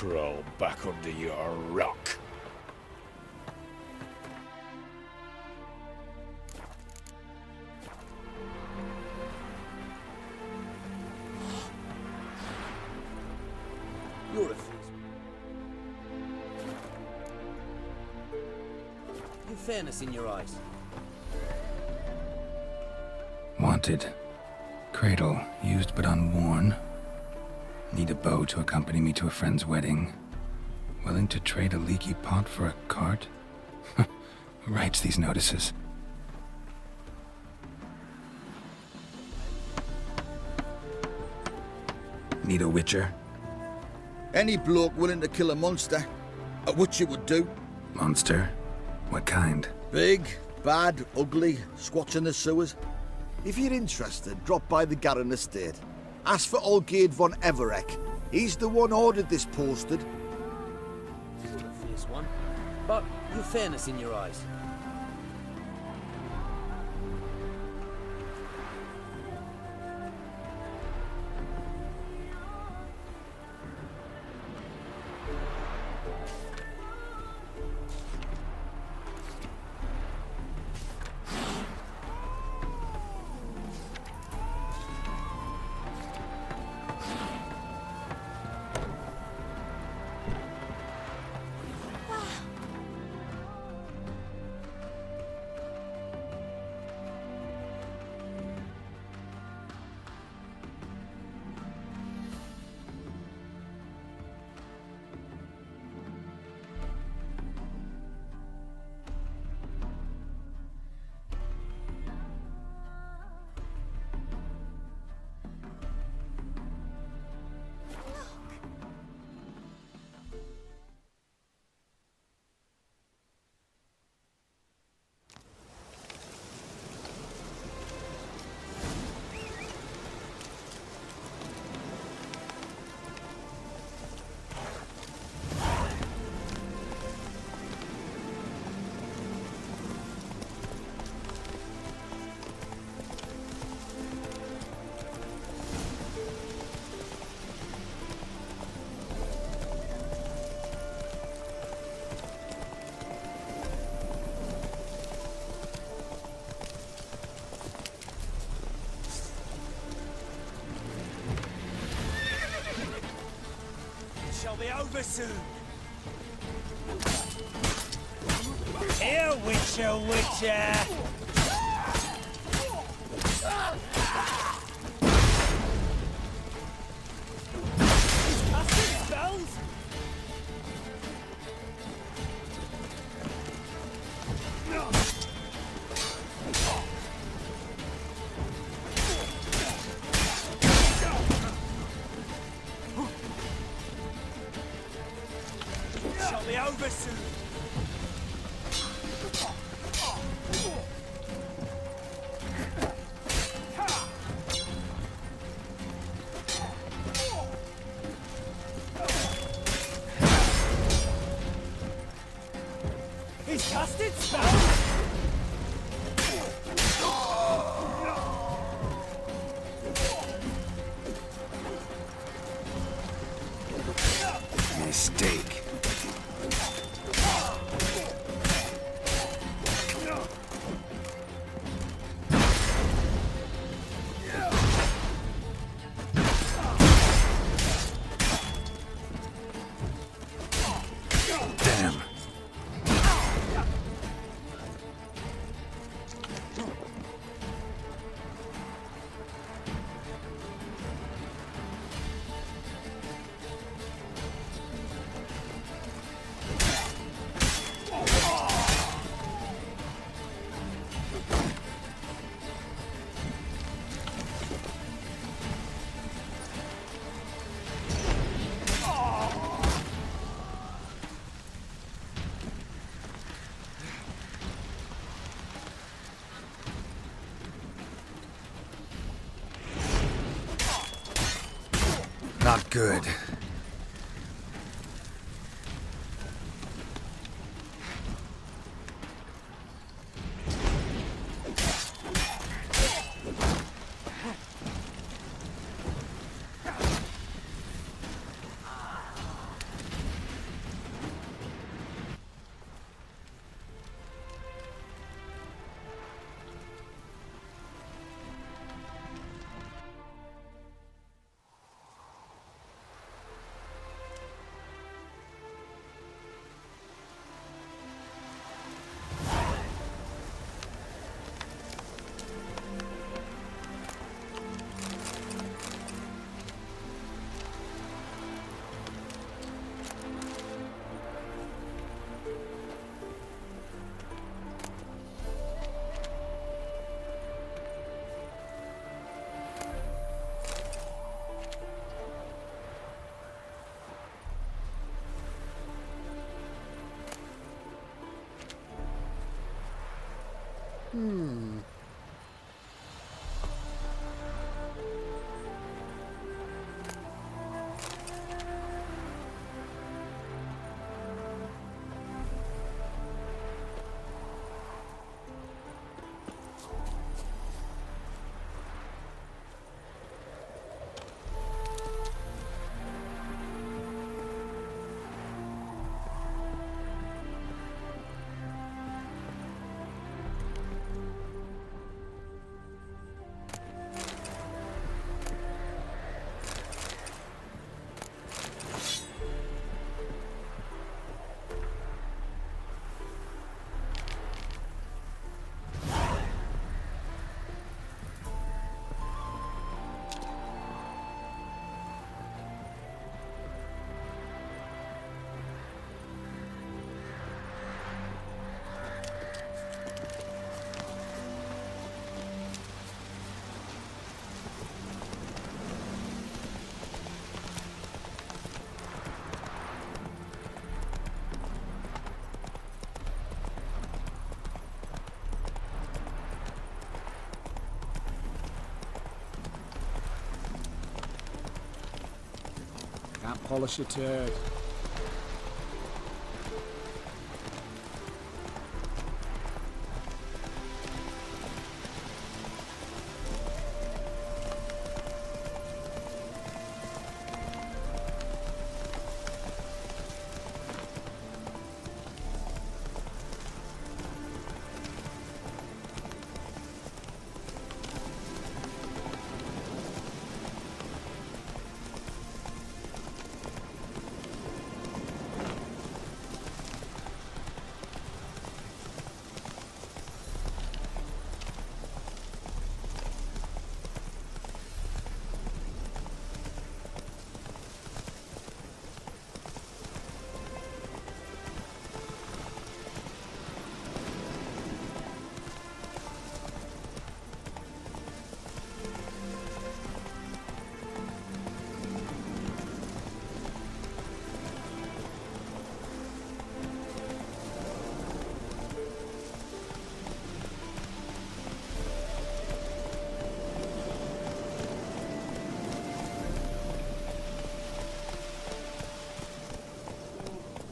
crawl back under your rock. You're a fierce. You've fairness in your eyes. Wanted. Cradle, used but unworn. Need a bow to accompany me to a friend's wedding. Willing to trade a leaky pot for a cart? Who writes these notices? Need a witcher? Any bloke willing to kill a monster, what you would do. Monster? What kind? Big, bad, ugly, squats in the sewers. If you're interested, drop by the Garren estate. Ask for Olgierd von Everek. He's the one ordered this posted. You're a fierce one. But you've fairness in your eyes. Shall be over soon. Here, Witcher, Witcher! Casting spells? Shall be over soon. He's casted spells. Mistake. Damn. Not good. Can't polish a turd.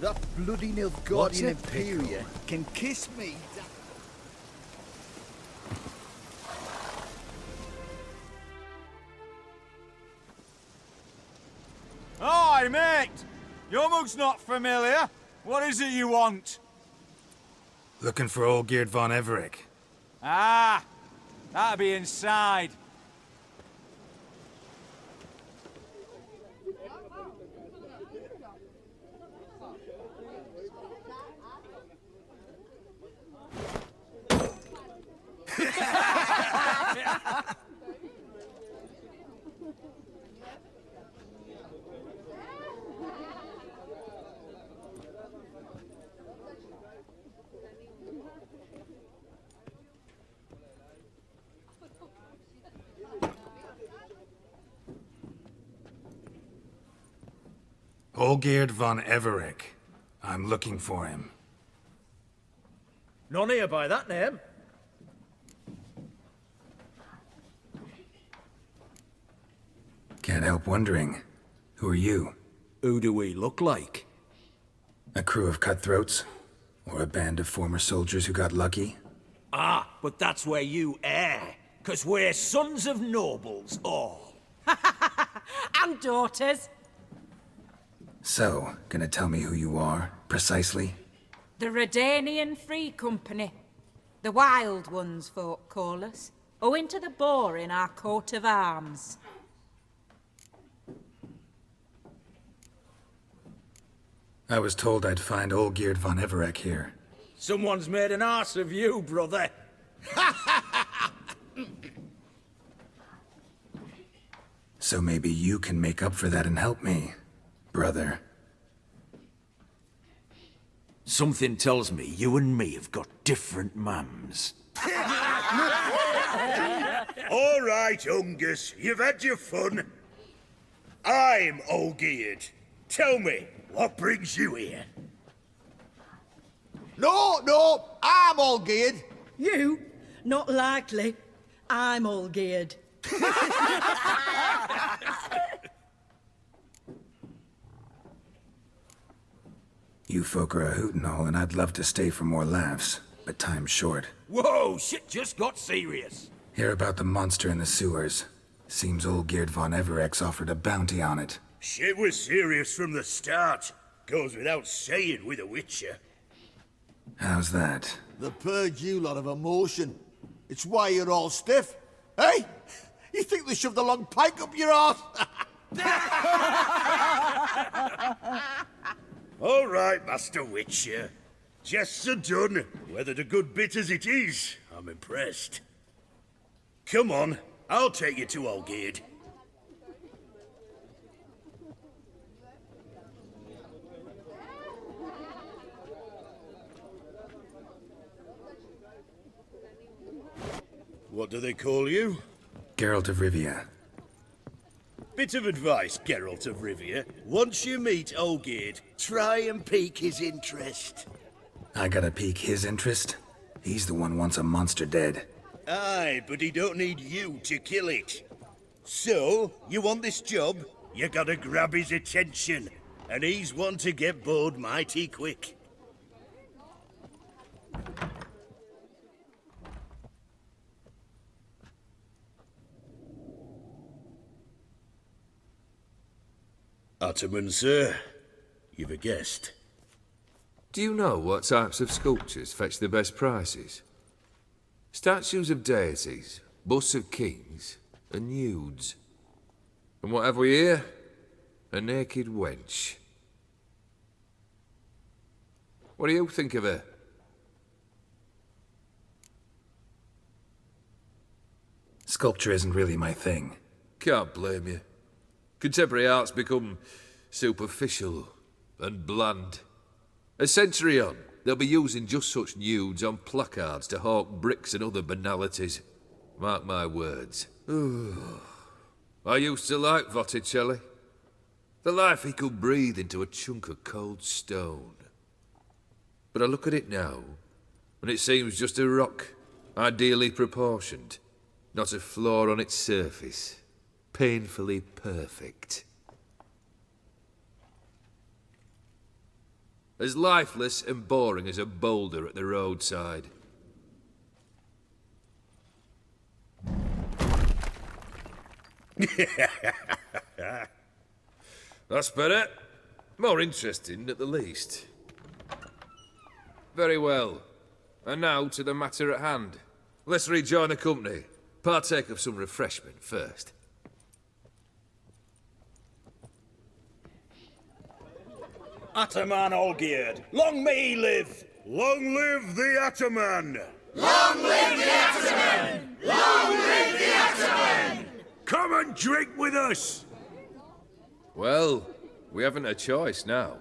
That bloody Nilfgaardian Imperia can kiss me. Hi, mate! Your mug's not familiar. What is it you want? Looking for Olgierd von Everec. Ah, that'll be inside. Olgierd von Everec. I'm looking for him. None here by that name. Can't help wondering. Who are you? Who do we look like? A crew of cutthroats? Or a band of former soldiers who got lucky? Ah, but that's where you err. 'Cause we're sons of nobles, all. And daughters. So, gonna tell me who you are, precisely? The Redanian Free Company. The Wild Ones, folk call us. Owing to the boar in our coat of arms. I was told I'd find Olgierd von Everec here. Someone's made an arse of you, brother. So maybe you can make up for that and help me, brother. Something tells me you and me have got different mums. All right, Ungus, you've had your fun. I'm Olgierd. Tell me, what brings you here? No, I'm all geared. You? Not likely. I'm all geared. You folk are a hoot and all, and I'd love to stay for more laughs, but time's short. Whoa, shit just got serious. Hear about the monster in the sewers. Seems Olgierd von Everec's offered a bounty on it. Shit was serious from the start. Goes without saying with a Witcher. How's that? The purge you lot of emotion. It's why you're all stiff. Hey? You think they shoved a long pike up your arse? All right, Master Witcher. Jests are done. Whether the good bit as it is, I'm impressed. Come on, I'll take you to Olgierd. What do they call you? Geralt of Rivia. Bit of advice, Geralt of Rivia. Once you meet Olgierd, try and pique his interest. I gotta pique his interest? He's the one wants a monster dead. Aye, but he don't need you to kill it. So, you want this job? You gotta grab his attention, and he's one to get bored mighty quick. Ottoman, sir, you've a guest. Do you know what types of sculptures fetch the best prices? Statues of deities, busts of kings, and nudes. And what have we here? A naked wench. What do you think of her? Sculpture isn't really my thing. Can't blame you. Contemporary art's become superficial and bland. A century on, they'll be using just such nudes on placards to hawk bricks and other banalities. Mark my words. I used to like Botticelli. The life he could breathe into a chunk of cold stone. But I look at it now, and it seems just a rock, ideally proportioned, not a flaw on its surface. Painfully perfect. As lifeless and boring as a boulder at the roadside. That's better. More interesting, at the least. Very well. And now to the matter at hand. Let's rejoin the company. Partake of some refreshment first. Ataman Olgierd, long may he live! Long live the Ataman! Long live the Ataman! Long live the Ataman! Come and drink with us! Well, we haven't a choice now.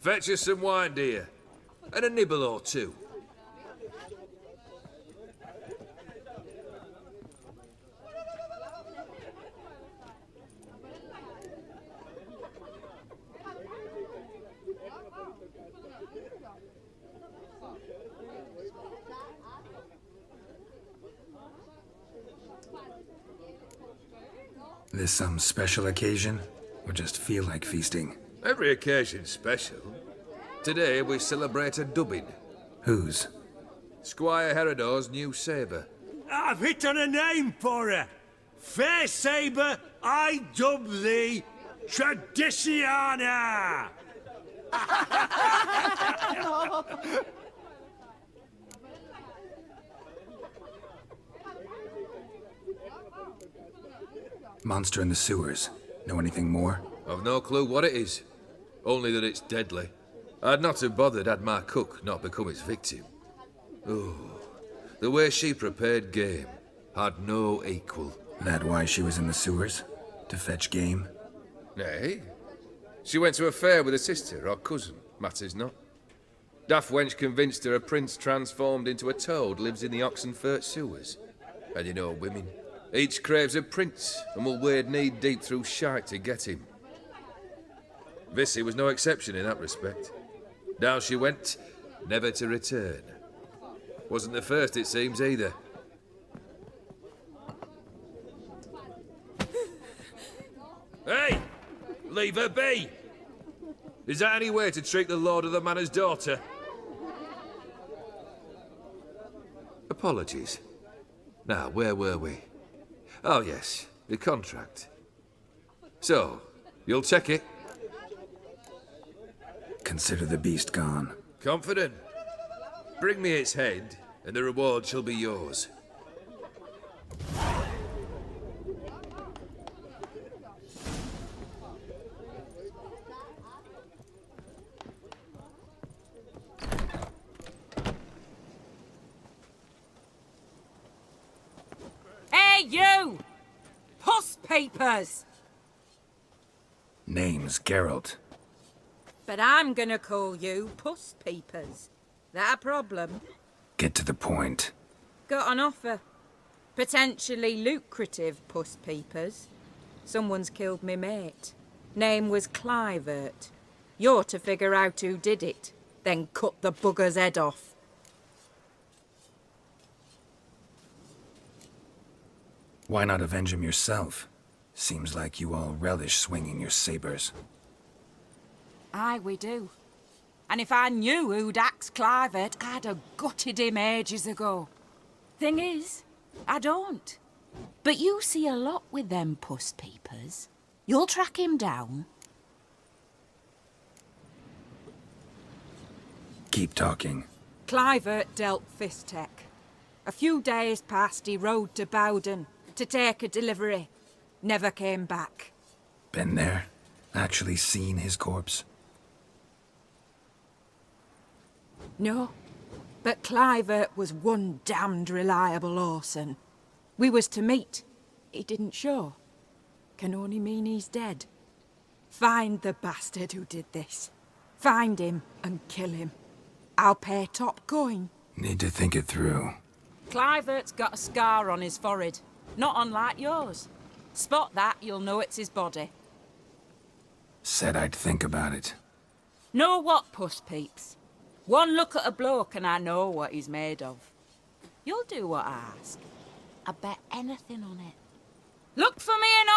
Fetch us some wine, dear. And a nibble or two. This some special occasion? Or just feel like feasting? Every occasion's special. Today we celebrate a dubbing. Whose? Squire Herodor's new sabre. I've hit on a name for her. Fair Sabre, I dub thee Tradiciana! Monster in the sewers. Know anything more? I've no clue what it is. Only that it's deadly. I'd not have bothered had my cook not become its victim. Oh, the way she prepared game had no equal. That why she was in the sewers? To fetch game? Nay. She went to a fair with a sister or cousin, matters not. Daft wench convinced her a prince transformed into a toad lives in the Oxenfurt sewers. And you know women. Each craves a prince and will wade knee-deep through shite to get him. Vissy was no exception in that respect. Down she went, never to return. Wasn't the first, it seems, either. Hey! Leave her be! Is that any way to treat the lord of the manor's daughter? Apologies. Now, where were we? Oh, yes, the contract. So, you'll check it? Consider the beast gone. Confident? Bring me its head, and the reward shall be yours. Hey, you! Puss papers! Name's Geralt. But I'm gonna call you Puss Peepers. That a problem? Get to the point. Got an offer. Potentially lucrative Puss Peepers. Someone's killed me mate. Name was Clivert. You're to figure out who did it. then cut the bugger's head off. Why not avenge him yourself? Seems like you all relish swinging your sabers. Aye, we do. And if I knew who'd axed Clivert, I'd have gutted him ages ago. Thing is, I don't. But you see a lot with them puss peepers. You'll track him down. Keep talking. Clivert dealt Fistek. A few days passed, he rode to Bowden to take a delivery. Never came back. Been there? Actually seen his corpse? No, but Clivert was one damned reliable horseman. We was to meet. He didn't show. Can only mean he's dead. Find the bastard who did this. Find him and kill him. I'll pay top coin. Need to think it through. Clivert's got a scar on his forehead. Not unlike yours. Spot that, you'll know it's his body. Said I'd think about it. Know what, puss peeps? One look at a bloke and I know what he's made of. You'll do what I ask. I bet anything on it. Look for me in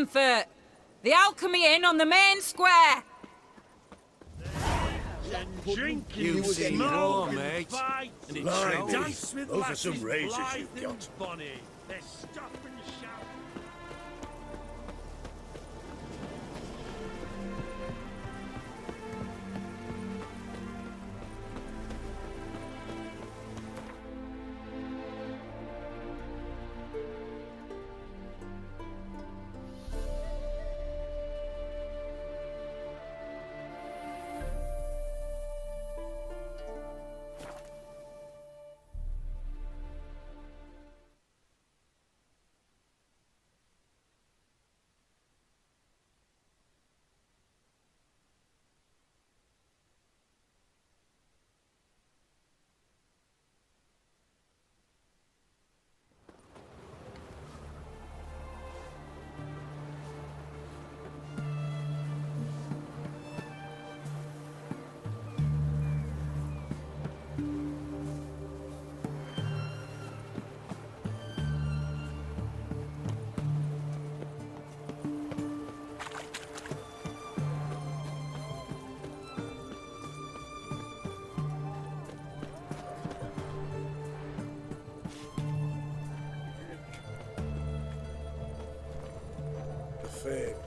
Oxenfurt. The Alchemy Inn on the main square. Drink You see more, mate. and it Blimey, dance with those are some lasses razors blithe you've and got. bonny. They stop and shout.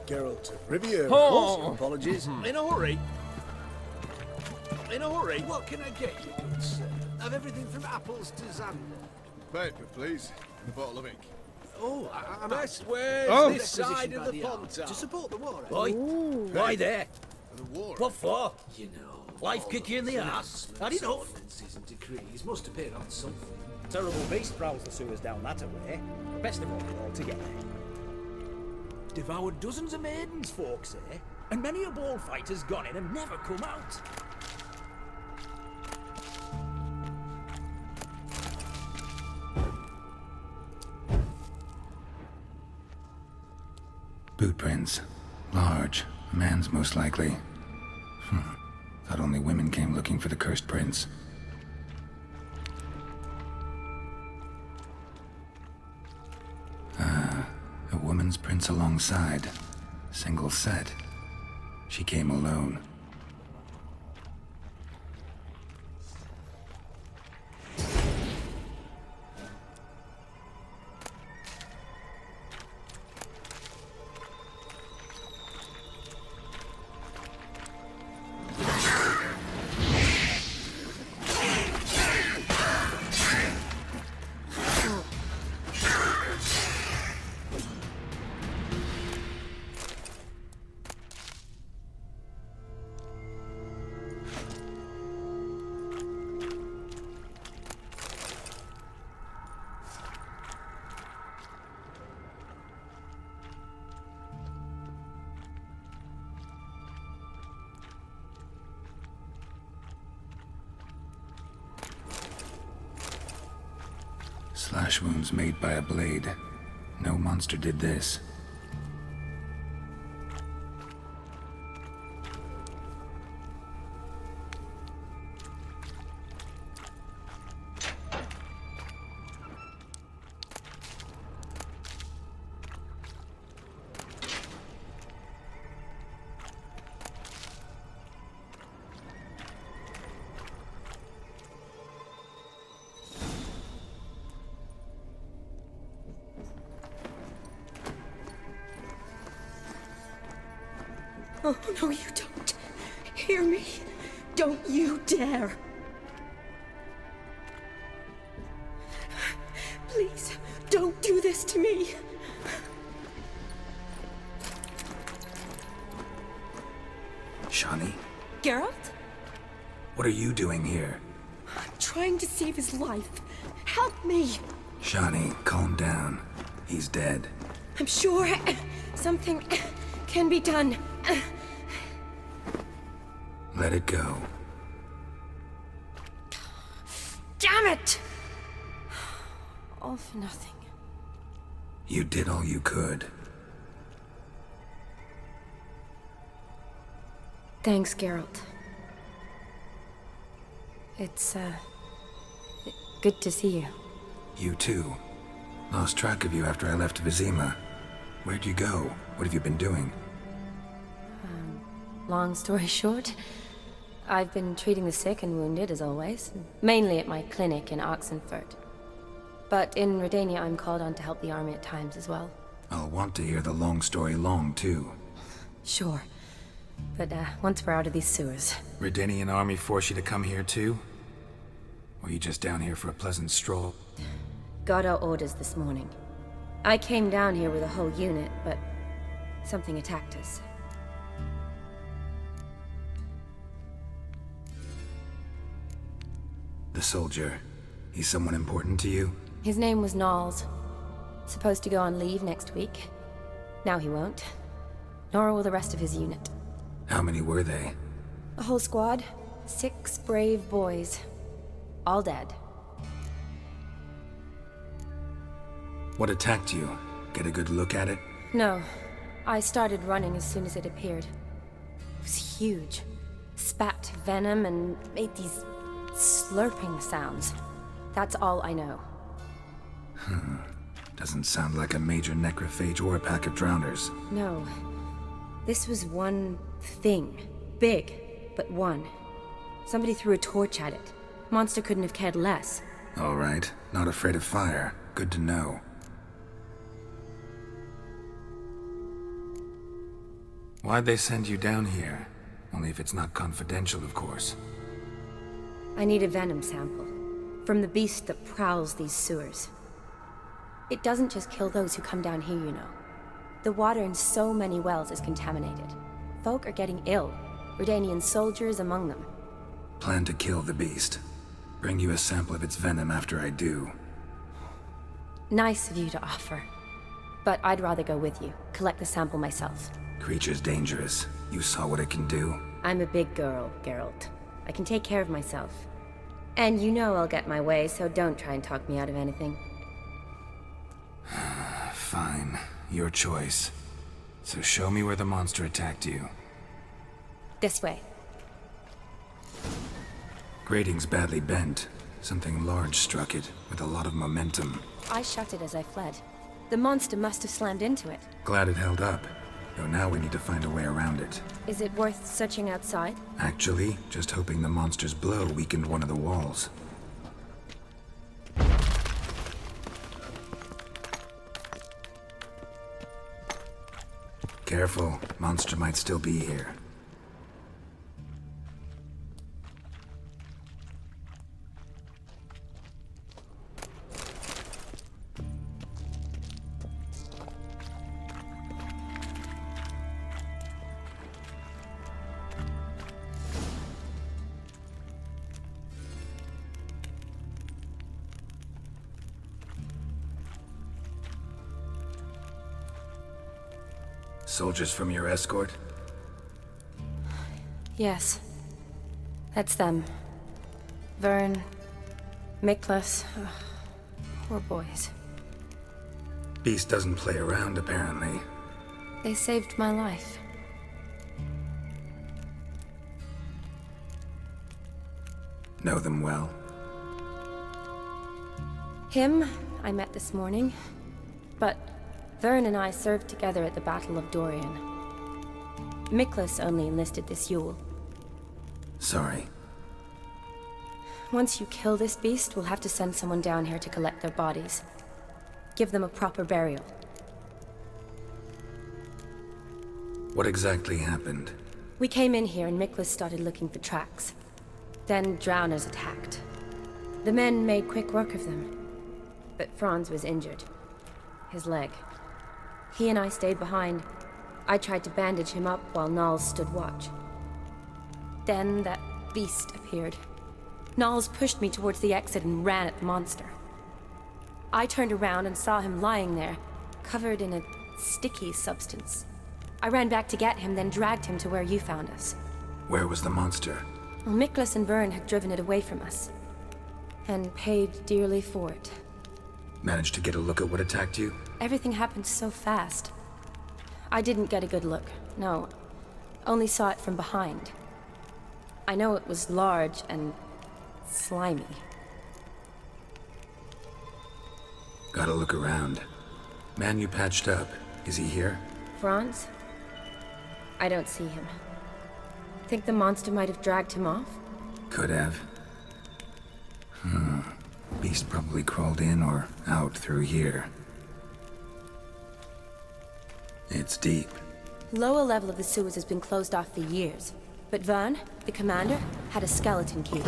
Geralt. Riviera. Oh. Apologies. In a hurry. In a hurry. What can I get you, good sir? Have everything from apples to Xander. Paper, please. And a bottle of ink. Oh, best where's this side of the pond to support the war. Boy, why there? And the war. What for? You know, Life kick you in the ass. Had enough. ordinances and decrees must appear on something. Terrible beast prowls the sewers down that way. Best of all together. Devoured dozens of maidens, folks say, and many a ball fighter's gone in and never come out. Boot prints. Large. A man's most likely. Thought only women came looking for the cursed prince. A woman's prints alongside. Single set. She came alone. Slash wounds made by a blade. No monster did this. Oh, no, you don't. Hear me? Don't you dare. Please, don't do this to me. Shani, Geralt? what are you doing here? I'm trying to save his life. Help me! Shani, calm down. He's dead. I'm sure something can be done. Let it go. Damn it! All for nothing. You did all you could. Thanks, Geralt. It's, good to see you. You too. Lost track of you after I left Vizima. Where'd you go? What have you been doing? Long story short, I've been treating the sick and wounded, as always. Mainly at my clinic in Oxenfurt. But in Redania, I'm called on to help the army at times as well. I'll want to hear the long story long, too. Sure. But, once we're out of these sewers... Redanian army force you to come here, too? Or are you just down here for a pleasant stroll? Got our orders this morning. I came down here with a whole unit, but... something attacked us. The soldier. He's someone important to you? His name was Knowles. Supposed to go on leave next week. Now he won't. Nor will the rest of his unit. How many were they? A whole squad. 6 brave boys. All dead. What attacked you? Get a good look at it? No. I started running as soon as it appeared. It was huge. Spat venom and made these slurping sounds. That's all I know. Doesn't sound like a major necrophage or a pack of drowners. No. This was one thing. Big, but one. Somebody threw a torch at it. Monster couldn't have cared less. All right. Not afraid of fire. Good to know. Why'd they send you down here? Only if it's not confidential, of course. I need a venom sample. From the beast that prowls these sewers. It doesn't just kill those who come down here, you know. The water in so many wells is contaminated. Folk are getting ill. Redanian soldiers among them. Plan to kill the beast. Bring you a sample of its venom after I do. Nice of you to offer. But I'd rather go with you. Collect the sample myself. Creature's dangerous. You saw what it can do. I'm a big girl, Geralt. I can take care of myself. And you know I'll get my way, so don't try and talk me out of anything. Fine. Your choice. So show me where the monster attacked you. This way. Grating's badly bent. Something large struck it, with a lot of momentum. I shut it as I fled. The monster must have slammed into it. Glad it held up. Though now we need to find a way around it. Is it worth searching outside? Actually, just hoping the monster's blow weakened one of the walls. Careful, monster might still be here. Soldiers from your escort? Yes. That's them. Vern, Miklas. Poor boys. Beast doesn't play around, apparently. They saved my life. Know them well? Him, I met this morning. But Vern and I served together at the Battle of Dorian. Miklas only enlisted this Yule. Sorry. Once you kill this beast, we'll have to send someone down here to collect their bodies. Give them a proper burial. What exactly happened? We came in here and Miklas started looking for tracks. Then drowners attacked. The men made quick work of them. But Franz was injured. His leg. He and I stayed behind. I tried to bandage him up while Nals stood watch. Then that beast appeared. Nals pushed me towards the exit and ran at the monster. I turned around and saw him lying there, covered in a sticky substance. I ran back to get him, then dragged him to where you found us. Where was the monster? Well, Miklas and Vern had driven it away from us. And paid dearly for it. Managed to get a look at what attacked you? Everything happened so fast. I didn't get a good look, no. Only saw it from behind. I know it was large and slimy. Gotta look around. Man you patched up, is he here? Franz? I don't see him. Think the monster might have dragged him off? Could have. Beast probably crawled in or out through here. It's deep. Lower level of the sewers has been closed off for years. But Vern, the commander, had a skeleton key.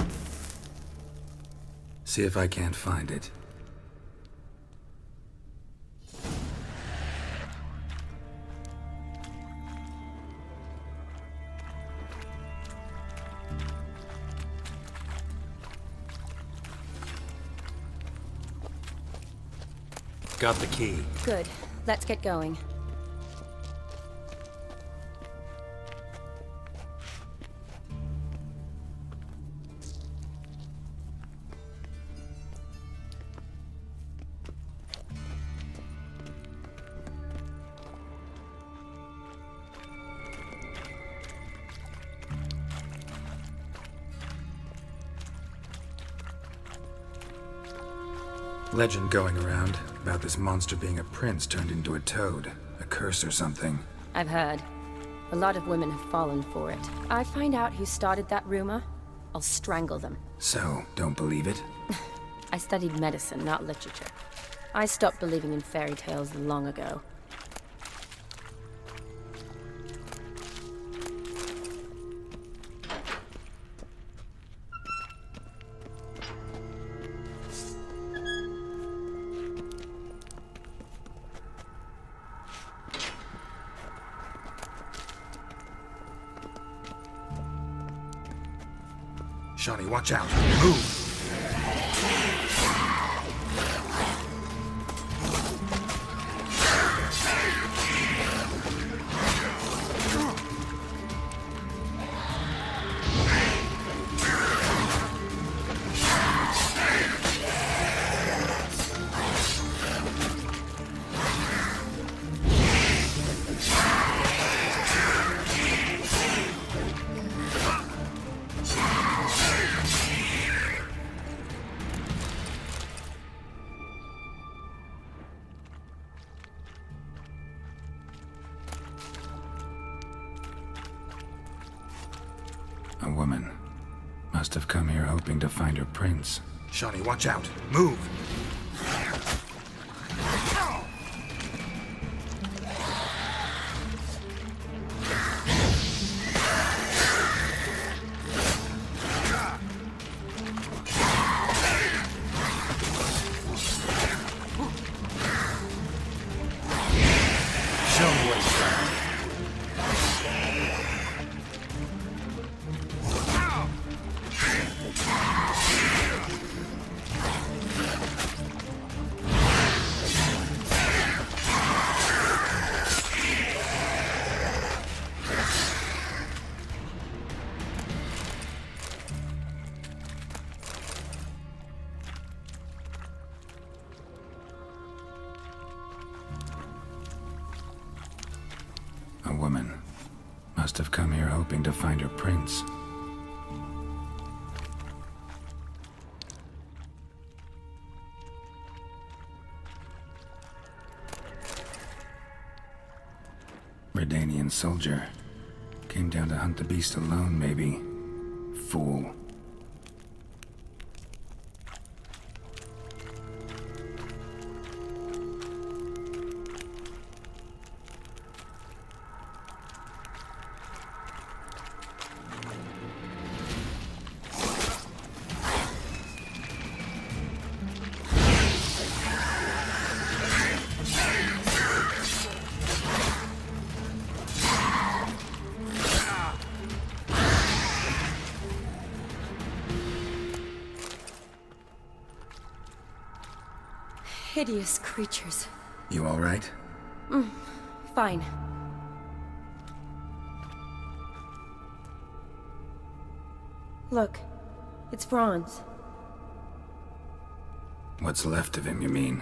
See if I can't find it. Got the key. Good. Let's get going. Legend going around about this monster being a prince turned into a toad. A curse or something. I've heard. A lot of women have fallen for it. I find out who started that rumor, I'll strangle them. So, don't believe it? I studied medicine, not literature. I stopped believing in fairy tales long ago. Shani, watch out. Move! A woman. Must have come here hoping to find her prince. Shani, watch out! Move! Show me what it's got. A woman. Must have come here hoping to find her prince. Redanian soldier. Came down to hunt the beast alone, maybe. Fool. Hideous creatures. You all right? Fine. Look, it's Franz. What's left of him, you mean?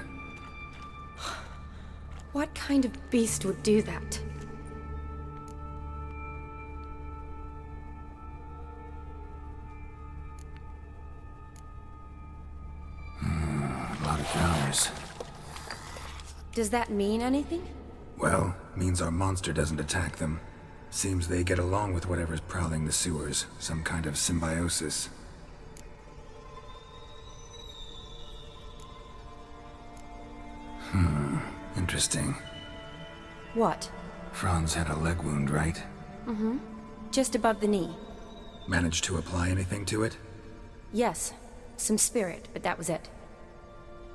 What kind of beast would do that? A lot of drowners. Does that mean anything? Well, means our monster doesn't attack them. Seems they get along with whatever's prowling the sewers. Some kind of symbiosis. Interesting. What? Franz had a leg wound, right? Just above the knee. Managed to apply anything to it? Yes. Some spirit, but that was it.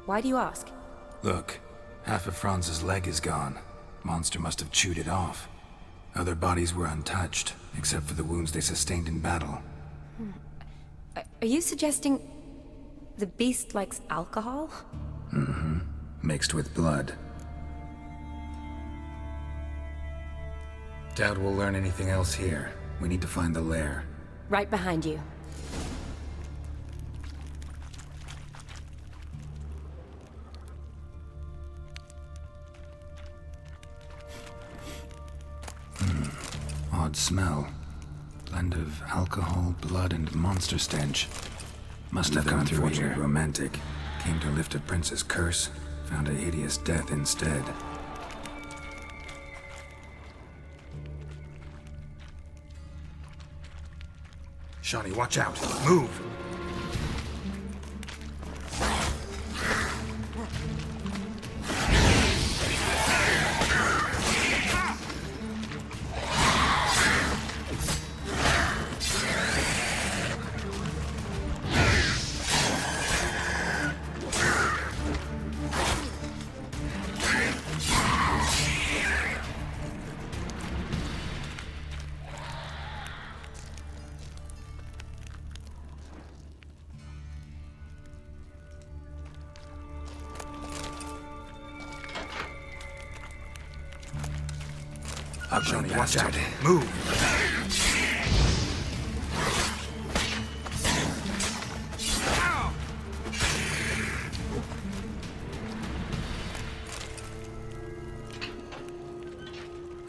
Why do you ask? Look, half of Franz's leg is gone. Monster must have chewed it off. Other bodies were untouched, except for the wounds they sustained in battle. Are you suggesting the beast likes alcohol? Mixed with blood. Doubt we'll learn anything else here. We need to find the lair. Right behind you. Odd smell. Blend of alcohol, blood, and monster stench. Must have gone through here. Romantic. Came to lift a prince's curse. Found a hideous death instead. Shani, watch out! Move! Ugly bastard. Move!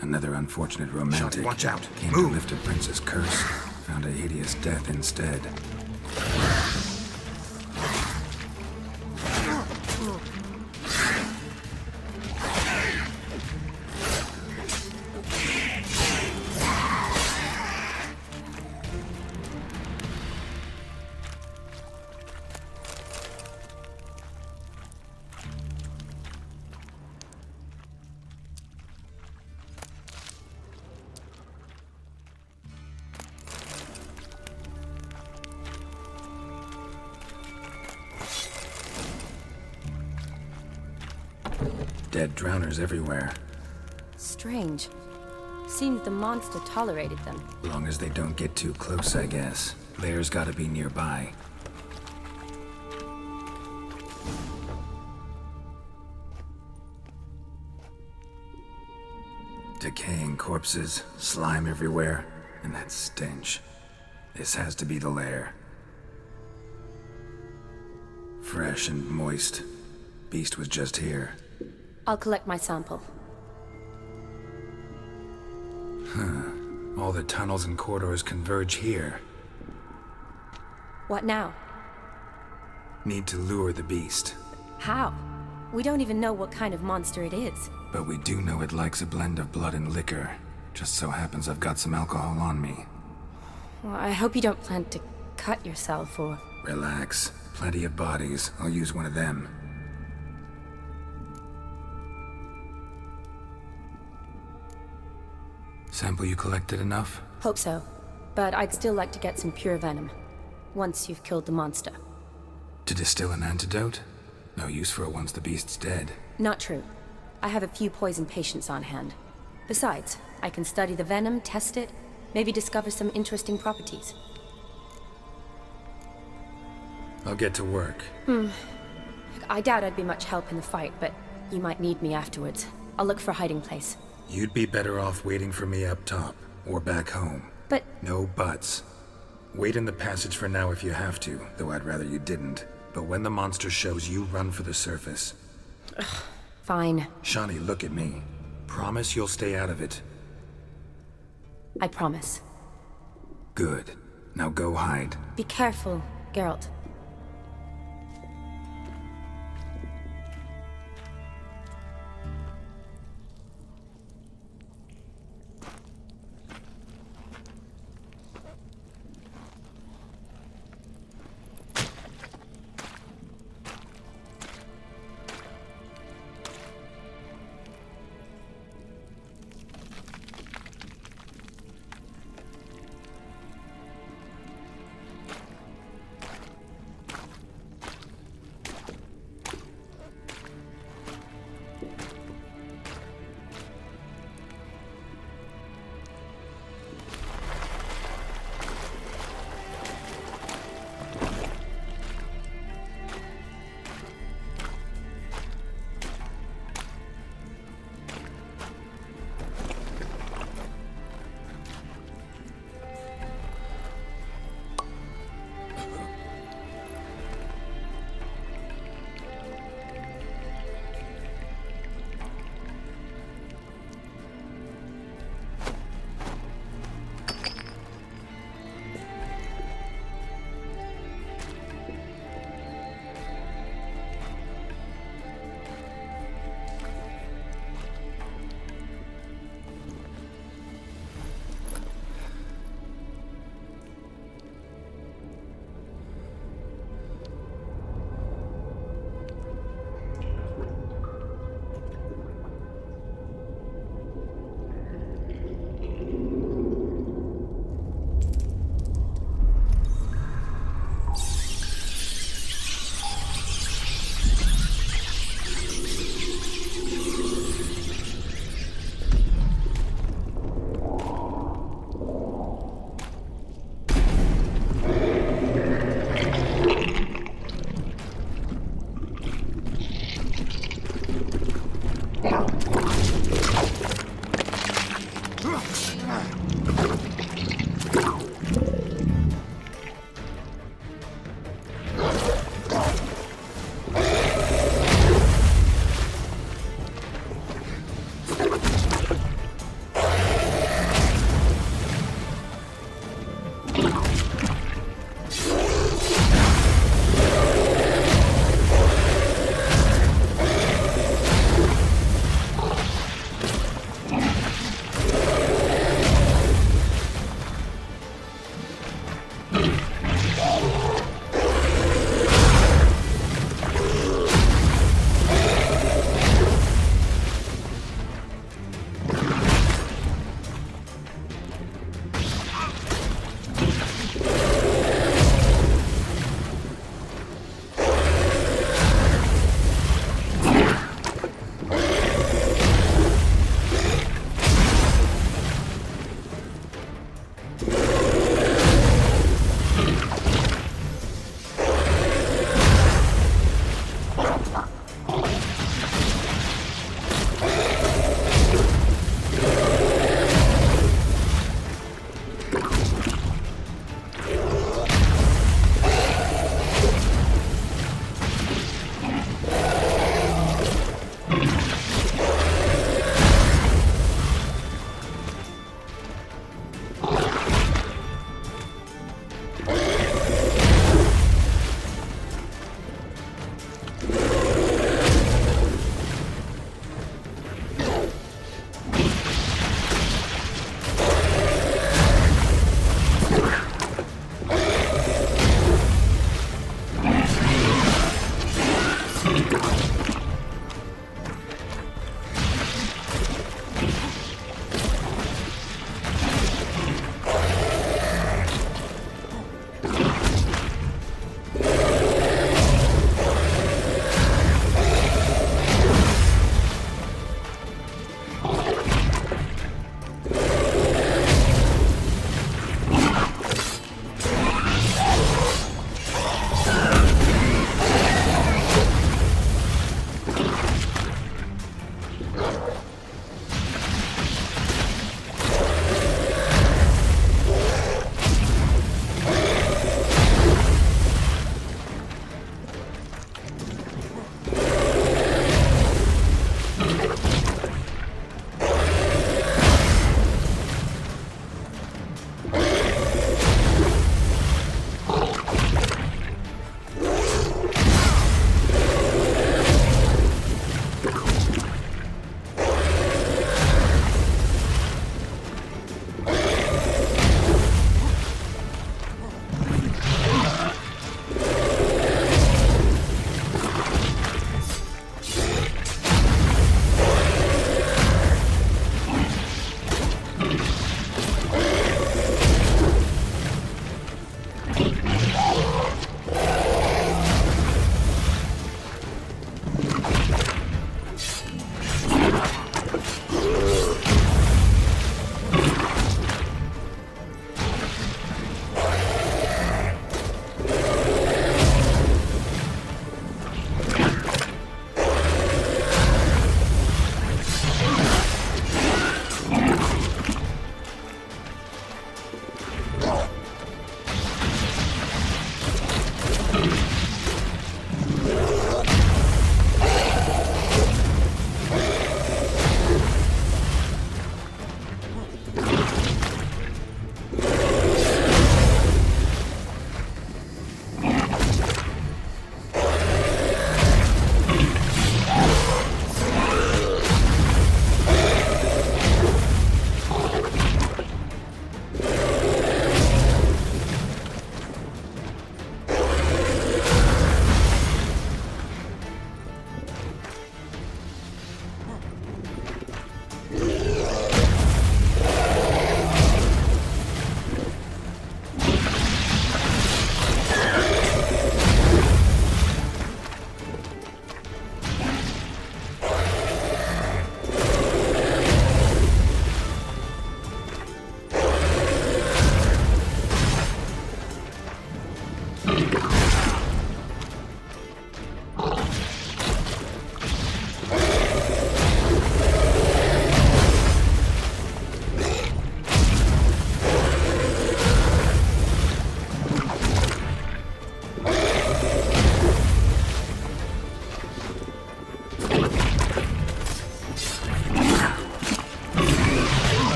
Another unfortunate romantic. Shani, watch out! Came to lift a prince's curse. Found a hideous death instead. Dead drowners everywhere. Strange. Seems the monster tolerated them. Long as they don't get too close, I guess. Lair's gotta be nearby. Decaying corpses, slime everywhere, and that stench. This has to be the lair. Fresh and moist. Beast was just here. I'll collect my sample. All the tunnels and corridors converge here. What now? Need to lure the beast. How? We don't even know what kind of monster it is. But we do know it likes a blend of blood and liquor. Just so happens I've got some alcohol on me. Well, I hope you don't plan to cut yourself or... Relax. Plenty of bodies. I'll use one of them. Sample you collected enough? Hope so. But I'd still like to get some pure venom. Once you've killed the monster. To distill an antidote? No use for it once the beast's dead. Not true. I have a few poison patients on hand. Besides, I can study the venom, test it, maybe discover some interesting properties. I'll get to work. I doubt I'd be much help in the fight, but you might need me afterwards. I'll look for a hiding place. You'd be better off waiting for me up top, or back home. But... No buts. Wait in the passage for now if you have to, though I'd rather you didn't. But when the monster shows, you run for the surface. Fine. Shani, look at me. Promise you'll stay out of it. I promise. Good. Now go hide. Be careful, Geralt.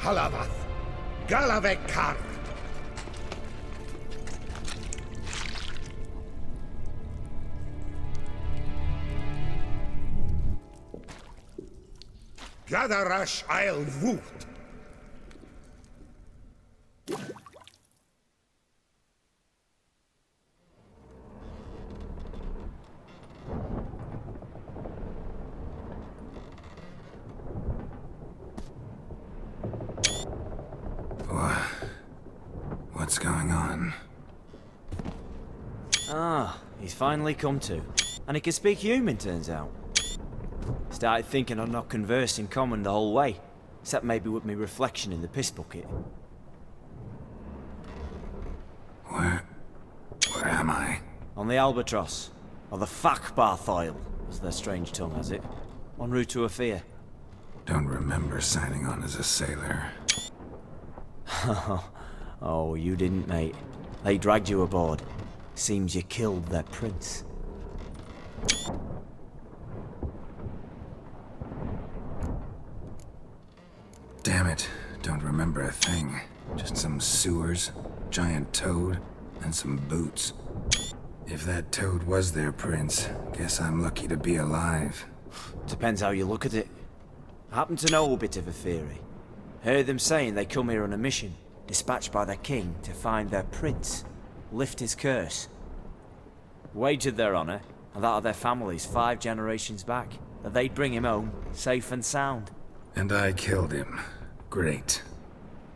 Halavath, Galavekar. Gadarash I'll Woot. What's going on? Ah, he's finally come to. And he can speak human, turns out. Started thinking I'd not conversed in common the whole way, except maybe with me reflection in the piss bucket. Where am I? On the Albatross, or the Fakbarthoil, as their strange tongue has it, en route to Ophir. Don't remember signing on as a sailor. Oh, you didn't, mate. They dragged you aboard. Seems you killed their prince. Damn it, don't remember a thing. Just some sewers, giant toad, and some boots. If that toad was their prince, guess I'm lucky to be alive. Depends how you look at it. I happen to know a bit of a theory. Heard them saying they come here on a mission, dispatched by their king to find their prince, lift his curse. Wagered their honor, and that of their families 5 generations back, that they'd bring him home, safe and sound. And I killed him. Great.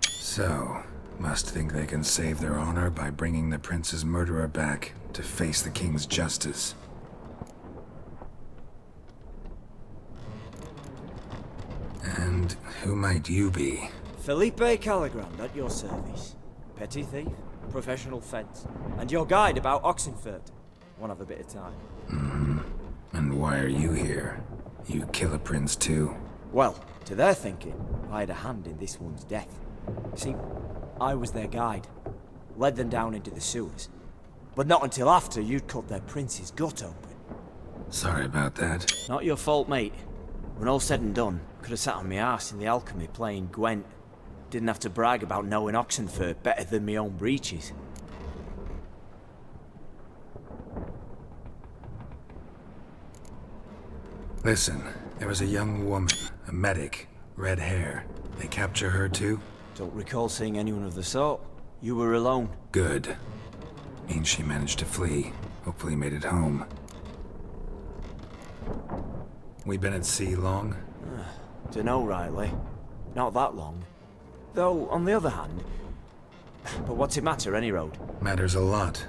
So, must think they can save their honor by bringing the prince's murderer back to face the king's justice. And who might you be? Felipe Caligrand at your service. Petty thief, professional fence, and your guide about Oxenfurt. One have a bit of time. Mm-hmm. And why are you here? You kill a prince too? Well, to their thinking, I had a hand in this one's death. See, I was their guide. Led them down into the sewers. But not until after you'd cut their prince's gut open. Sorry about that. Not your fault, mate. When all said and done, could have sat on my arse in the alchemy playing Gwent. Didn't have to brag about knowing Oxenfurt better than my own breeches. Listen, there was a young woman, a medic, red hair. They capture her too? Don't recall seeing anyone of the sort. You were alone. Good. Means she managed to flee. Hopefully made it home. We been at sea long? Dunno rightly. Not that long. Though, on the other hand... But what's it matter, any road? Matters a lot.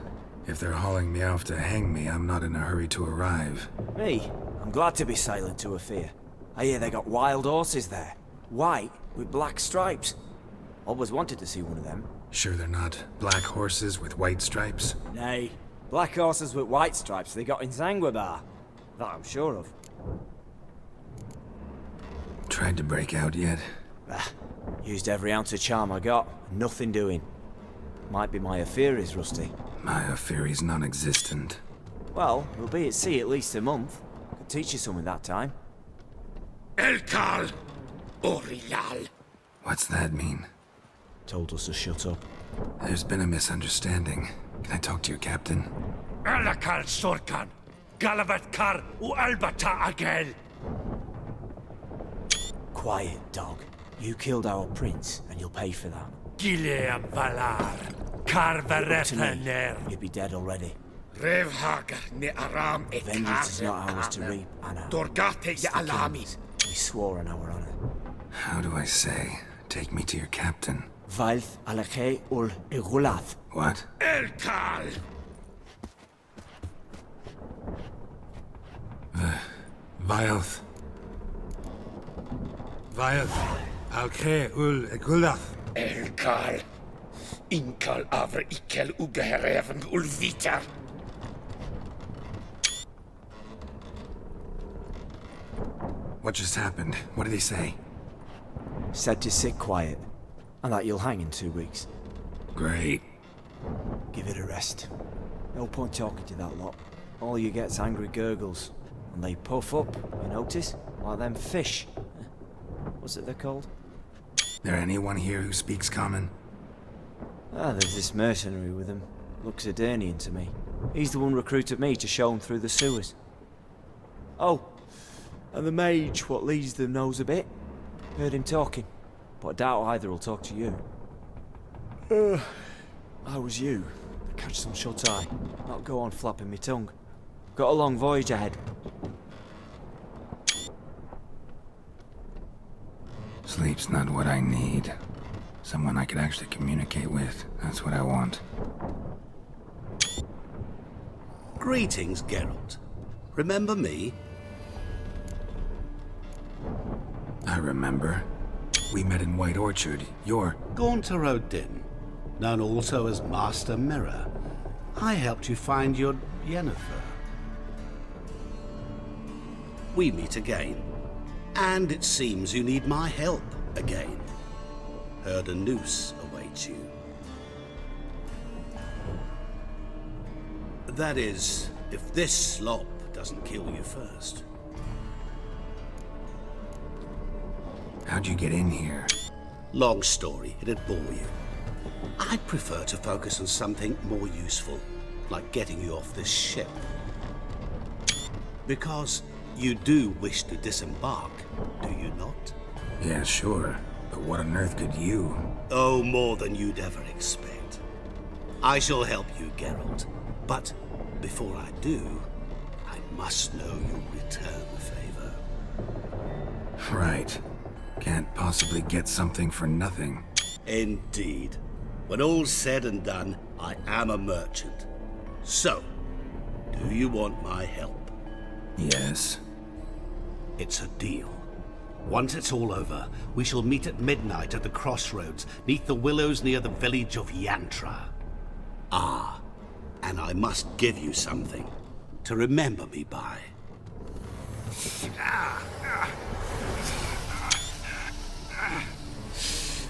If they're hauling me off to hang me, I'm not in a hurry to arrive. Me? I'm glad to be sailing to Ophir. I hear they got wild horses there. White, with black stripes. Always wanted to see one of them. Sure they're not black horses with white stripes? Nay. Black horses with white stripes they got in Zanguebar. That I'm sure of. Tried to break out yet? Used every ounce of charm I got. Nothing doing. Might be my Ophir is rusty. My Ophir is non-existent. Well, we'll be at sea at least a month. Could teach you something that time. Elkal! Orial! What's that mean? Told us to shut up. There's been a misunderstanding. Can I talk to your captain? Alakal Sorkan! Galavat Kar u Albata Agel! Quiet, dog. You killed our prince, and you'll pay for that. Gileam Valar! Karvarefaner! You'd be dead already. Revhagar ne Aram e Vengeance is not ours to reap, Anna. Dorgate ya Alami! We swore on our honor. How do I say? Take me to your captain. Vailth Alakhe ul Igulath. What? Elkal! Vailth. Vailth. Alkhe ul Igulath. Elkal. Inkal avre ikel ugehereven ul Vitar. What just happened? What did he say? Said to sit quiet, and that you'll hang in 2 weeks. Great. Give it a rest. No point talking to that lot. All you get's angry gurgles. And they puff up, you notice? Like them fish. What's it they're called? There anyone here who speaks common? Ah, there's this mercenary with him. Looks Edirnian to me. He's the one recruited me to show him through the sewers. Oh, and the mage what leads them knows a bit. Heard him talking, but I doubt either will talk to you. How was you? Catch some shut-eye. Not go on flapping me tongue. Got a long voyage ahead. Sleep's not what I need. Someone I could actually communicate with. That's what I want. Greetings, Geralt. Remember me? I remember. We met in White Orchard. You're... Gaunter Odin, known also as Master Mirror. I helped you find your Yennefer. We meet again. And it seems you need my help again. Heard a noose awaits you. That is, if this slop doesn't kill you first. How'd you get in here? Long story, it'd bore you. I'd prefer to focus on something more useful, like getting you off this ship. Because you do wish to disembark, do you not? Yeah, sure. But what on earth could you? Oh, more than you'd ever expect. I shall help you, Geralt. But before I do, I must know you'll return the favor. Right. Can't possibly get something for nothing. Indeed. When all's said and done, I am a merchant. So, do you want my help? Yes. It's a deal. Once it's all over, we shall meet at midnight at the crossroads, neath the willows near the village of Yantra. Ah, and I must give you something to remember me by.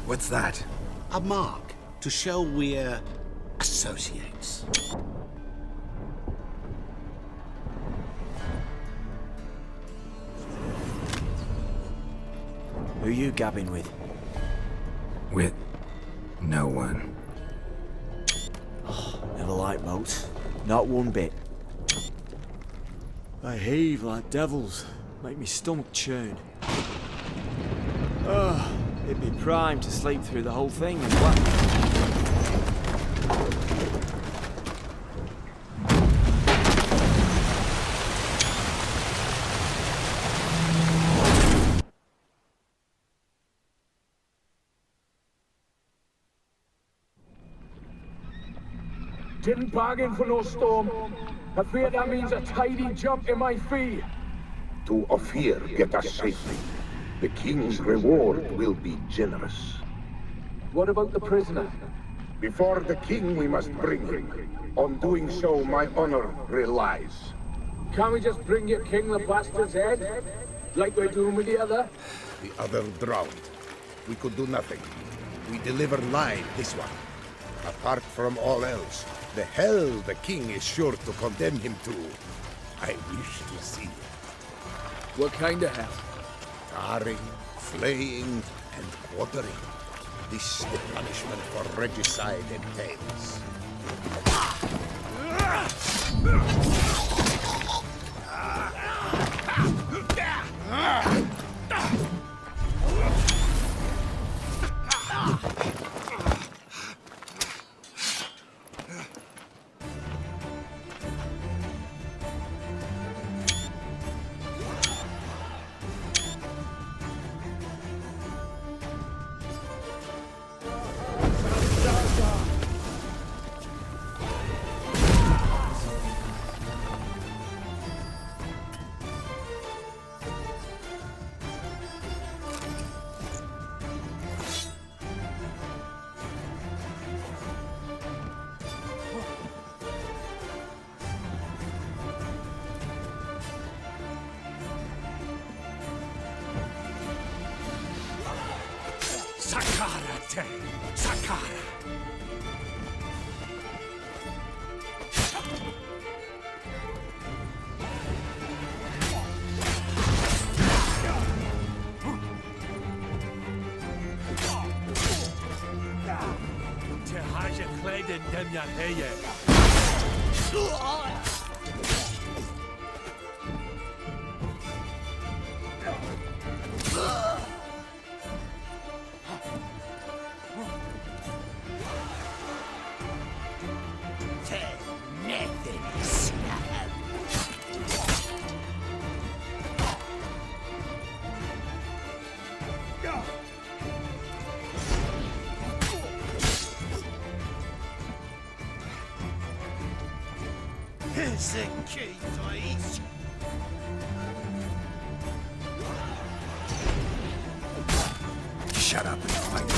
What's that? A mark to show we're associates. Who you gabbing with? With no one. Oh, never liked boats. Not one bit. They heave like devils. Make me stomach churn. Oh, it'd be prime to sleep through the whole thing and what? Didn't bargain for no storm. I fear that means a tidy jump in my fee. To Ophir get us safely. The king's reward will be generous. What about the prisoner? Before the king we must bring him. On doing so, my honor relies. Can't we just bring your king the bastard's head? Like we're doing with the other? The other drowned. We could do nothing. We deliver live this one. Apart from all else, the hell the king is sure to condemn him to. I wish to see. What kind of hell? Tarring, flaying, and quartering. This the punishment for regicide entails. Sakarate! Sakara! Clayden Demyan Heye. Here's the key, please. Shut up and fight.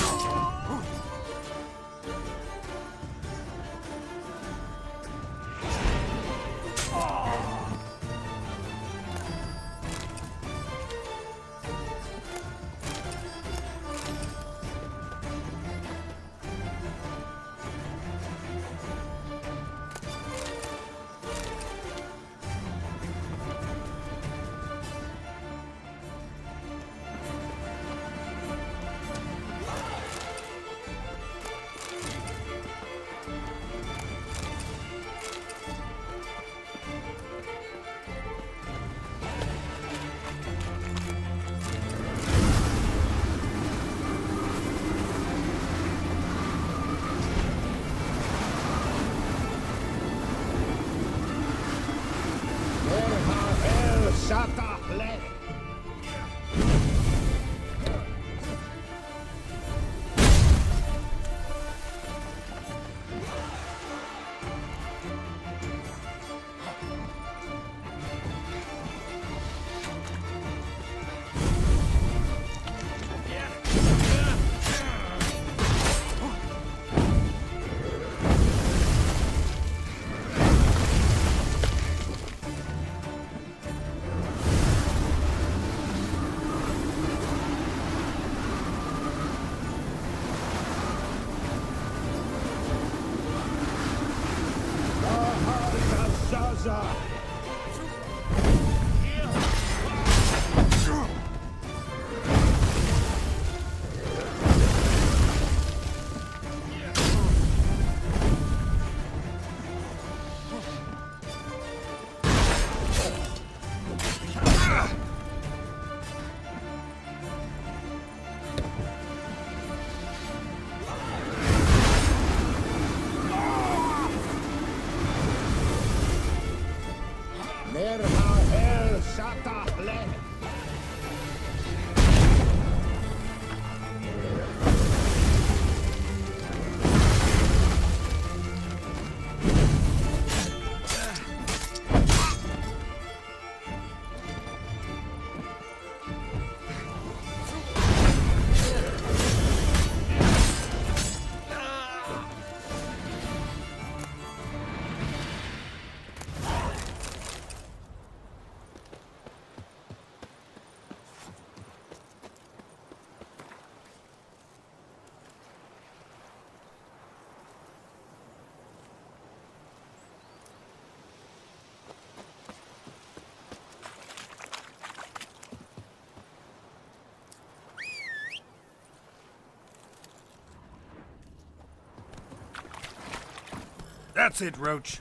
That's it, Roach.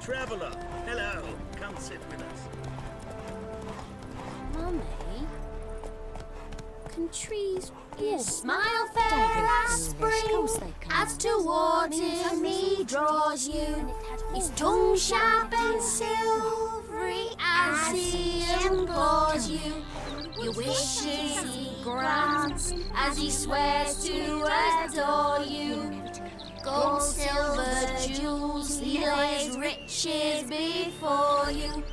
traveller. Hello. Come sit with us. Mummy? Can trees You walk? smile fair as spring, as towards me draws you. His tongue sharp and silvery as he implores you. Your wishes he grants as he swears to adore you. Gold, silver, jewels, he lays riches before you.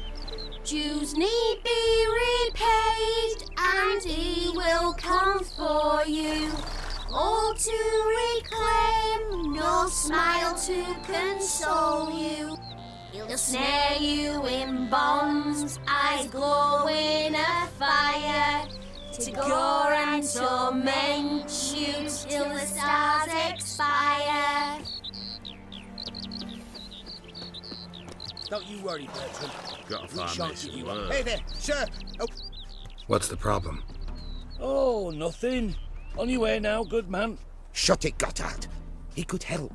Dues need be repaid, and he will come for you. All to reclaim, no smile to console you. He'll snare you in bonds, eyes glow in a fire, to gore and torment you till the stars expire. Don't you worry, Bertram. Gotta We find shan't this give you word. up. Hey there, sir. Oh, What's the problem? Oh, nothing. On your way now, good man. Shut it, Gotthard. He could help.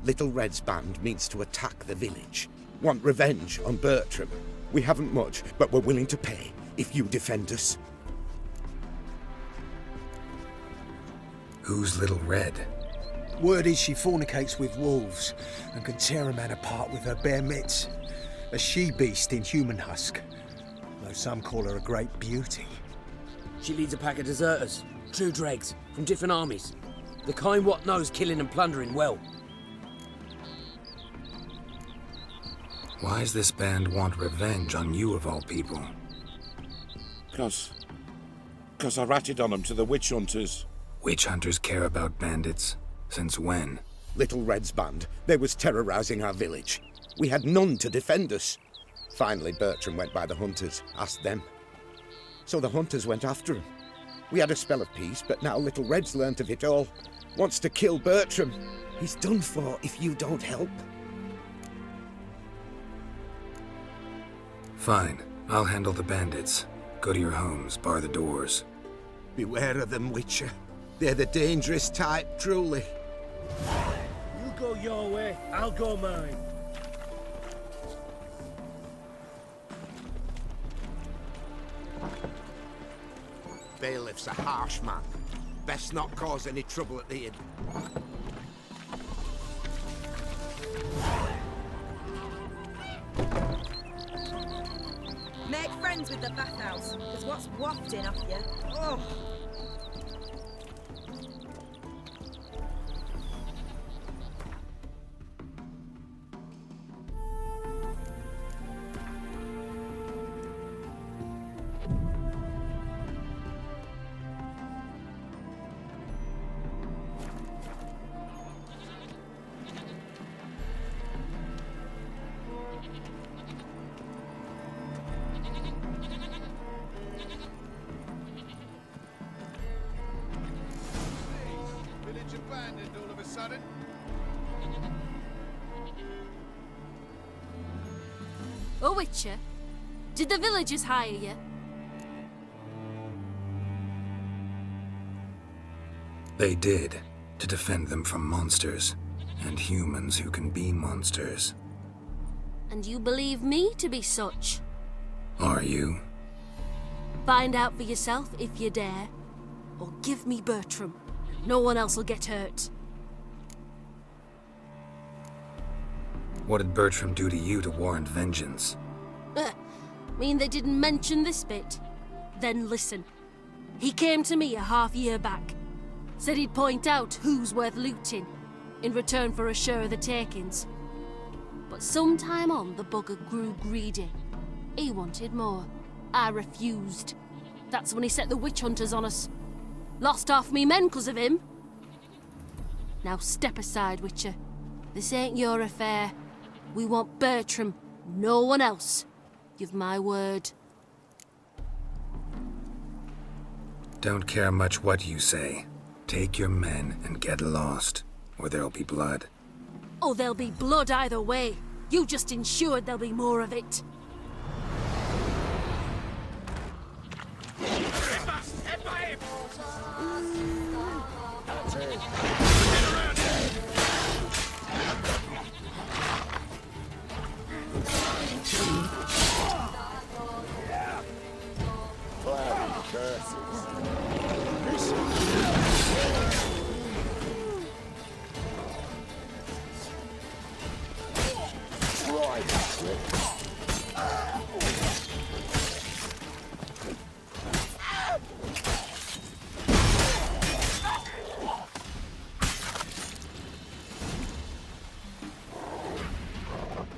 Little Red's band means to attack the village. Want revenge on Bertram. We haven't much, but we're willing to pay if you defend us. Who's Little Red? word is she fornicates with wolves and can tear a man apart with her bare mitts. A she-beast in human husk, though some call her a great beauty. She leads a pack of deserters, true dregs, from different armies. The kind what knows killing and plundering well. Why's this band want revenge on you of all people? Because I ratted on them to the witch hunters. Witch hunters care about bandits? Since when? Little Red's band, they was terrorizing our village. We had none to defend us. Finally, Bertram went by the hunters, asked them. So the hunters went after him. We had a spell of peace, but now Little Red's learnt of it all. Wants to kill Bertram. He's done for if you don't help. Fine. I'll handle the bandits. Go to your homes, bar the doors. Beware of them, Witcher. They're the dangerous type, truly. You go your way, I'll go mine. Bailiff's a harsh man. Best not cause any trouble at the inn. Make friends with the bathhouse, because what's wafting off you? Oh. Village abandoned all of a sudden. Oh, Witcher, did the villagers hire you? They did, to defend them from monsters, and humans who can be monsters. And you believe me to be such? Are you? Find out for yourself if you dare, or give me Bertram. No one else will get hurt. What did Bertram do to you to warrant vengeance? Mean they didn't mention this bit? Then listen. He came to me a half-year back. Said he'd point out who's worth looting, in return for a share of the takings. But sometime on, the bugger grew greedy. He wanted more. I refused. That's when he set the witch hunters on us. Lost half me men 'cause of him. Now step aside, Witcher. This ain't your affair. We want Bertram, no one else. You've my word. Don't care much what you say. Take your men and get lost, or there'll be blood. Oh, there'll be blood either way. You just ensured there'll be more of it.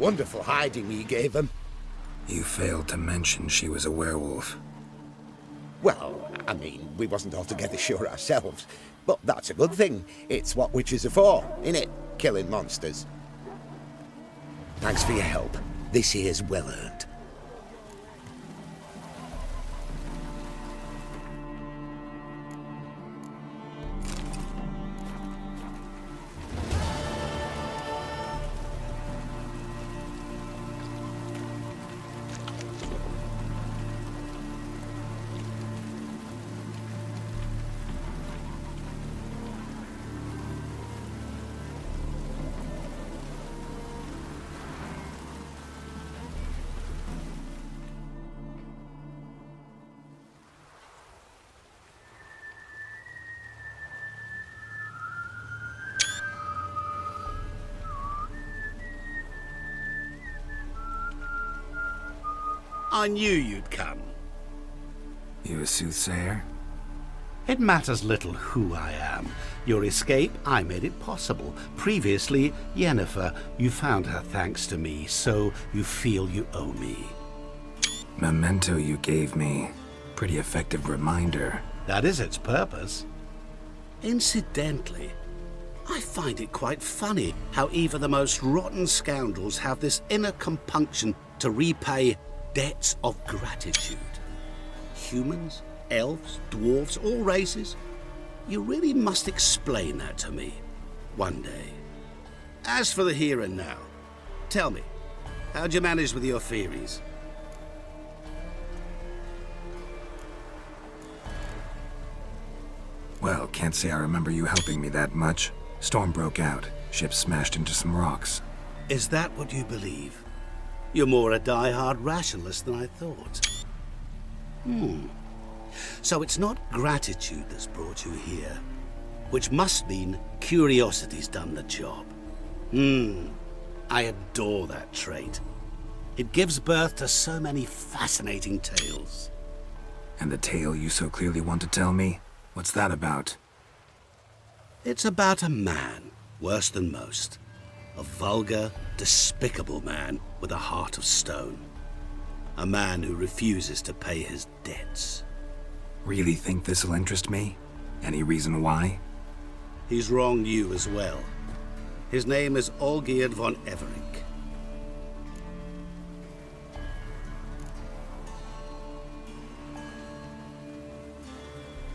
Wonderful hiding we gave him. You failed to mention she was a werewolf. Well, I mean, we wasn't altogether sure ourselves. But that's a good thing. It's what witches are for, innit? Killing monsters. Thanks for your help. This here's well earned. I knew you'd come. You a soothsayer? It matters little who I am. Your escape, I made it possible. Previously, Yennefer, you found her thanks to me, so you feel you owe me. Memento you gave me. Pretty effective reminder. That is its purpose. Incidentally, I find it quite funny how even the most rotten scoundrels have this inner compunction to repay debts of gratitude. Humans, elves, dwarves, all races. You really must explain that to me one day. As for the here and now, tell me, how'd you manage with your theories? Well, can't say I remember you helping me that much. Storm broke out. Ship smashed into some rocks. Is that what you believe? You're more a die-hard rationalist than I thought. So it's not gratitude that's brought you here, which must mean curiosity's done the job. I adore that trait. It gives birth to so many fascinating tales. And the tale you so clearly want to tell me? What's that about? It's about a man, worse than most. A vulgar, despicable man with a heart of stone. A man who refuses to pay his debts. Really think this'll interest me? Any reason why? He's wronged you as well. His name is Olgierd von Everink.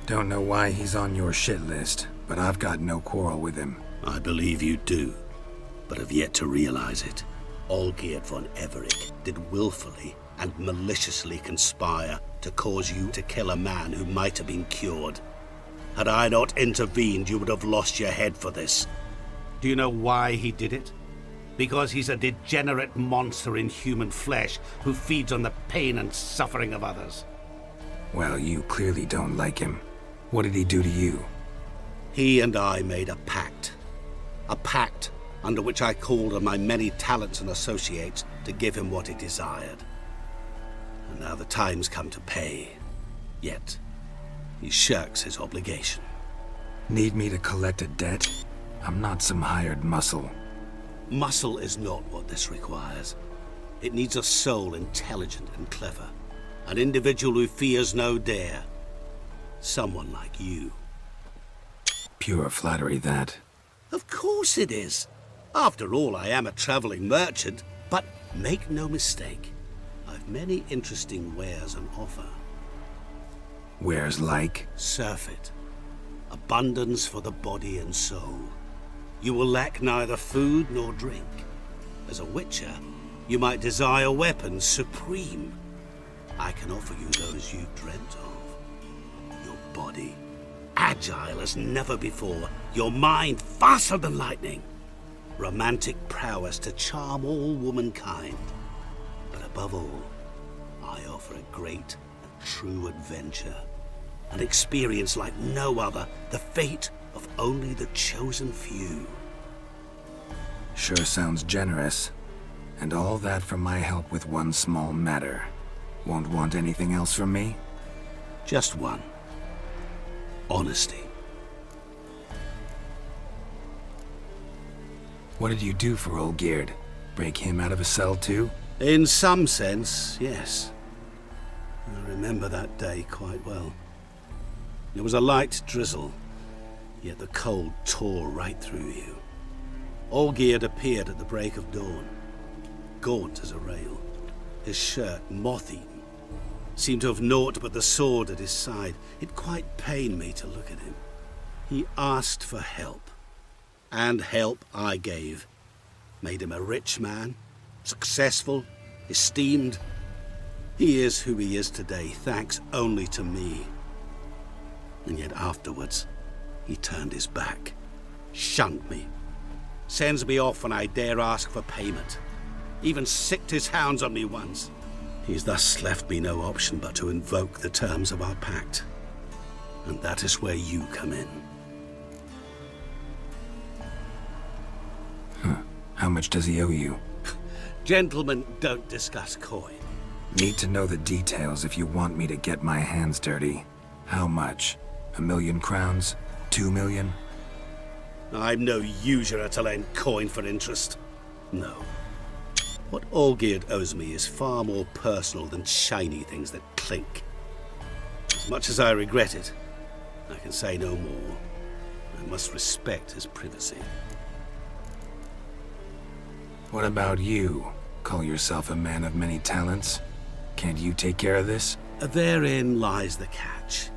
Don't know why he's on your shit list, but I've got no quarrel with him. I believe you do, but have yet to realize it. Olgierd von Everink did willfully and maliciously conspire to cause you to kill a man who might have been cured. Had I not intervened, you would have lost your head for this. Do you know why he did it? Because he's a degenerate monster in human flesh who feeds on the pain and suffering of others. Well, you clearly don't like him. What did he do to you? He and I made a pact. A pact under which I called on my many talents and associates to give him what he desired. And now the time's come to pay. Yet, he shirks his obligation. Need me to collect a debt? I'm not some hired muscle. Muscle is not what this requires. It needs a soul intelligent and clever. An individual who fears no dare. Someone like you. Pure flattery, that. Of course it is. After all, I am a traveling merchant. But make no mistake, I've many interesting wares on offer. Wares like? Surfeit. Abundance for the body and soul. You will lack neither food nor drink. As a witcher, you might desire weapons supreme. I can offer you those you've dreamt of. Your body, agile as never before. Your mind, faster than lightning. Romantic prowess to charm all womankind. But above all, I offer a great and true adventure. An experience like no other. The fate of only the chosen few. Sure sounds generous. And all that for my help with one small matter. Won't want anything else from me? Just one. Honesty. What did you do for Olgierd? Break him out of a cell too? In some sense, yes. I remember that day quite well. It was a light drizzle, yet the cold tore right through you. Olgierd appeared at the break of dawn, gaunt as a rail, his shirt moth-eaten. Seemed to have naught but the sword at his side. It quite pained me to look at him. He asked for help, and help I gave. Made him a rich man, successful, esteemed. He is who he is today, thanks only to me. And yet afterwards, he turned his back, shunned me, sends me off when I dare ask for payment, even sicked his hounds on me once. He's thus left me no option but to invoke the terms of our pact. And that is where you come in. Huh. How much does he owe you? Gentlemen don't discuss coin. Need to know the details if you want me to get my hands dirty. How much? 1,000,000 crowns? 2 million? I'm no usurer to lend coin for interest. No. What Olgierd owes me is far more personal than shiny things that clink. As much as I regret it, I can say no more. I must respect his privacy. What about you? Call yourself a man of many talents? Can't you take care of this? Therein lies the catch.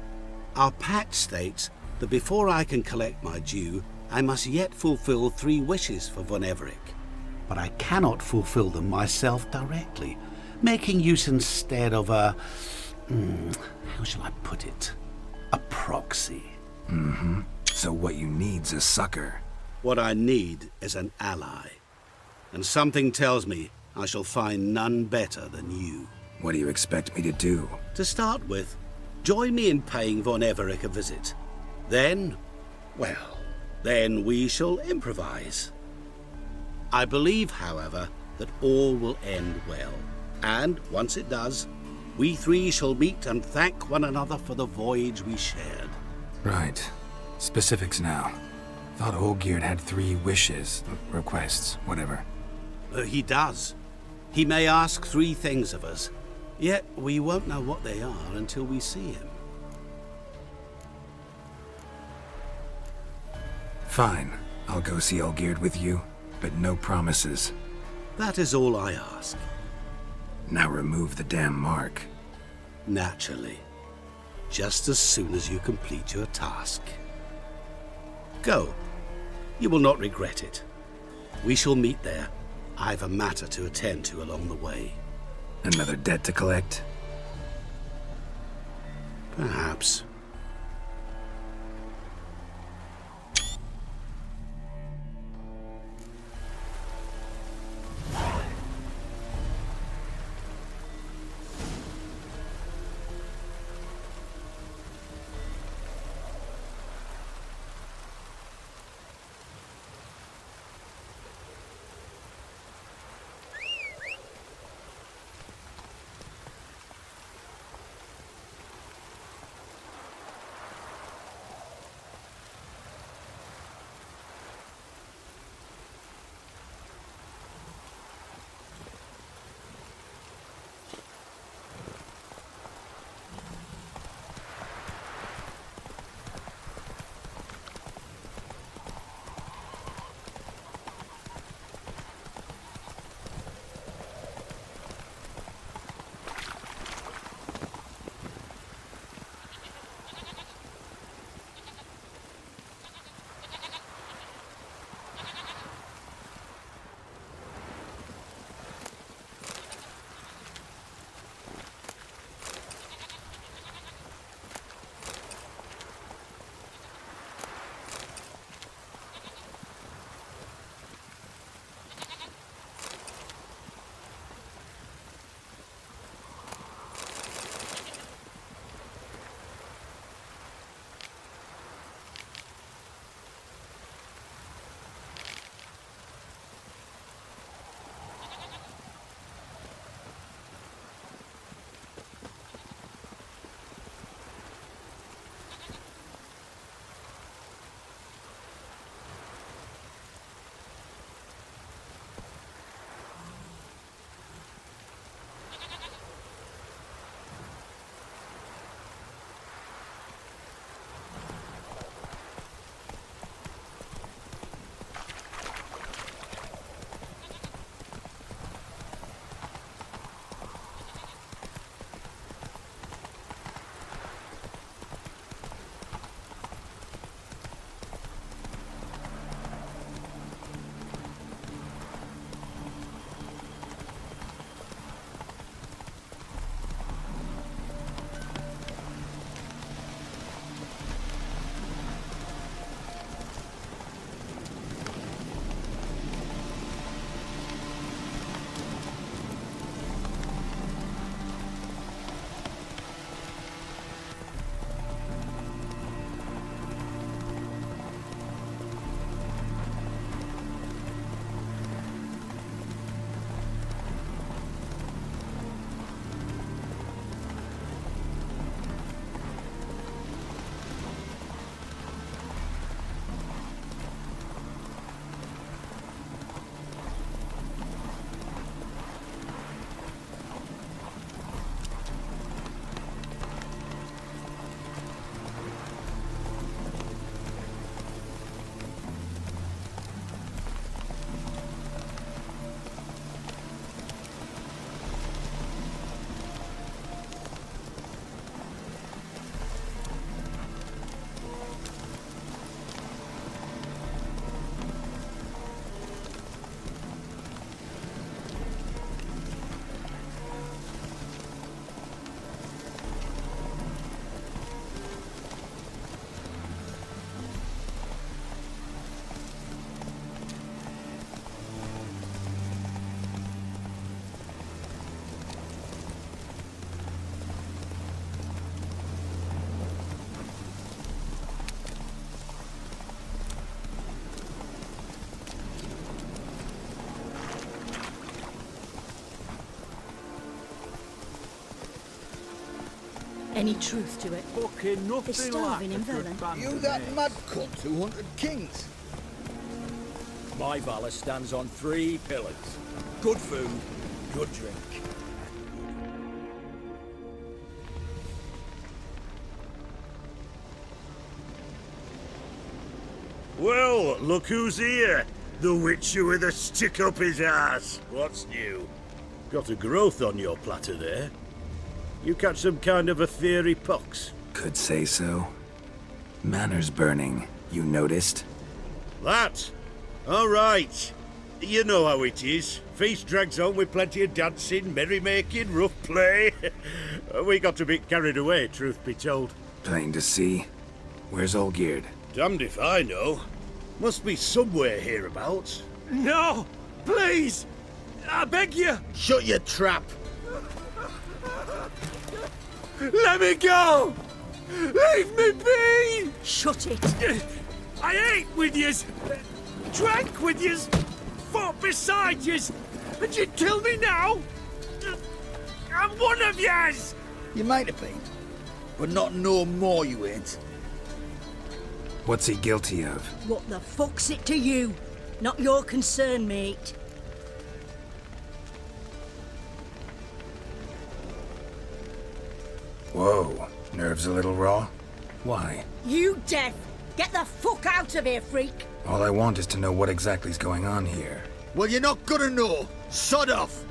Our pact states that before I can collect my due, I must yet fulfill 3 wishes for Von Everec. But I cannot fulfill them myself directly, making use instead of a... how shall I put it? A proxy. Mm-hmm. So what you need's a sucker. What I need is an ally. And something tells me I shall find none better than you. What do you expect me to do? To start with, join me in paying Von Everec a visit. Then, well, then we shall improvise. I believe, however, that all will end well. And once it does, we 3 shall meet and thank one another for the voyage we shared. Right. Specifics now. Thought Olgierd had 3 wishes, requests, whatever. He does. He may ask 3 things of us, yet we won't know what they are until we see him. Fine. I'll go see Olgierd with you, but no promises. That is all I ask. Now remove the damn mark. Naturally. Just as soon as you complete your task. Go. You will not regret it. We shall meet there. I've a matter to attend to along the way. Another debt to collect? Perhaps. any truth to it. Fucking nothing. They're starving in Velen. You that mad cunt who hunted kings? My valor stands on 3 pillars. Good food, good drink. Well, look who's here. The Witcher with a stick up his ass. What's new? Got a growth on your platter there. You catch some kind of a fiery pox? Could say so. Manners burning, you noticed? That? All right. You know how it is. Feast drags on with plenty of dancing, merrymaking, rough play. We got a bit carried away, truth be told. Plain to see. Where's Olgierd? Damned if I know. Must be somewhere hereabouts. No! Please! I beg you! Shut your trap! Let me go! Leave me be! Shut it! I ate with yous, drank with yous, fought beside yous, and you'd kill me now? I'm one of yous! You might have been, but not no more you ain't. What's he guilty of? What the fuck's it to you? Not your concern, mate. Whoa, nerves a little raw? Why? You deaf! Get the fuck out of here, freak! All I want is to know what exactly's going on here. Well, you're not gonna know. Sod off!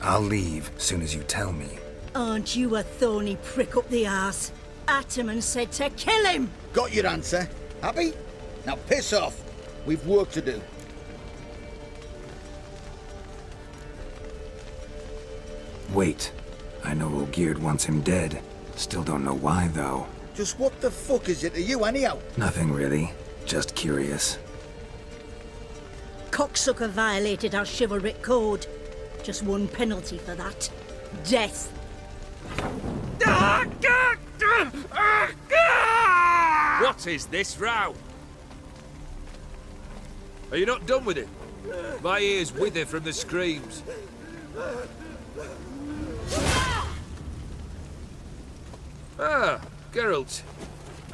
I'll leave soon as you tell me. Aren't you a thorny prick up the arse? Ataman said to kill him! Got your answer. Happy? Now piss off. We've work to do. Wait. I know Olgierd wants him dead. Still don't know why, though. Just what the fuck is it to you, anyhow? Nothing really. Just curious. Cocksucker violated our chivalric code. Just one penalty for that. Death. What is this row? Are you not done with it? My ears wither from the screams. Ah, Geralt.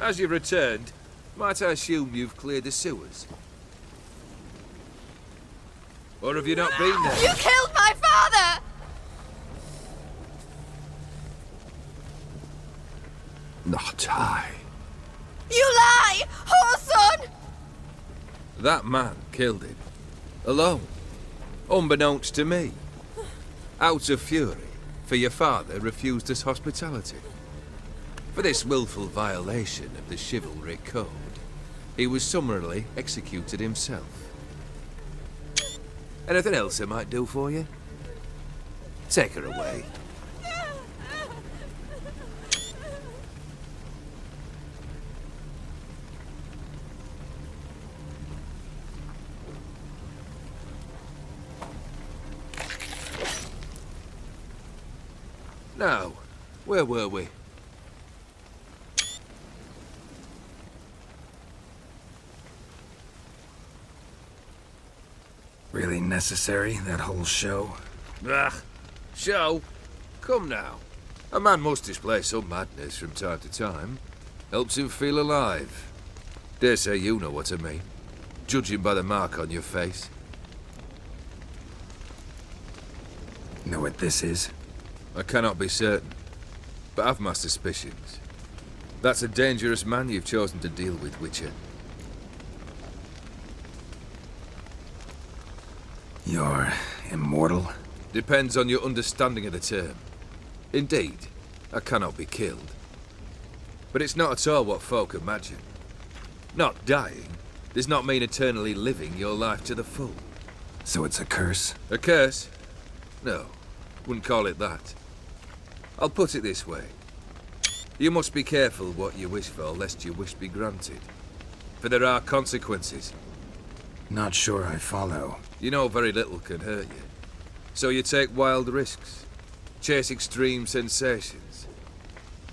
As you've returned, might I assume you've cleared the sewers? Or have you not been there? You killed my father! Not I. You lie! Whoreson! That man killed him. Alone. Unbeknownst to me. Out of fury, for your father refused us hospitality. For this willful violation of the chivalric code, he was summarily executed himself. Anything else I might do for you? Take her away. Now, where were we? Really necessary, that whole show? Ah, show? Come now. A man must display some madness from time to time. Helps him feel alive. Dare say you know what I mean. Judging by the mark on your face. Know what this is? I cannot be certain, but I've my suspicions. That's a dangerous man you've chosen to deal with, Witcher. You're immortal? Depends on your understanding of the term. Indeed, I cannot be killed. But it's not at all what folk imagine. Not dying does not mean eternally living your life to the full. So it's a curse? A curse? No, wouldn't call it that. I'll put it this way. You must be careful what you wish for, lest your wish be granted. For there are consequences. Not sure I follow. You know very little can hurt you. So you take wild risks. Chase extreme sensations.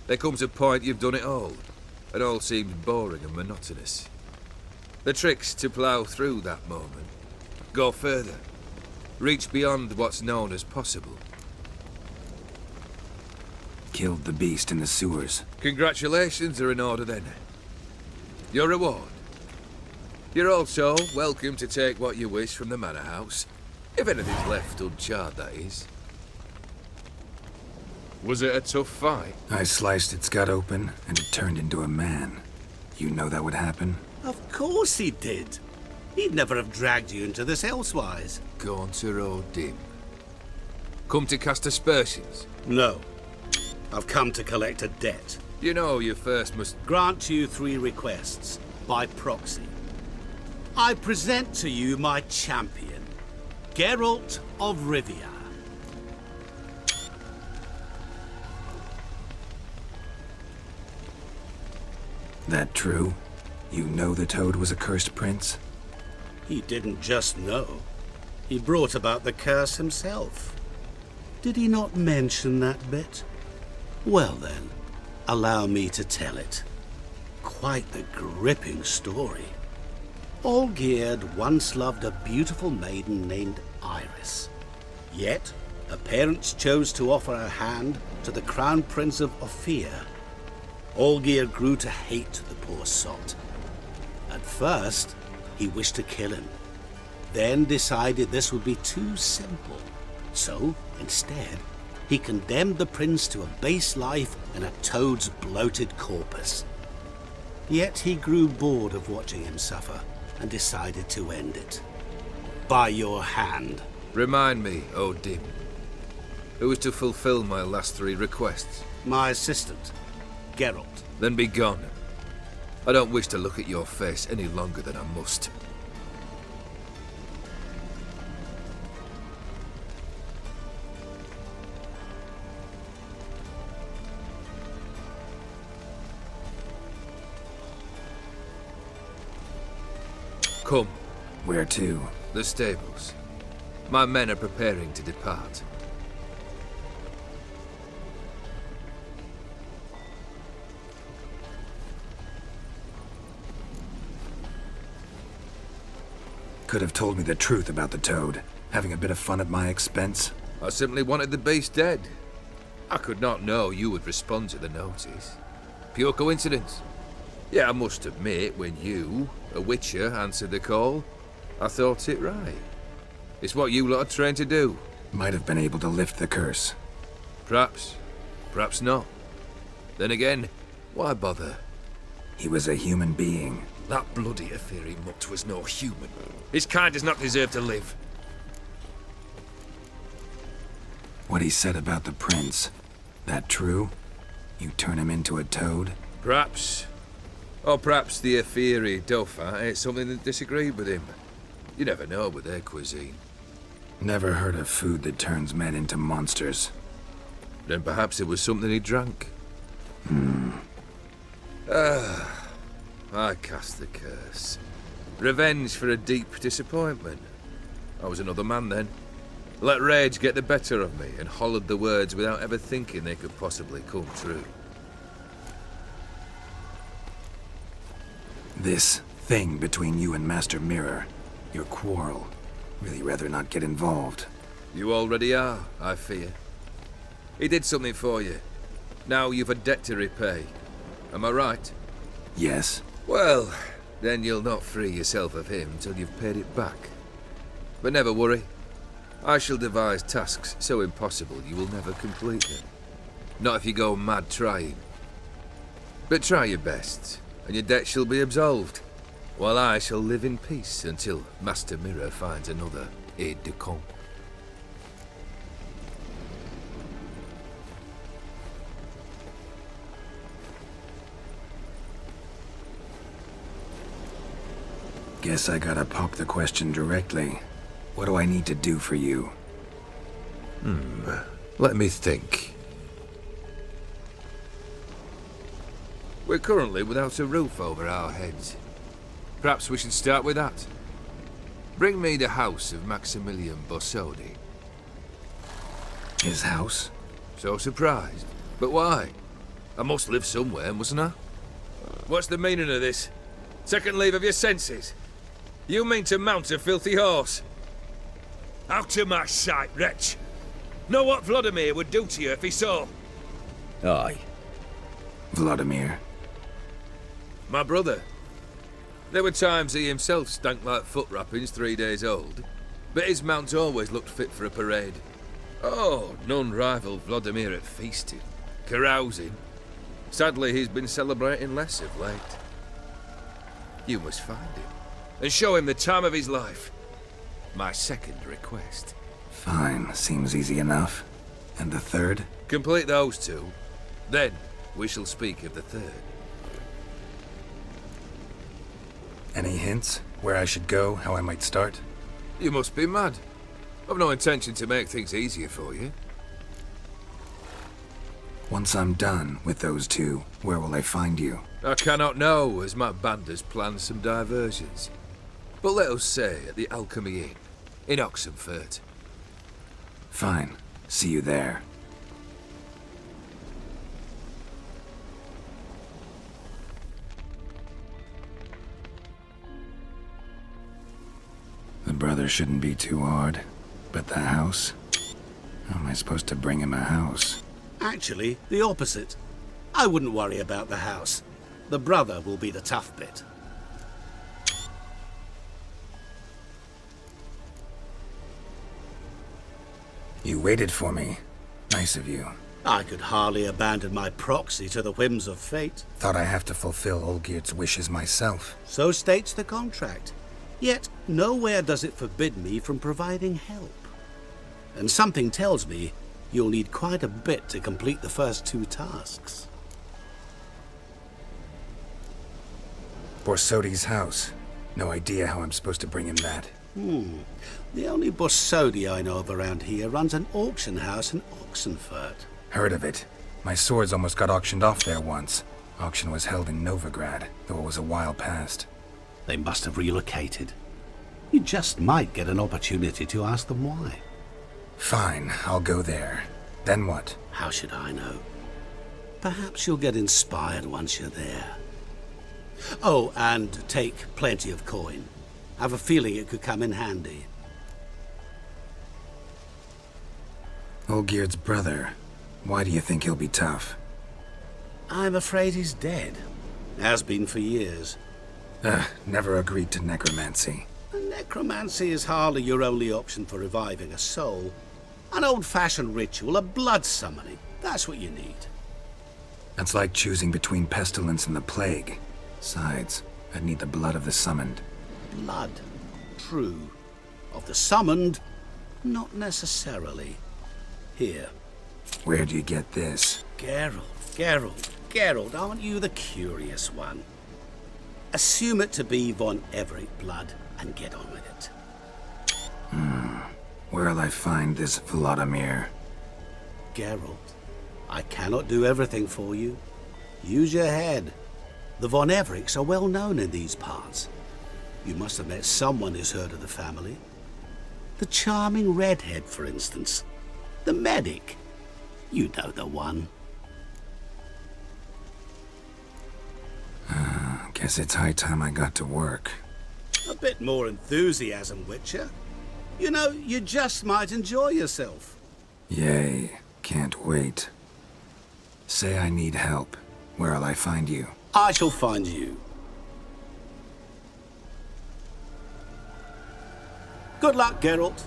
There comes a point you've done it all, and all seems boring and monotonous. The trick's to plough through that moment. Go further. Reach beyond what's known as possible. Killed the beast in the sewers. Congratulations are in order then. Your reward. You're also welcome to take what you wish from the manor house. If anything's left uncharred, that is. Was it a tough fight? I sliced its gut open, and it turned into a man. You know that would happen? Of course he did. He'd never have dragged you into this elsewise. Gaunter O'Dim. Come to cast aspersions? No. I've come to collect a debt. You know you first must... Grant you 3 requests, by proxy. I present to you my champion, Geralt of Rivia. That true? You know the Toad was a cursed prince? He didn't just know. He brought about the curse himself. Did he not mention that bit? Well then, allow me to tell it. Quite the gripping story. Olgierd once loved a beautiful maiden named Iris. Yet, her parents chose to offer her hand to the Crown Prince of Ophir. Olgierd grew to hate the poor sot. At first, he wished to kill him, then decided this would be too simple. So, instead, he condemned the prince to a base life in a toad's bloated corpus. Yet he grew bored of watching him suffer and decided to end it. By your hand. Remind me, O'Dim. Who is to fulfill my last 3 requests? My assistant, Geralt. Then be gone. I don't wish to look at your face any longer than I must. Come. Where to? The stables. My men are preparing to depart. Could have told me the truth about the Toad, having a bit of fun at my expense. I simply wanted the beast dead. I could not know you would respond to the notice. Pure coincidence. Yeah, I must admit, when you, a witcher, answered the call, I thought it right. It's what you lot are trained to do. Might have been able to lift the curse. Perhaps. Perhaps not. Then again, why bother? He was a human being. That bloody Aetheri mutt was no human. His kind does not deserve to live. What he said about the prince, that true? You turn him into a toad? Perhaps. Or perhaps the Aetheri Dauphin ate something that disagreed with him. You never know with their cuisine. Never heard of food that turns men into monsters. Then perhaps it was something he drank. I cast the curse. Revenge for a deep disappointment. I was another man then. Let rage get the better of me and hollered the words without ever thinking they could possibly come true. This thing between you and Master Mirror, your quarrel, really rather not get involved. You already are, I fear. He did something for you. Now you've a debt to repay. Am I right? Yes. Well, then you'll not free yourself of him till you've paid it back. But never worry. I shall devise tasks so impossible you will never complete them. Not if you go mad trying. But try your best, and your debt shall be absolved, while I shall live in peace until Master Mirror finds another aide-de-camp. Guess I gotta pop the question directly. What do I need to do for you? Let me think. We're currently without a roof over our heads. Perhaps we should start with that. Bring me the house of Maximilian Bossodi. His house? So surprised. But why? I must live somewhere, mustn't I? What's the meaning of this? Second leave of your senses? You mean to mount a filthy horse? Out of my sight, wretch! Know what Vladimir would do to you if he saw? Aye. Vladimir. My brother. There were times he himself stank like foot wrappings 3 days old, but his mount always looked fit for a parade. Oh, none rivaled Vladimir at feasting, carousing. Sadly, he's been celebrating less of late. You must find him, and show him the time of his life. My second request. Fine, seems easy enough. And the third? Complete those two, then we shall speak of the third. Any hints? Where I should go, how I might start? You must be mad. I've no intention to make things easier for you. Once I'm done with those two, where will I find you? I cannot know, as my band has planned some diversions. But let us say at the Alchemy Inn, in Oxenfurt. Fine. See you there. The brother shouldn't be too hard. But the house? How am I supposed to bring him a house? Actually, the opposite. I wouldn't worry about the house. The brother will be the tough bit. You waited for me. Nice of you. I could hardly abandon my proxy to the whims of fate. Thought I have to fulfill Olgierd's wishes myself. So states the contract. Yet, nowhere does it forbid me from providing help. And something tells me you'll need quite a bit to complete the first 2 tasks. Borsodi's house. No idea how I'm supposed to bring him that. The only Borsodi I know of around here runs an auction house in Oxenfurt. Heard of it. My swords almost got auctioned off there once. Auction was held in Novigrad, though it was a while past. They must have relocated. You just might get an opportunity to ask them why. Fine, I'll go there. Then what? How should I know? Perhaps you'll get inspired once you're there. Oh, and take plenty of coin. Have a feeling it could come in handy. Olgierd's brother. Why do you think he'll be tough? I'm afraid he's dead. Has been for years. Never agreed to necromancy. Necromancy is hardly your only option for reviving a soul. An old-fashioned ritual, a blood summoning. That's what you need. That's like choosing between pestilence and the plague. Besides, I'd need the blood of the summoned. Blood. True. Of the summoned, not necessarily. Here. Where do you get this? Geralt, aren't you the curious one? Assume it to be von Everett blood and get on with it. Where'll I find this Vladimir? Geralt, I cannot do everything for you. Use your head. The von Evericks are well known in these parts. You must have met someone who's heard of the family. The charming redhead, for instance. The medic. You know the one. Guess it's high time I got to work. A bit more enthusiasm, Witcher. You know, you just might enjoy yourself. Yay. Can't wait. Say I need help. Where'll I find you? I shall find you. Good luck, Geralt.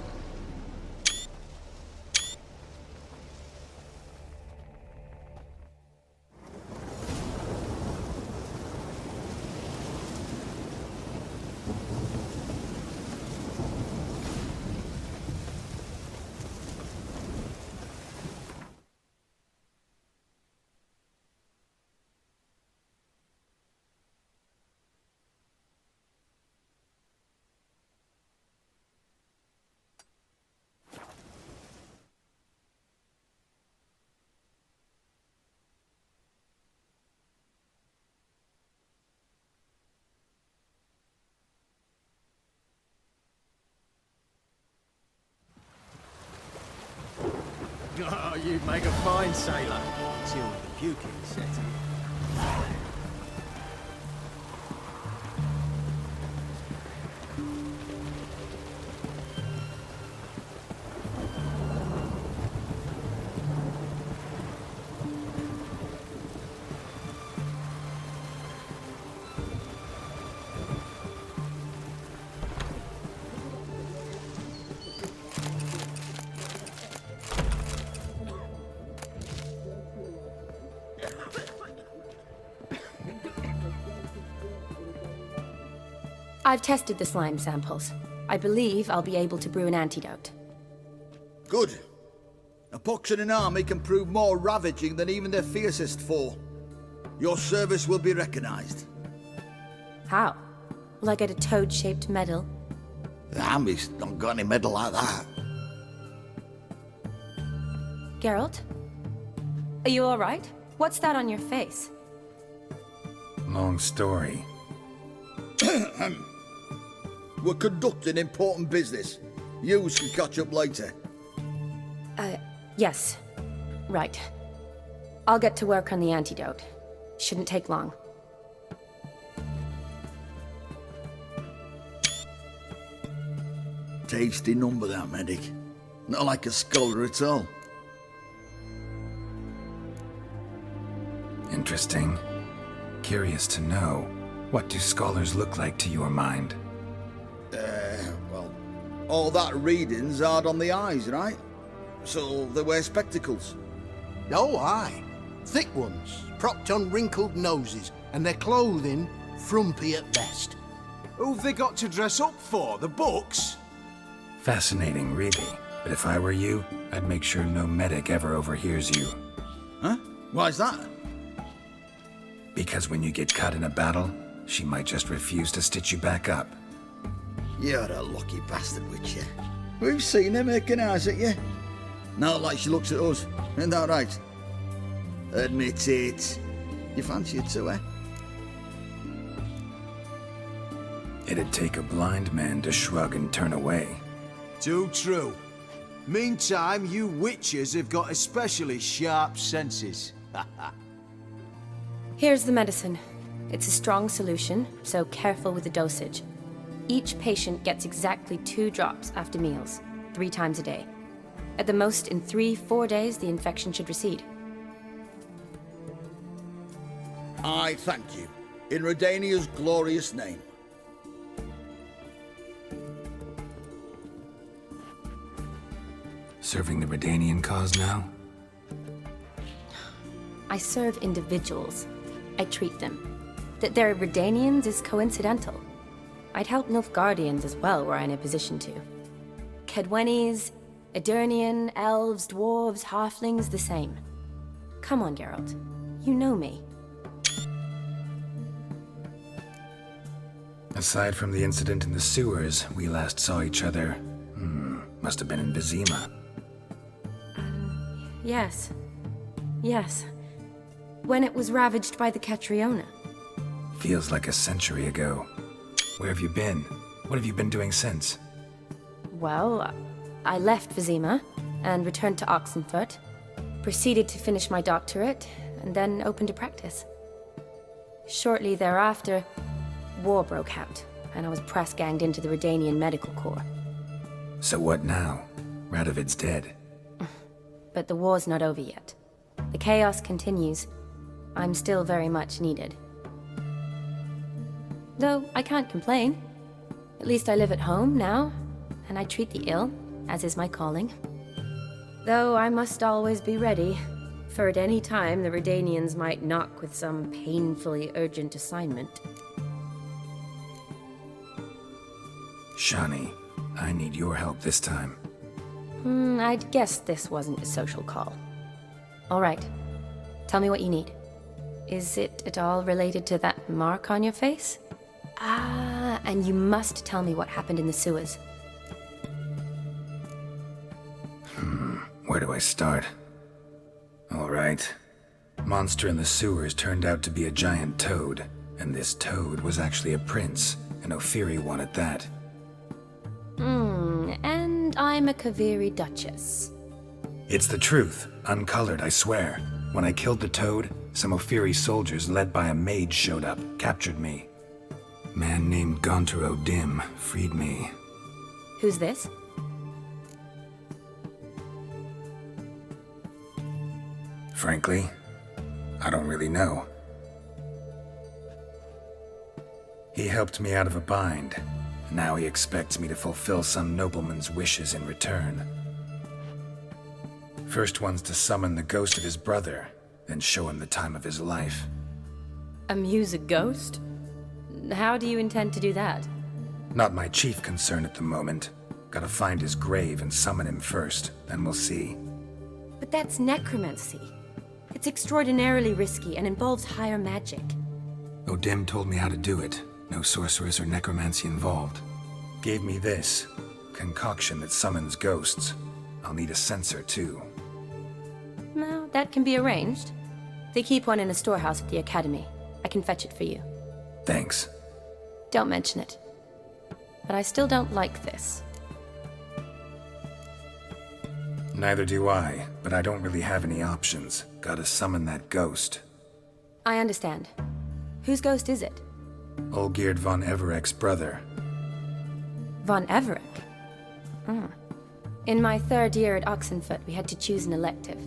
Oh, you'd make a fine sailor. Till the puking set in. I've tested the slime samples. I believe I'll be able to brew an antidote. Good. A pox in an army can prove more ravaging than even their fiercest foe. Your service will be recognized. How? Will I get a toad-shaped medal? The army's not got any medal like that. Geralt? Are you alright? What's that on your face? Long story. We're conducting important business. You can catch up later. Yes. Right. I'll get to work on the antidote. Shouldn't take long. Tasty number, that medic. Not like a scholar at all. Interesting. Curious to know, what do scholars look like to your mind? Well, all that reading's hard on the eyes, right? So they wear spectacles. Oh, aye. Thick ones, propped on wrinkled noses, and their clothing frumpy at best. Who've they got to dress up for? The books? Fascinating, really. But if I were you, I'd make sure no medic ever overhears you. Huh? Why's that? Because when you get caught in a battle, she might just refuse to stitch you back up. You're a lucky bastard, Witcher. We've seen her making eyes at you. Not like she looks at us. Isn't that right? Admit it. You fancy it too, eh? It'd take a blind man to shrug and turn away. Too true. Meantime, you witches have got especially sharp senses. Here's the medicine. It's a strong solution, so careful with the dosage. Each patient gets exactly 2 drops after meals, 3 times a day. At the most, in 3-4 days, the infection should recede. I thank you. In Redania's glorious name. Serving the Redanian cause now? I serve individuals. I treat them. That they're Redanians is coincidental. I'd help Nilfgaardians as well were I in a position to. Kedwenis, Edirnian, elves, dwarves, halflings, the same. Come on, Geralt. You know me. Aside from the incident in the sewers, we last saw each other. Must have been in Vizima. Yes. Yes. When it was ravaged by the Catriona. Feels like a century ago. Where have you been? What have you been doing since? Well, I left Vizima and returned to Oxenfurt, proceeded to finish my doctorate, and then opened a practice. Shortly thereafter, war broke out, and I was press-ganged into the Redanian Medical Corps. So what now? Radovid's dead. But the war's not over yet. The chaos continues. I'm still very much needed. Though I can't complain. At least I live at home now, and I treat the ill, as is my calling. Though I must always be ready, for at any time the Redanians might knock with some painfully urgent assignment. Shani, I need your help this time. I'd guessed this wasn't a social call. All right. Tell me what you need. Is it at all related to that mark on your face? Ah, and you must tell me what happened in the sewers. Where do I start? All right. Monster in the sewers turned out to be a giant toad, and this toad was actually a prince, an Ophiri one at that. And I'm a Kaviri Duchess. It's the truth, uncolored, I swear. When I killed the toad, some Ophiri soldiers led by a mage showed up, captured me. Man named Gontaro Dim freed me. Who's this? Frankly, I don't really know. He helped me out of a bind. Now he expects me to fulfill some nobleman's wishes in return. First one's to summon the ghost of his brother, then show him the time of his life. Amuse a ghost? How do you intend to do that? Not my chief concern at the moment. Gotta find his grave and summon him first, then we'll see. But that's necromancy. It's extraordinarily risky and involves higher magic. Odim told me how to do it. No sorceress or necromancy involved. Gave me this concoction that summons ghosts. I'll need a censer, too. Well, that can be arranged. They keep one in a storehouse at the Academy. I can fetch it for you. Thanks. Don't mention it. But I still don't like this. Neither do I, but I don't really have any options. Gotta summon that ghost. I understand. Whose ghost is it? Olgierd von Everek's brother. Von Everek? In my third year at Oxenfoot, we had to choose an elective.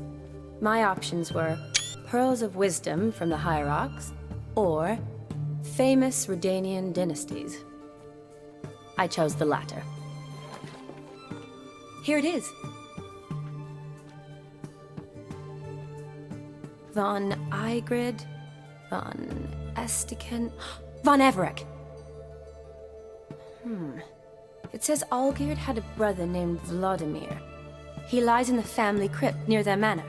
My options were Pearls of Wisdom from the Hierarchs, or famous Redanian dynasties. I chose the latter. Here it is. Von Igrid, von Estiken, von Everek. It says Olgierd had a brother named Vladimir. He lies in the family crypt near their manor.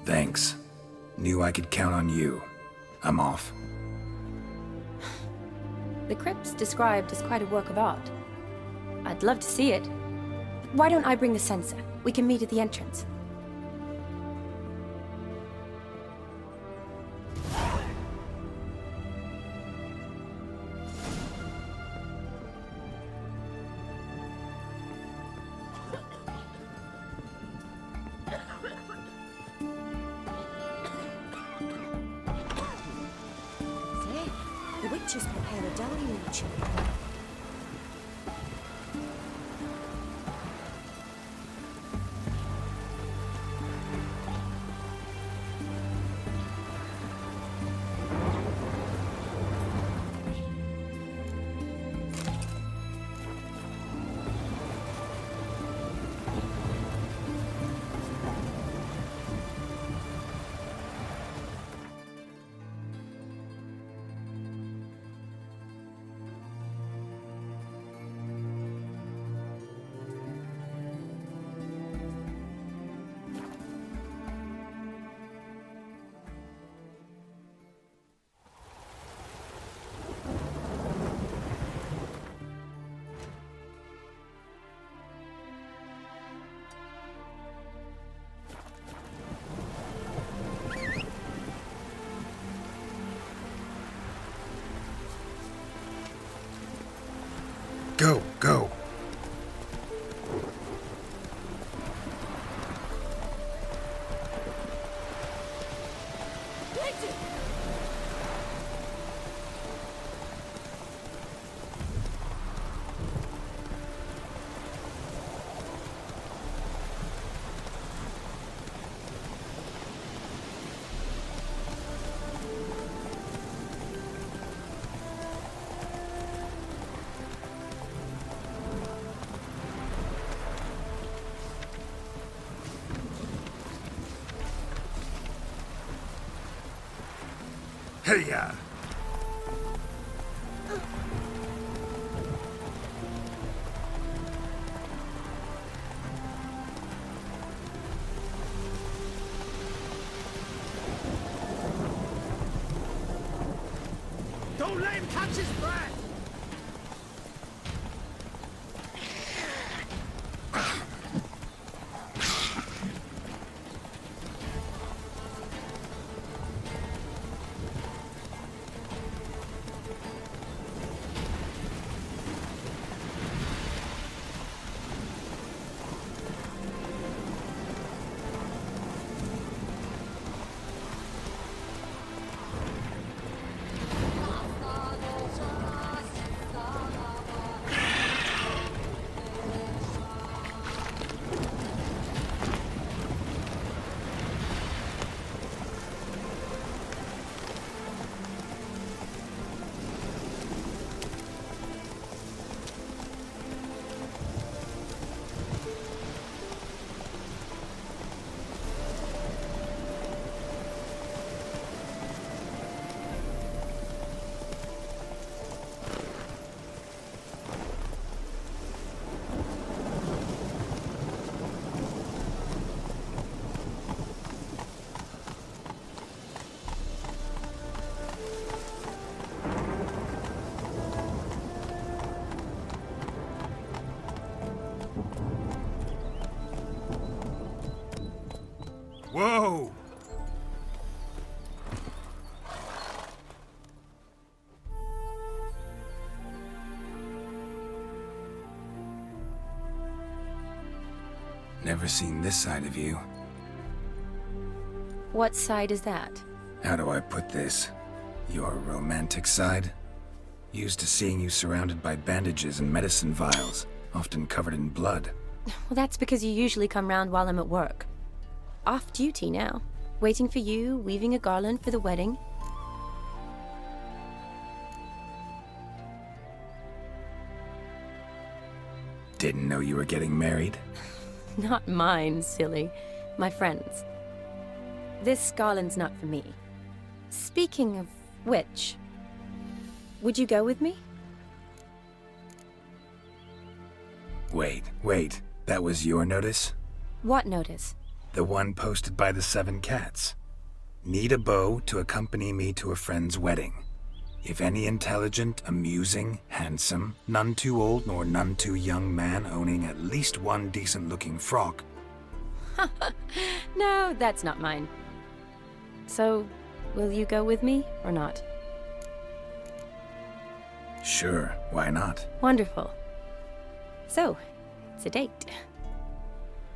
Thanks. Knew I could count on you. I'm off. The crypt's described as quite a work of art. I'd love to see it. Why don't I bring the censer? We can meet at the entrance. The witches prepare a deluge. Go, go. Hey-ya! Don't let him catch his breath! Whoa! Never seen this side of you. What side is that? How do I put this? Your romantic side? Used to seeing you surrounded by bandages and medicine vials, often covered in blood. Well, that's because you usually come round while I'm at work. Off duty now. Waiting for you, weaving a garland for the wedding. Didn't know you were getting married? Not mine, silly. My friends. This garland's not for me. Speaking of which, would you go with me? Wait. That was your notice? What notice? The one posted by the 7 cats. Need a beau to accompany me to a friend's wedding. If any intelligent, amusing, handsome, none too old nor none too young man owning at least one decent-looking frock. No, that's not mine. So, will you go with me, or not? Sure, why not? Wonderful. So, it's a date.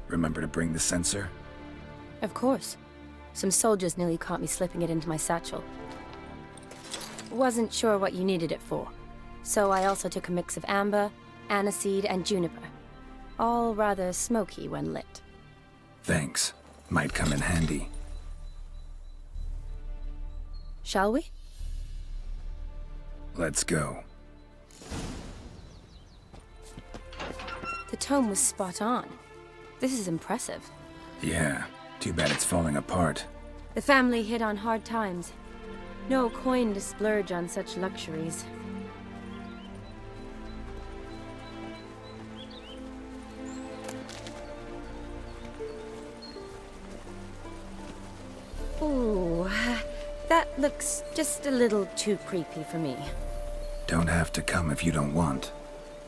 Remember to bring the censer? Of course. Some soldiers nearly caught me slipping it into my satchel. Wasn't sure what you needed it for, so I also took a mix of amber, aniseed, and juniper. All rather smoky when lit. Thanks. Might come in handy. Shall we? Let's go. The tome was spot on. This is impressive. Yeah, too bad it's falling apart. The family hit on hard times. No coin to splurge on such luxuries. Ooh, that looks just a little too creepy for me. Don't have to come if you don't want.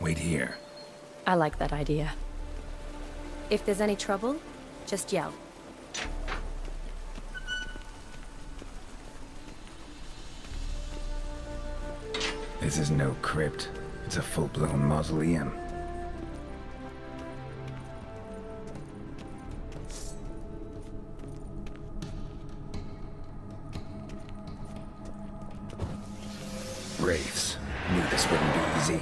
Wait here. I like that idea. If there's any trouble, just yell. This is no crypt. It's a full-blown mausoleum. Wraiths. Knew this wouldn't be easy.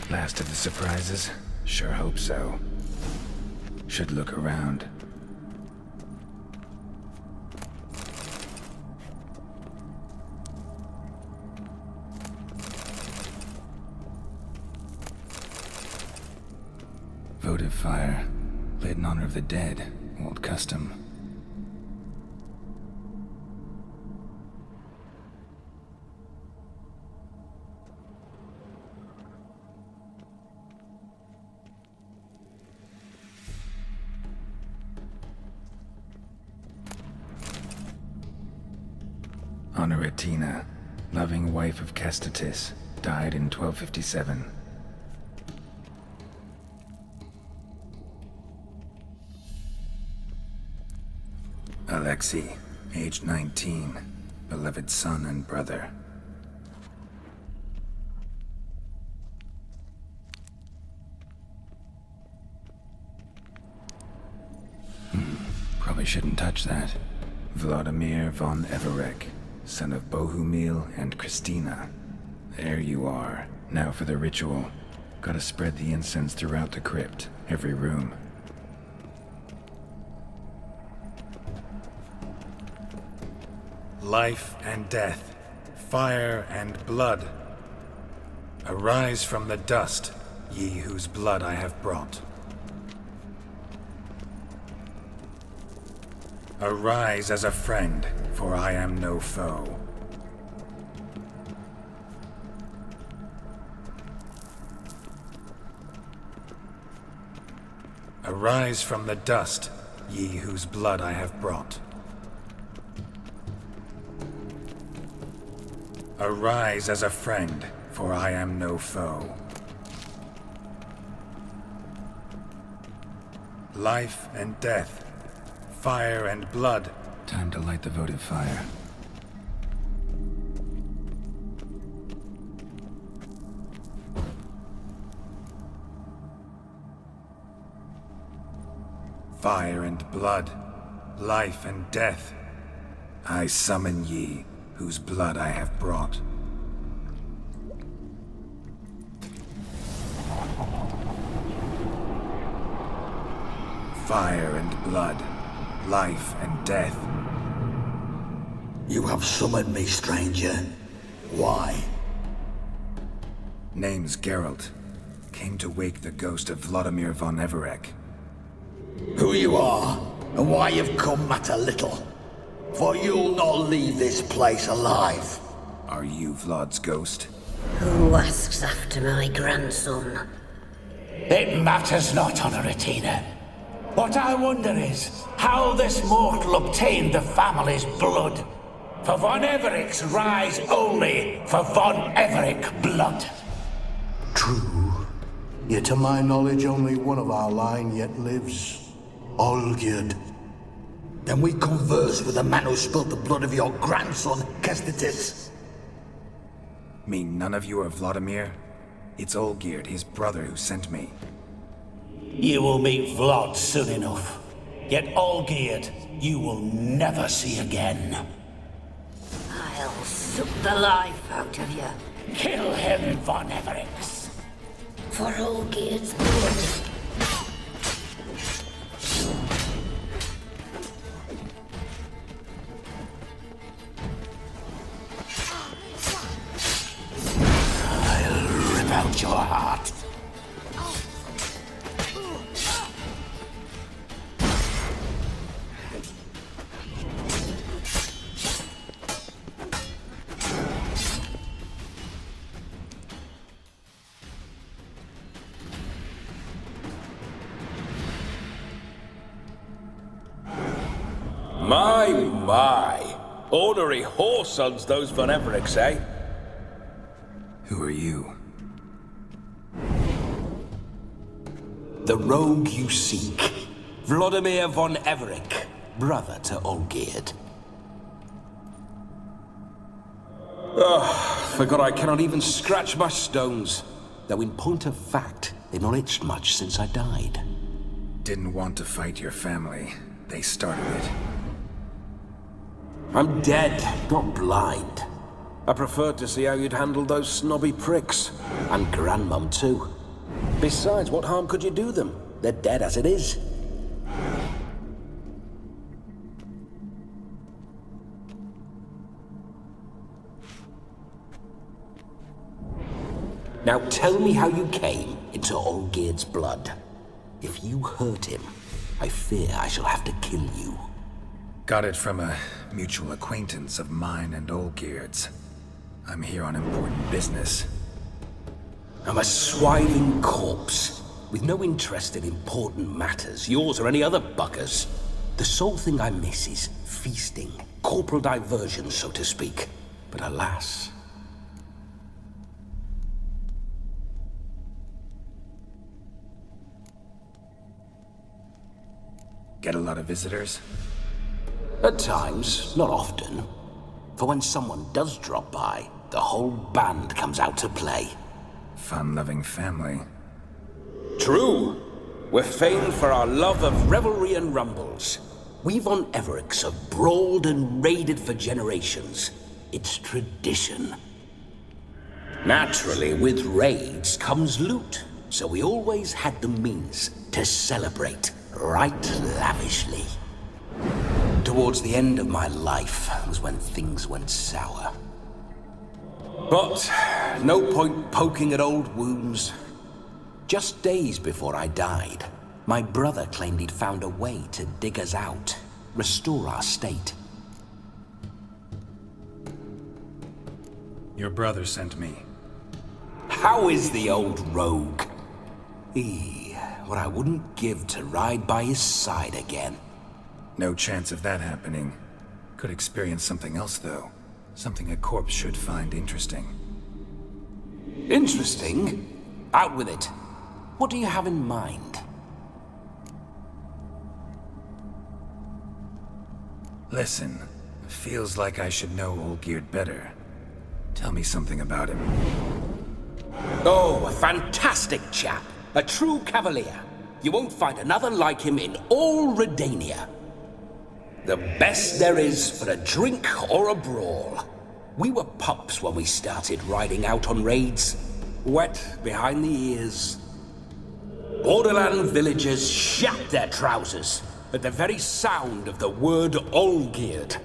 Last of the surprises? Sure hope so. Should look around. Votive fire. Lit in honor of the dead. Old custom. Honoratina, loving wife of Kestatis, died in 1257. Alexei, age 19, beloved son and brother. shouldn't touch that. Vladimir von Everek, son of Bohumil and Christina. There you are. Now for the ritual. Gotta spread the incense throughout the crypt, every room. Life and death, fire and blood. Arise from the dust, ye whose blood I have brought. Arise as a friend, for I am no foe. Arise from the dust, ye whose blood I have brought. Arise as a friend, for I am no foe. Life and death, fire and blood. Time to light the votive fire. Fire and blood, life and death. I summon ye, whose blood I have brought. Fire and blood, life and death. You have summoned me, stranger. Why? Name's Geralt. Came to wake the ghost of Vladimir von Everek. Who you are, and why you've come matter little. For you'll not leave this place alive. Are you Vlad's ghost? Who asks after my grandson? It matters not, Honoratina. What I wonder is how this mortal obtained the family's blood. For von Everek's rise only for von Everek blood. True. Yet to my knowledge, only one of our line yet lives. Olgierd. Then we converse with the man who spilled the blood of your grandson, Kestitis. Mean none of you are Vladimir? It's Olgierd, his brother, who sent me. You will meet Vlad soon enough. Yet Olgierd, you will never see again. I'll suck the life out of you. Kill him, von Evereks. For Olgierd's blood. Out your heart. My. Ornery whoresons, those von Evereks, eh? Who are you? The rogue you seek. Vladimir von Everek, brother to Olgierd. Forgot I cannot even scratch my stones. Though in point of fact, they've not itched much since I died. Didn't want to fight your family. They started it. I'm dead, not blind. I preferred to see how you'd handle those snobby pricks. And Grandmum, too. Besides, what harm could you do them? They're dead as it is. Now tell me how you came into Olgierd's blood. If you hurt him, I fear I shall have to kill you. Got it from a mutual acquaintance of mine and Olgierd's. I'm here on important business. I'm a swiving corpse, with no interest in important matters, yours or any other buggers. The sole thing I miss is feasting, corporal diversion, so to speak. But alas... Get a lot of visitors? At times, not often. For when someone does drop by, the whole band comes out to play. Fun-loving family. True. We're famed for our love of revelry and rumbles. We von Evericks have brawled and raided for generations. It's tradition. Naturally, with raids comes loot, so we always had the means to celebrate right lavishly. Towards the end of my life was when things went sour. But no point poking at old wounds. Just days before I died, my brother claimed he'd found a way to dig us out, restore our state. Your brother sent me. How is the old rogue? What I wouldn't give to ride by his side again. No chance of that happening. Could experience something else, though. Something a corpse should find interesting. Interesting? Out with it. What do you have in mind? Listen, feels like I should know Olgierd better. Tell me something about him. Oh, a fantastic chap. A true cavalier. You won't find another like him in all Redania. The best there is for a drink or a brawl. We were pups when we started riding out on raids. Wet behind the ears. Borderland villagers shat their trousers at the very sound of the word Olgierd.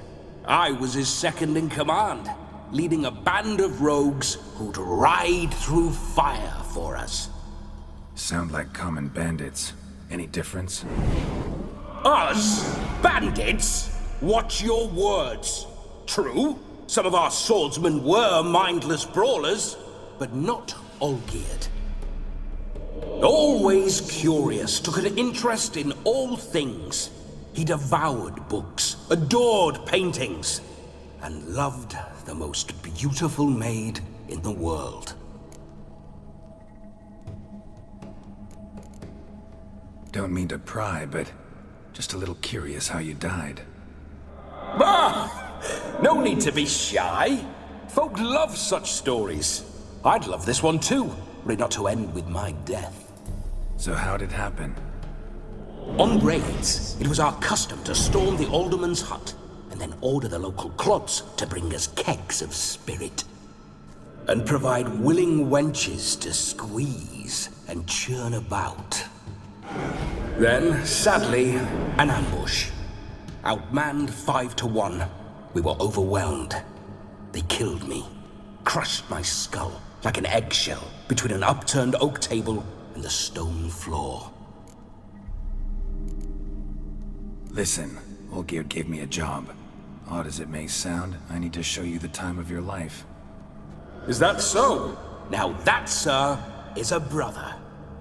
I was his second in command, leading a band of rogues who'd ride through fire for us. Sound like common bandits. Any difference? Us? Bandits? Watch your words. True, some of our swordsmen were mindless brawlers, but not Olgierd. Always curious, took an interest in all things. He devoured books, adored paintings, and loved the most beautiful maid in the world. Don't mean to pry, but just a little curious how you died. No need to be shy. Folk love such stories. I'd love this one too, were it not to end with my death. So how'd it happen? On raids, it was our custom to storm the alderman's hut and then order the local clods to bring us kegs of spirit. And provide willing wenches to squeeze and churn about. Then, sadly, an ambush. Outmanned 5-1, we were overwhelmed. They killed me, crushed my skull like an eggshell between an upturned oak table and the stone floor. Listen, Olgierd gave me a job. Odd as it may sound, I need to show you the time of your life. Is that so? Now that, sir, is a brother.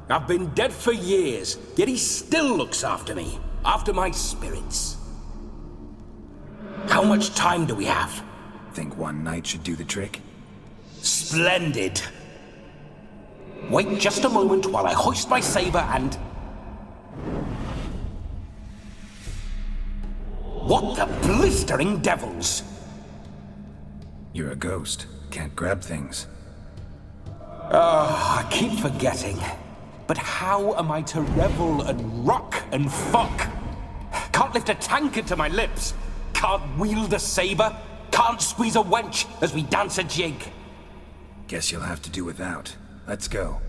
I've been dead for years, yet he still looks after me, after my spirits. How much time do we have? Think one night should do the trick? Splendid. Wait just a moment while I hoist my saber and... What the blistering devils? You're a ghost. Can't grab things. I keep forgetting. But how am I to revel and rock and fuck? Can't lift a tankard to my lips. Can't wield a saber. Can't squeeze a wench as we dance a jig. Guess you'll have to do without. Let's go.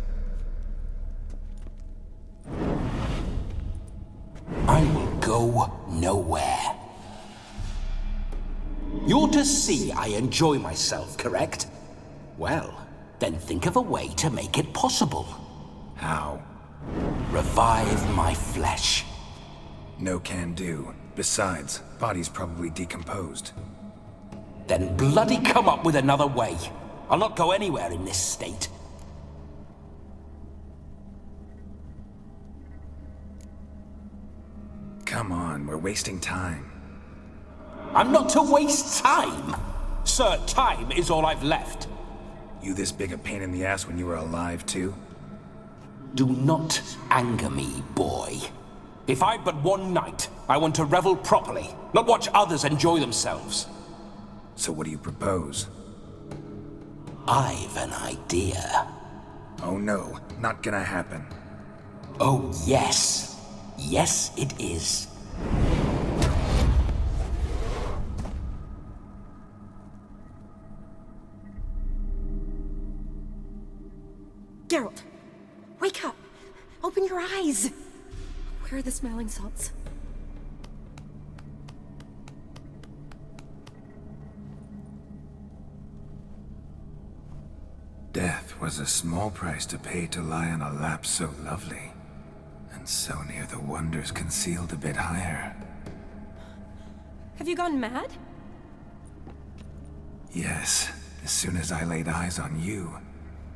I will go nowhere. You're to see I enjoy myself, correct? Well, then think of a way to make it possible. How? Revive my flesh. No can do. Besides, body's probably decomposed. Then bloody come up with another way. I'll not go anywhere in this state. Come on, we're wasting time. I'm not to waste time. Sir, time is all I've left. You this big a pain in the ass when you were alive, too? Do not anger me, boy. If I've but one night, I want to revel properly, not watch others enjoy themselves. So what do you propose? I've an idea. Oh no, not gonna happen. Oh yes. Yes, it is. Geralt, wake up! Open your eyes! Where are the smelling salts? Death was a small price to pay to lie on a lap so lovely, and so near the wonders concealed a bit higher. Have you gone mad? Yes, as soon as I laid eyes on you,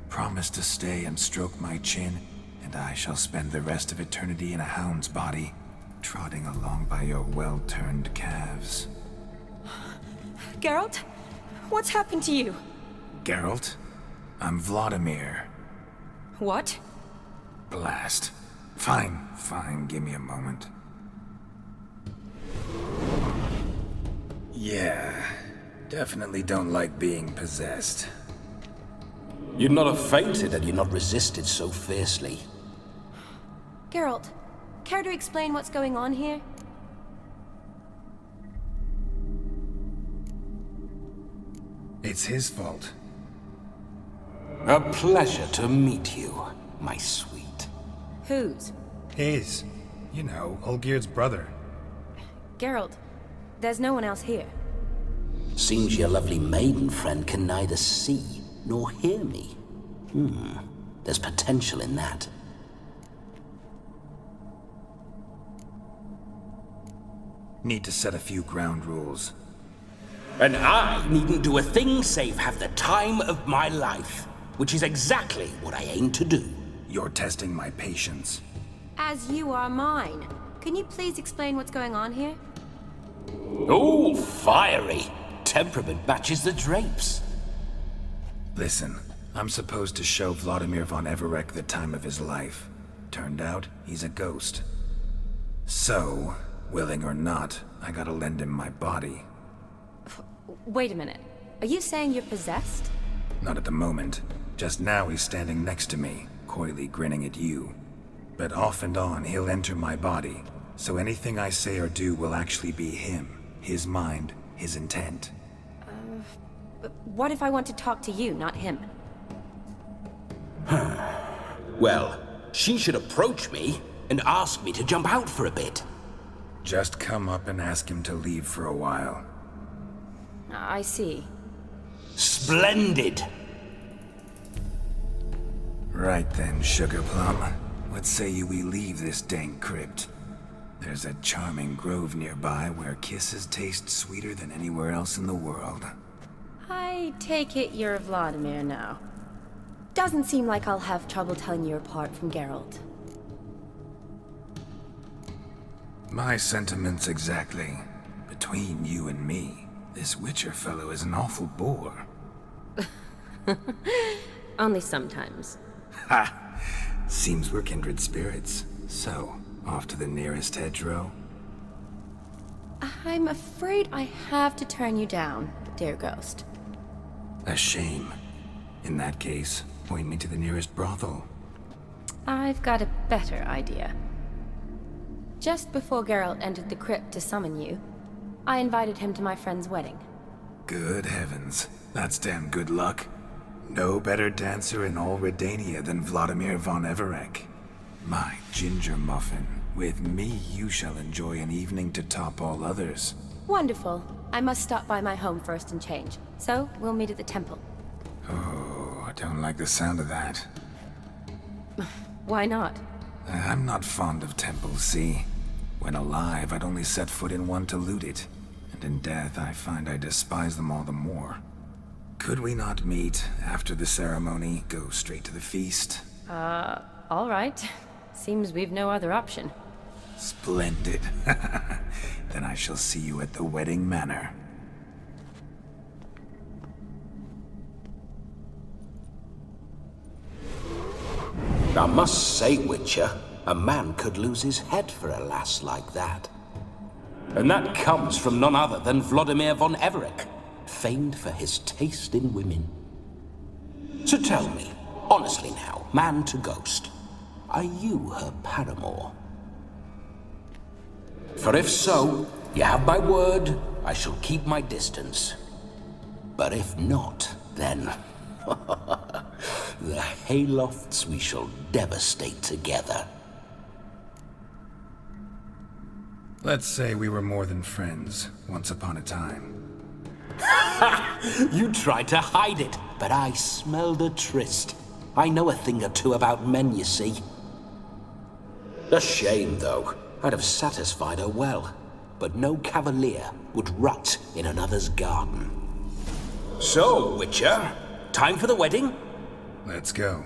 promise to stay and stroke my chin, and I shall spend the rest of eternity in a hound's body, trotting along by your well-turned calves. Geralt, what's happened to you? Geralt? I'm Vladimir. What? Blast. Fine, give me a moment. Yeah, definitely don't like being possessed. You'd not have fainted had you not resisted so fiercely. Geralt, care to explain what's going on here? It's his fault. A pleasure to meet you, my sweet. Whose? His. You know, Olgierd's brother. Geralt, there's no one else here. Seems your lovely maiden friend can neither see nor hear me. There's potential in that. Need to set a few ground rules. And I needn't do a thing save have the time of my life, which is exactly what I aim to do. You're testing my patience. As you are mine. Can you please explain what's going on here? Oh, fiery. Temperament matches the drapes. Listen, I'm supposed to show Vladimir von Everec the time of his life. Turned out, he's a ghost. So, willing or not, I gotta lend him my body. Wait a minute. Are you saying you're possessed? Not at the moment. Just now he's standing next to me, coyly grinning at you. But off and on, he'll enter my body, so anything I say or do will actually be him, his mind, his intent. But what if I want to talk to you, not him? Well, she should approach me and ask me to jump out for a bit. Just come up and ask him to leave for a while. I see. Splendid! Right then, Sugar Plum. What say you we leave this dank crypt? There's a charming grove nearby where kisses taste sweeter than anywhere else in the world. I take it you're Vladimir now. Doesn't seem like I'll have trouble telling you apart from Geralt. My sentiments exactly. Between you and me, this Witcher fellow is an awful bore. Only sometimes. Ha! Seems we're kindred spirits. So, off to the nearest hedgerow? I'm afraid I have to turn you down, dear ghost. A shame. In that case, point me to the nearest brothel. I've got a better idea. Just before Geralt entered the crypt to summon you, I invited him to my friend's wedding. Good heavens. That's damn good luck. No better dancer in all Redania than Vladimir von Everec. My ginger muffin. With me, you shall enjoy an evening to top all others. Wonderful. I must stop by my home first and change. So, we'll meet at the temple. Oh, I don't like the sound of that. Why not? I'm not fond of temples, see? When alive, I'd only set foot in one to loot it. And in death, I find I despise them all the more. Could we not meet after the ceremony, go straight to the feast? All right. Seems we've no other option. Splendid. Then I shall see you at the wedding manor. I must say, Witcher, a man could lose his head for a lass like that. And that comes from none other than Vladimir von Everec, famed for his taste in women. So tell me, honestly now, man to ghost, are you her paramour? For if so, you have my word, I shall keep my distance. But if not, then the haylofts we shall devastate together. Let's say we were more than friends, once upon a time. You tried to hide it, but I smelled a tryst. I know a thing or two about men, you see. A shame, though. I'd have satisfied her well. But no cavalier would rot in another's garden. So, Witcher, time for the wedding? Let's go.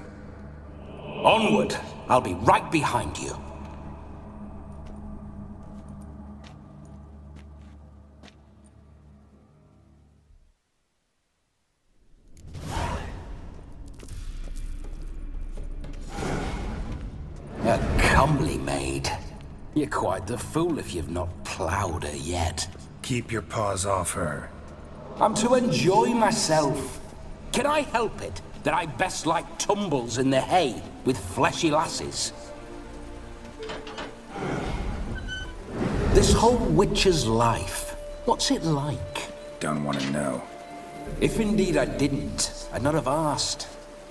Onward! I'll be right behind you. A comely maid. You're quite the fool if you've not ploughed her yet. Keep your paws off her. I'm to enjoy myself. Can I help it that I best like tumbles in the hay with fleshy lasses? This whole witcher's life, what's it like? Don't want to know. If indeed I didn't, I'd not have asked.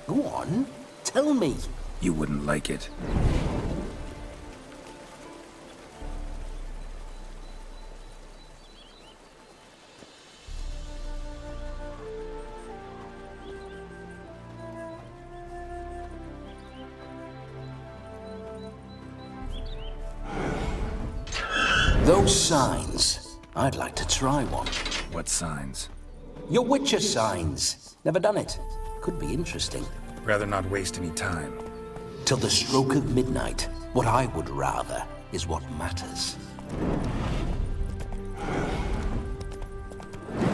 Go on, tell me. You wouldn't like it. Those signs, I'd like to try one. What signs? Your Witcher signs. Never done it. Could be interesting. Rather not waste any time. Till the stroke of midnight, what I would rather is what matters.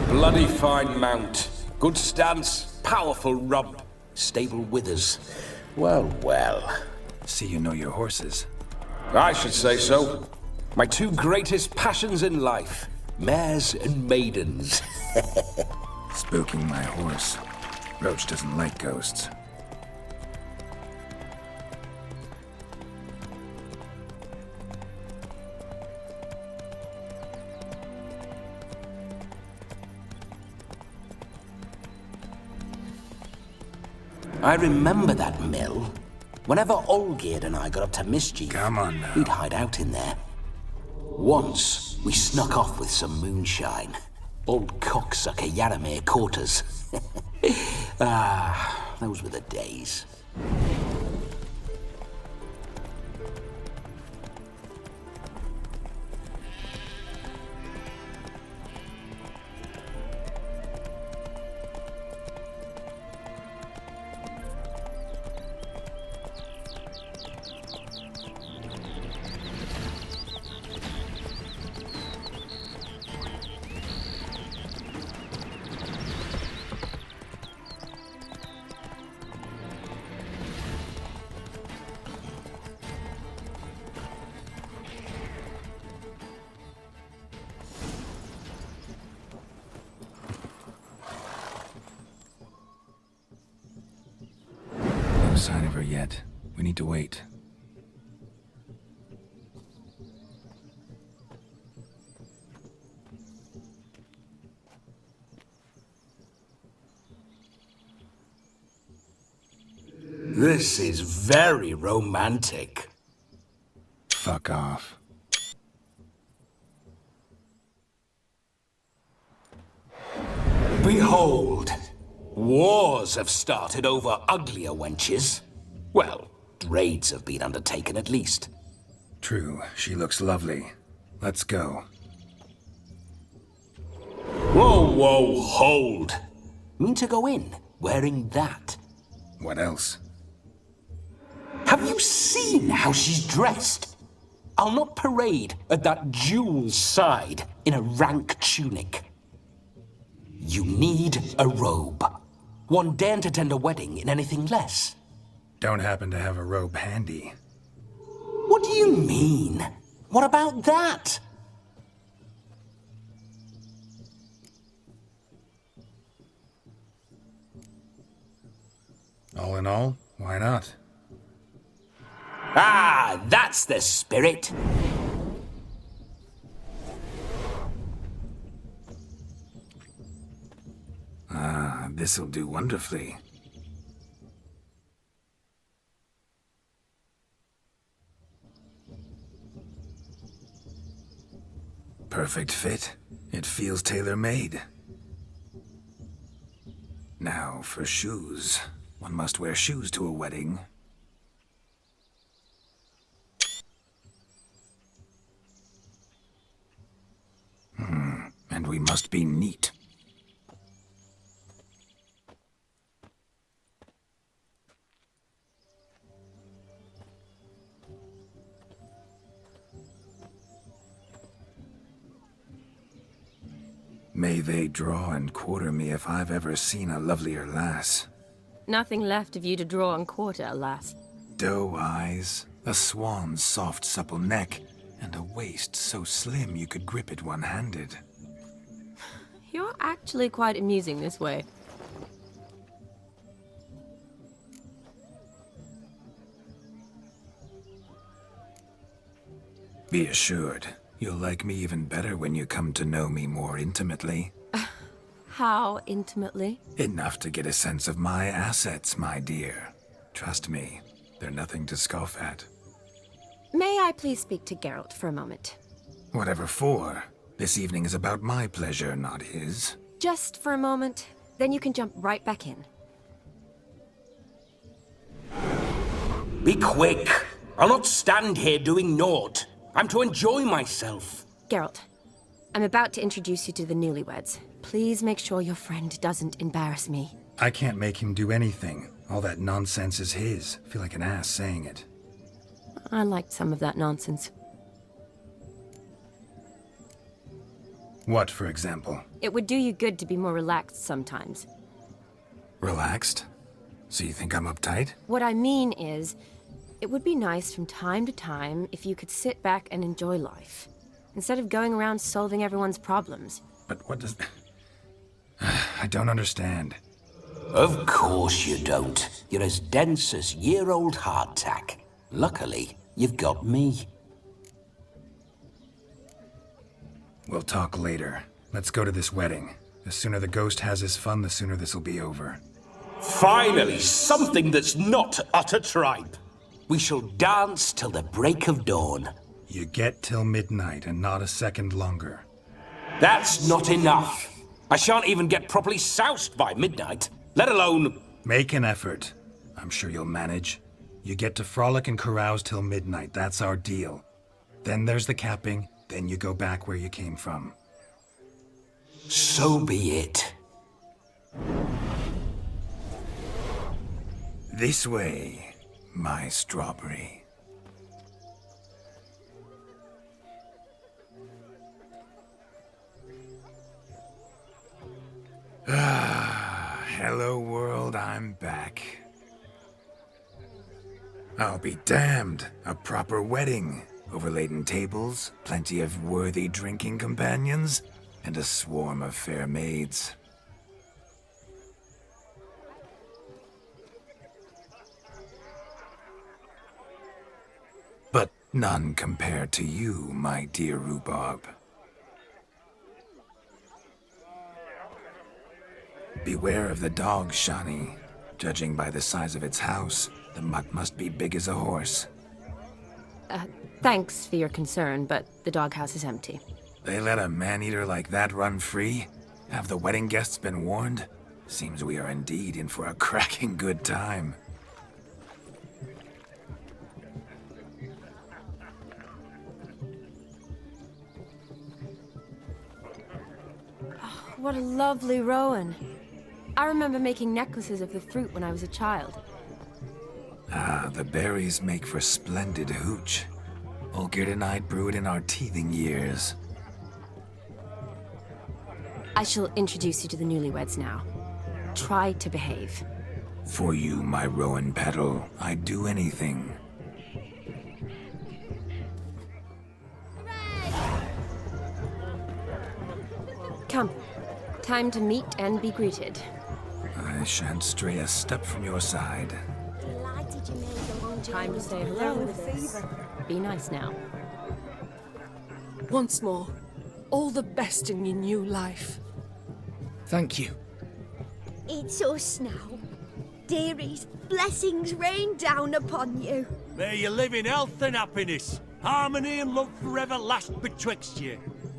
Bloody fine mount. Good stance, powerful rump, stable withers. Well, well. See you know your horses. I should say so. My two greatest passions in life, mares and maidens. Spooking my horse. Roach doesn't like ghosts. I remember that mill. Whenever Olgierd and I got up to mischief, come on now. We'd hide out in there. Once, we snuck off with some moonshine. Old cocksucker Yaramir caught us. Those were the days. No sign of her yet. We need to wait. This is very romantic. Fuck off. Behold, wars have started over uglier wenches. Well, raids have been undertaken at least. True, she looks lovely. Let's go. Whoa, whoa, hold. Mean to go in, wearing that? What else? Have you seen how she's dressed? I'll not parade at that jewel's side in a rank tunic. You need a robe. One daren't attend a wedding in anything less. Don't happen to have a robe handy. What do you mean? What about that? All in all, why not? Ah, that's the spirit. Ah, this'll do wonderfully. perfect fit. It feels tailor-made. Now, for shoes. One must wear shoes to a wedding. And we must be neat. May they draw and quarter me if I've ever seen a lovelier lass. Nothing left of you to draw and quarter, alas. Doe eyes, a swan's soft supple neck, and a waist so slim you could grip it one-handed. You're actually quite amusing this way. Be assured, you'll like me even better when you come to know me more intimately. How intimately? Enough to get a sense of my assets, my dear. Trust me, they're nothing to scoff at. May I please speak to Geralt for a moment? Whatever for. This evening is about my pleasure, not his. Just for a moment, then you can jump right back in. Be quick! I'll not stand here doing naught. I'm to enjoy myself. Geralt, I'm about to introduce you to the newlyweds. Please make sure your friend doesn't embarrass me. I can't make him do anything. All that nonsense is his. I feel like an ass saying it. I liked some of that nonsense. What, for example? It would do you good to be more relaxed sometimes. Relaxed? So you think I'm uptight? What I mean is, it would be nice from time to time if you could sit back and enjoy life, instead of going around solving everyone's problems. But what does... I don't understand. Of course you don't. You're as dense as year-old hardtack. Luckily, you've got me. We'll talk later. Let's go to this wedding. The sooner the ghost has his fun, the sooner this'll be over. Finally, something that's not utter tripe. We shall dance till the break of dawn. You get till midnight and not a second longer. That's not enough. I shan't even get properly soused by midnight, let alone... Make an effort. I'm sure you'll manage. You get to frolic and carouse till midnight, that's our deal. Then there's the capping, then you go back where you came from. So be it. This way, my strawberry. Hello world, I'm back. I'll be damned. A proper wedding. Overladen tables, plenty of worthy drinking companions, and a swarm of fair maids. But none compared to you, my dear rhubarb. Beware of the dog, Shani. Judging by the size of its house, the mutt must be big as a horse. Thanks for your concern, but the doghouse is empty. They let a man-eater like that run free? Have the wedding guests been warned? Seems we are indeed in for a cracking good time. Oh, what a lovely rowan. I remember making necklaces of the fruit when I was a child. Ah, the berries make for splendid hooch. Olgerd and I brewed in our teething years. I shall introduce you to the newlyweds now. Try to behave. For you, my rowan petal, I'd do anything. Come. Time to meet and be greeted. I shan't stray a step from your side. Time to say hello with this. Be nice now. Once more, all the best in your new life. Thank you. It's us now. Dearies, blessings rain down upon you. May you live in health and happiness. Harmony and love forever last betwixt you.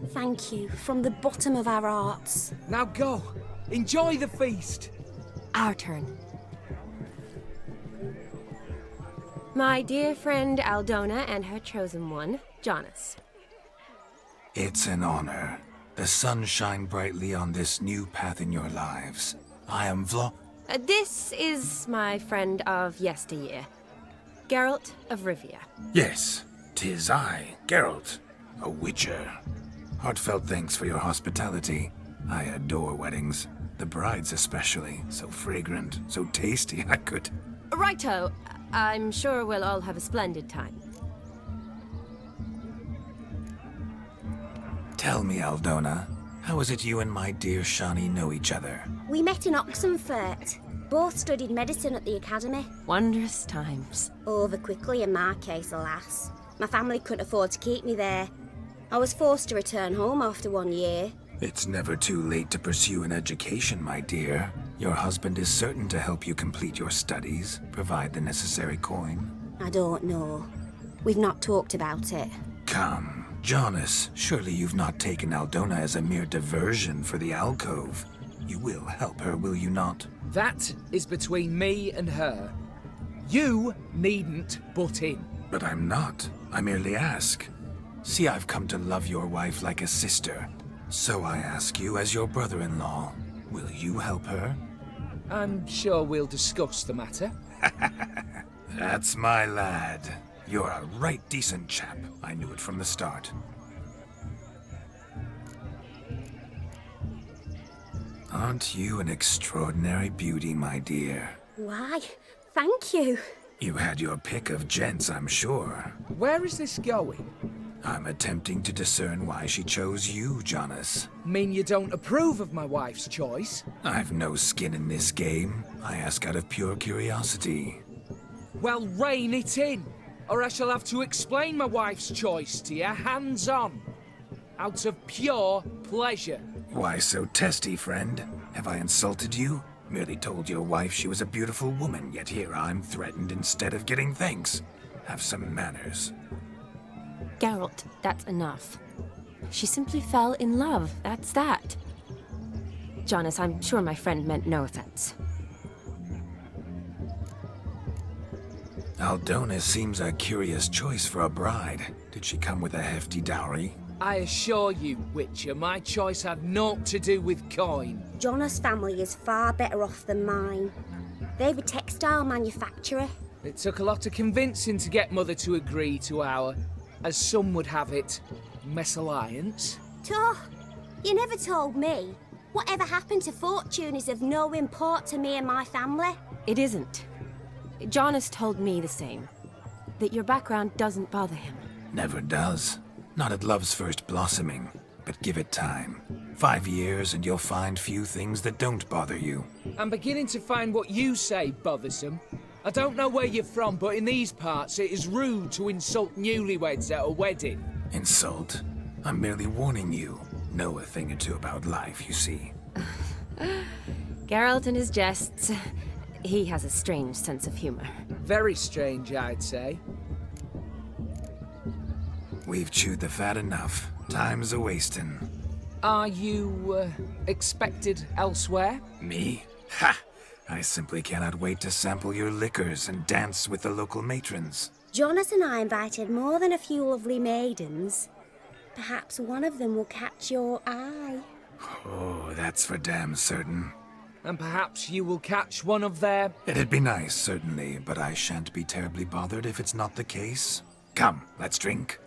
Thank you from the bottom of our hearts. Now go. Enjoy the feast. Our turn. My dear friend Aldona and her chosen one, Jonas. It's an honor. The sun shine brightly on this new path in your lives. I am This is my friend of yesteryear, Geralt of Rivia. Yes, 'tis I, Geralt, a witcher. Heartfelt thanks for your hospitality. I adore weddings. The brides especially. So fragrant, so tasty, I could... Righto. I'm sure we'll all have a splendid time. Tell me, Aldona, how is it you and my dear Shani know each other? We met in Oxenfurt. Both studied medicine at the academy. Wondrous times. Over quickly in my case, alas. My family couldn't afford to keep me there. I was forced to return home after 1 year. It's never too late to pursue an education, my dear. Your husband is certain to help you complete your studies, provide the necessary coin. I don't know. We've not talked about it. Come, Jonas, surely you've not taken Aldona as a mere diversion for the alcove. You will help her, will you not? That is between me and her. You needn't butt in. But I'm not. I merely ask. See, I've come to love your wife like a sister. So I ask you, as your brother-in-law, will you help her? I'm sure we'll discuss the matter. That's my lad. You're a right decent chap. I knew it from the start. Aren't you an extraordinary beauty, my dear? Why, thank you. You had your pick of gents, I'm sure. Where is this going? I'm attempting to discern why she chose you, Jonas. Mean you don't approve of my wife's choice? I've no skin in this game. I ask out of pure curiosity. Well, rein it in, or I shall have to explain my wife's choice to you hands-on. Out of pure pleasure. Why so testy, friend? Have I insulted you? Merely told your wife she was a beautiful woman, yet here I'm threatened instead of getting thanks. Have some manners. Geralt, that's enough. She simply fell in love, that's that. Jonas, I'm sure my friend meant no offense. Aldona seems a curious choice for a bride. Did she come with a hefty dowry? I assure you, Witcher, my choice had naught to do with coin. Jonas' family is far better off than mine. They've a textile manufactory. It took a lot of convincing to get Mother to agree to our, as some would have it, mesalliance. You never told me. Whatever happened to fortune is of no import to me and my family. It isn't. Jonas told me the same. That your background doesn't bother him. Never does. Not at love's first blossoming. But give it time. 5 years and you'll find few things that don't bother you. I'm beginning to find what you say bothersome. I don't know where you're from, but in these parts it is rude to insult newlyweds at a wedding. Insult? I'm merely warning you. Know a thing or two about life, you see. Geralt and his jests. He has a strange sense of humor. Very strange, I'd say. We've chewed the fat enough. Time's a-wasting. Are you, expected elsewhere? Me? Ha! I simply cannot wait to sample your liquors and dance with the local matrons. Jonas and I invited more than a few lovely maidens. Perhaps one of them will catch your eye. Oh, that's for damn certain. And perhaps you will catch one of their... It'd be nice, certainly, but I shan't be terribly bothered if it's not the case. Come, let's drink.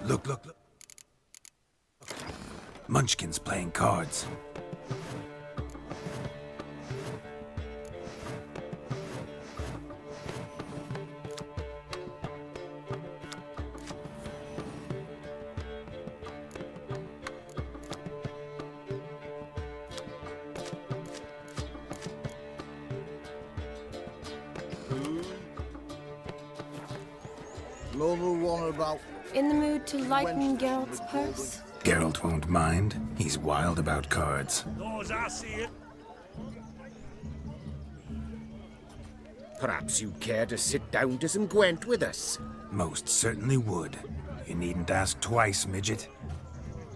Look. Munchkin's playing cards. Another one about... In the mood to lighten Geralt's purse? Geralt won't mind. He's wild about cards. As I see it. Perhaps you'd care to sit down to some Gwent with us? Most certainly would. You needn't ask twice, midget.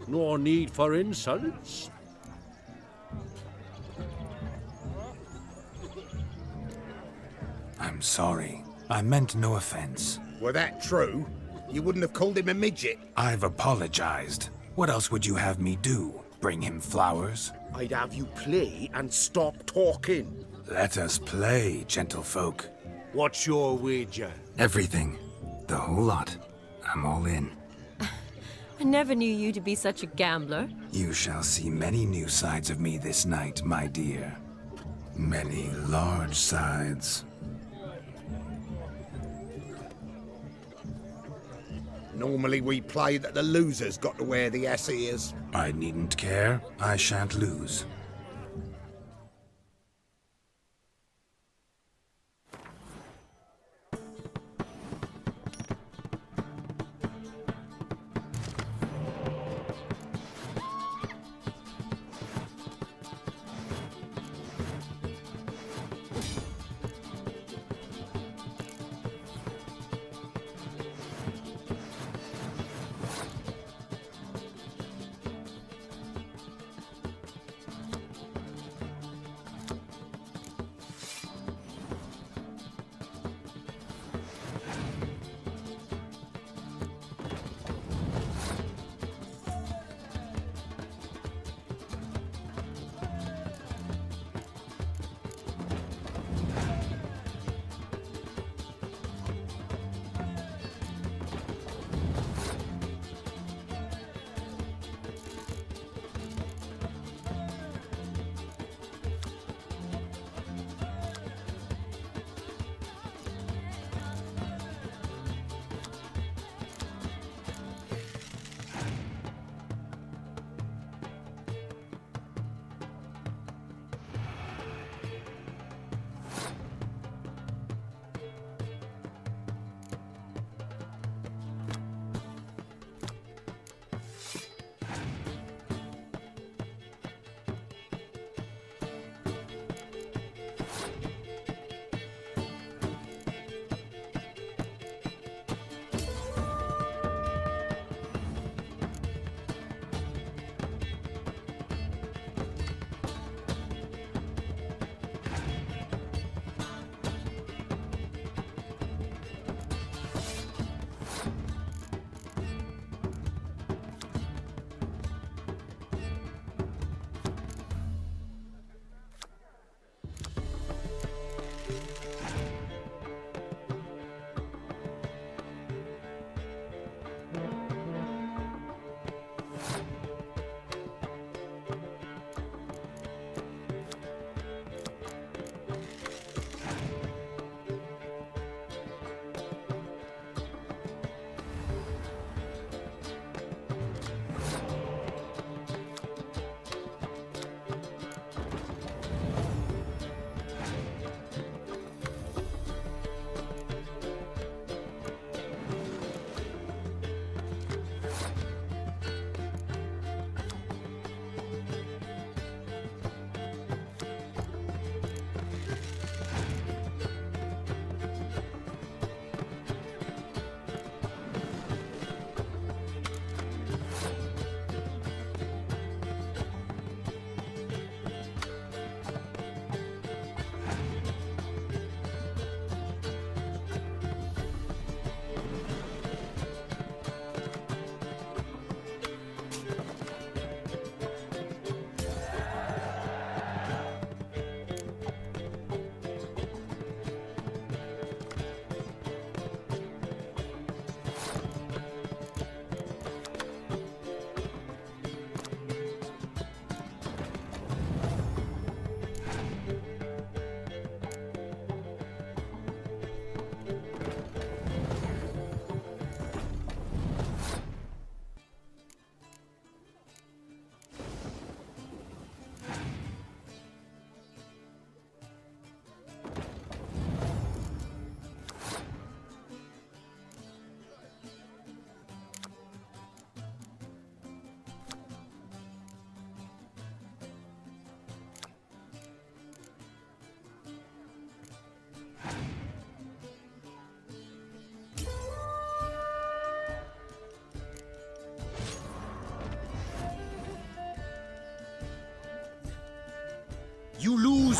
No need for insults. I'm sorry. I meant no offense. Were that true, you wouldn't have called him a midget. I've apologized. What else would you have me do? Bring him flowers? I'd have you play and stop talking. Let us play, gentlefolk. What's your wager? Everything. The whole lot. I'm all in. I never knew you to be such a gambler. You shall see many new sides of me this night, my dear. Many large sides. Normally we play that the loser's got to wear the ass ears. I needn't care. I shan't lose.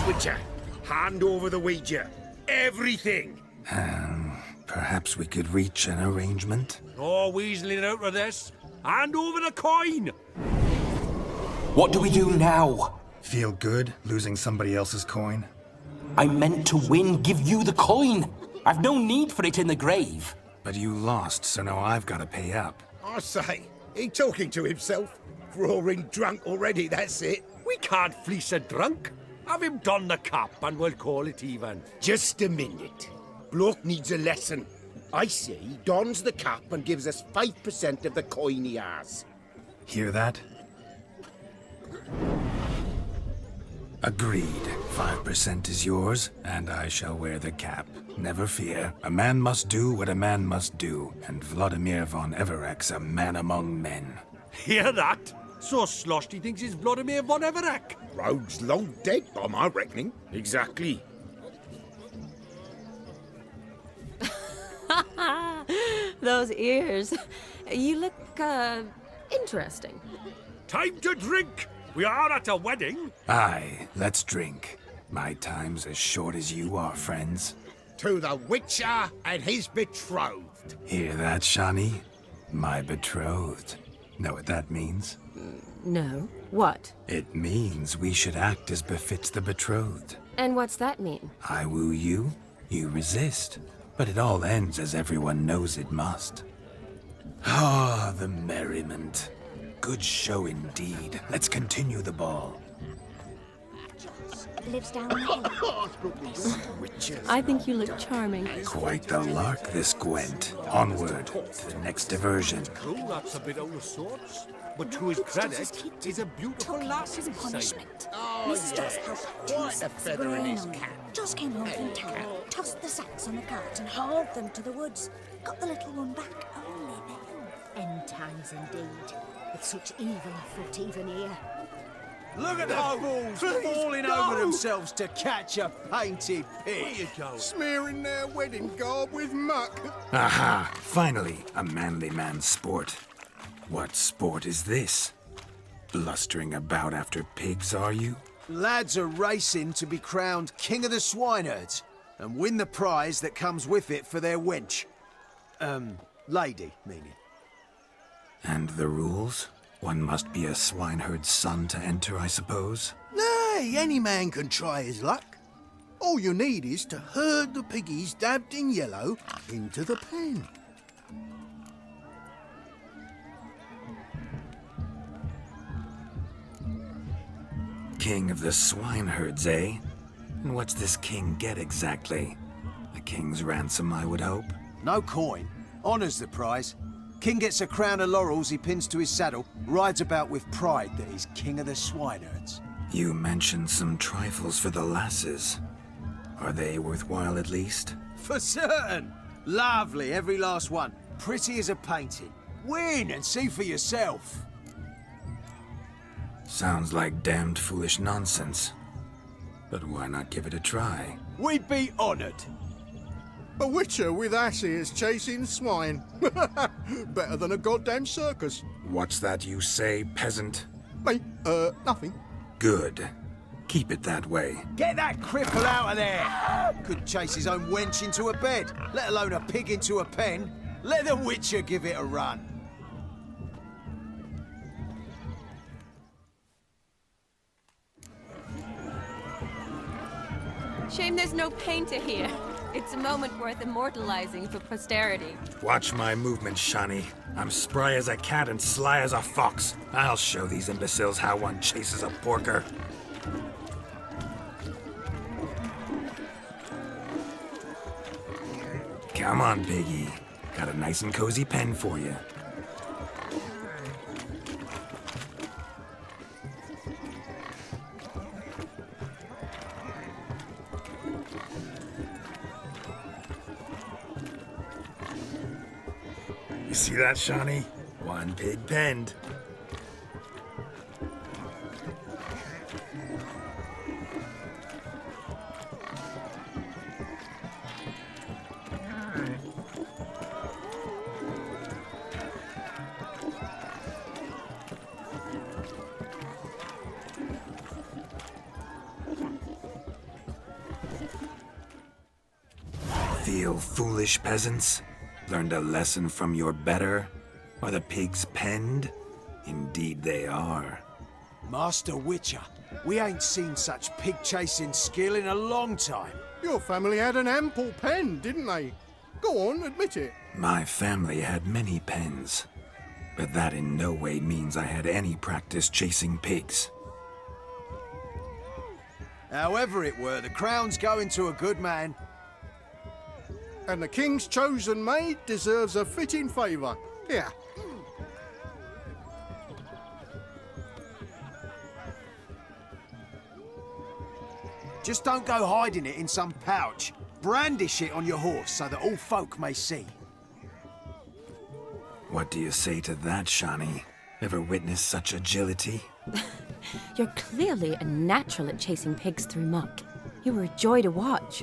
Witcher. Hand over the wager. Everything. Perhaps we could reach an arrangement? No weaseling out of this. Hand over the coin. What do we do now? Feel good losing somebody else's coin? I meant to win, give you the coin. I've no need for it in the grave. But you lost, so now I've got to pay up. I say, he talking to himself. Roaring drunk already, that's it. We can't fleece a drunk. Have him don the cap and we'll call it even. Just a minute. Bloke needs a lesson. I say he dons the cap and gives us 5% of the coin he has. Hear that? Agreed. 5% is yours, and I shall wear the cap. Never fear. A man must do what a man must do, and Vladimir von Everek's a man among men. Hear that? So sloshed he thinks he's Vladimir von Everek. Rogue's long dead, by my reckoning. Exactly. Those ears. You look, interesting. Time to drink. We are at a wedding. Aye, let's drink. My time's as short as you are, friends. To the Witcher and his betrothed. Hear that, Shani? My betrothed. Know what that means? No. What? It means we should act as befits the betrothed. And what's that mean? I woo you, you resist. But it all ends as everyone knows it must. Ah, the merriment. Good show indeed. Let's continue the ball. Lives down there. I think you look charming. Quite the lark, this Gwent. Onward to the next diversion. True, that's a bit out of sorts. But to his credit, he's a beautiful lass in sight. Oh, Quite a feather in his cap. Just came home from town, tossed the sacks on the cart and hauled them to the woods. Got the little one back only then. End times indeed, with such evil afoot even here. Look at the fools falling over themselves to catch a painted pig. Smearing their wedding garb with muck. Aha! Finally, a manly man's sport. What sport is this? Blustering about after pigs, are you? Lads are racing to be crowned King of the Swineherds and win the prize that comes with it for their wench. Lady, meaning. And the rules? One must be a swineherd's son to enter, I suppose? Nay, any man can try his luck. All you need is to herd the piggies dabbed in yellow into the pen. King of the swineherds, eh? And what's this king get exactly? A king's ransom, I would hope? No coin. Honours the prize. King gets a crown of laurels he pins to his saddle, rides about with pride that he's king of the swineherds. You mentioned some trifles for the lasses. Are they worthwhile at least? For certain! Lovely, every last one. Pretty as a painting. Win and see for yourself. Sounds like damned foolish nonsense. But why not give it a try? We'd be honoured. A witcher with asses chasing swine. Better than a goddamn circus. What's that you say, peasant? Mate, nothing. Good. Keep it that way. Get that cripple out of there! Could chase his own wench into a bed, let alone a pig into a pen. Let the Witcher give it a run. Shame there's no painter here. It's a moment worth immortalizing for posterity. Watch my movements, Shani. I'm spry as a cat and sly as a fox. I'll show these imbeciles how one chases a porker. Come on, piggy. Got a nice and cozy pen for you. You see that, Shani? One pig penned. feel foolish, peasants? Learned a lesson from your better? Are the pigs penned? Indeed they are. Master Witcher, we ain't seen such pig-chasing skill in a long time. Your family had an ample pen, didn't they? Go on, admit it. My family had many pens, but that in no way means I had any practice chasing pigs. However it were, the crown's going to a good man. And the king's chosen maid deserves a fitting favour. Here. Just don't go hiding it in some pouch. Brandish it on your horse so that all folk may see. What do you say to that, Shani? Ever witnessed such agility? You're clearly a natural at chasing pigs through muck. You were a joy to watch.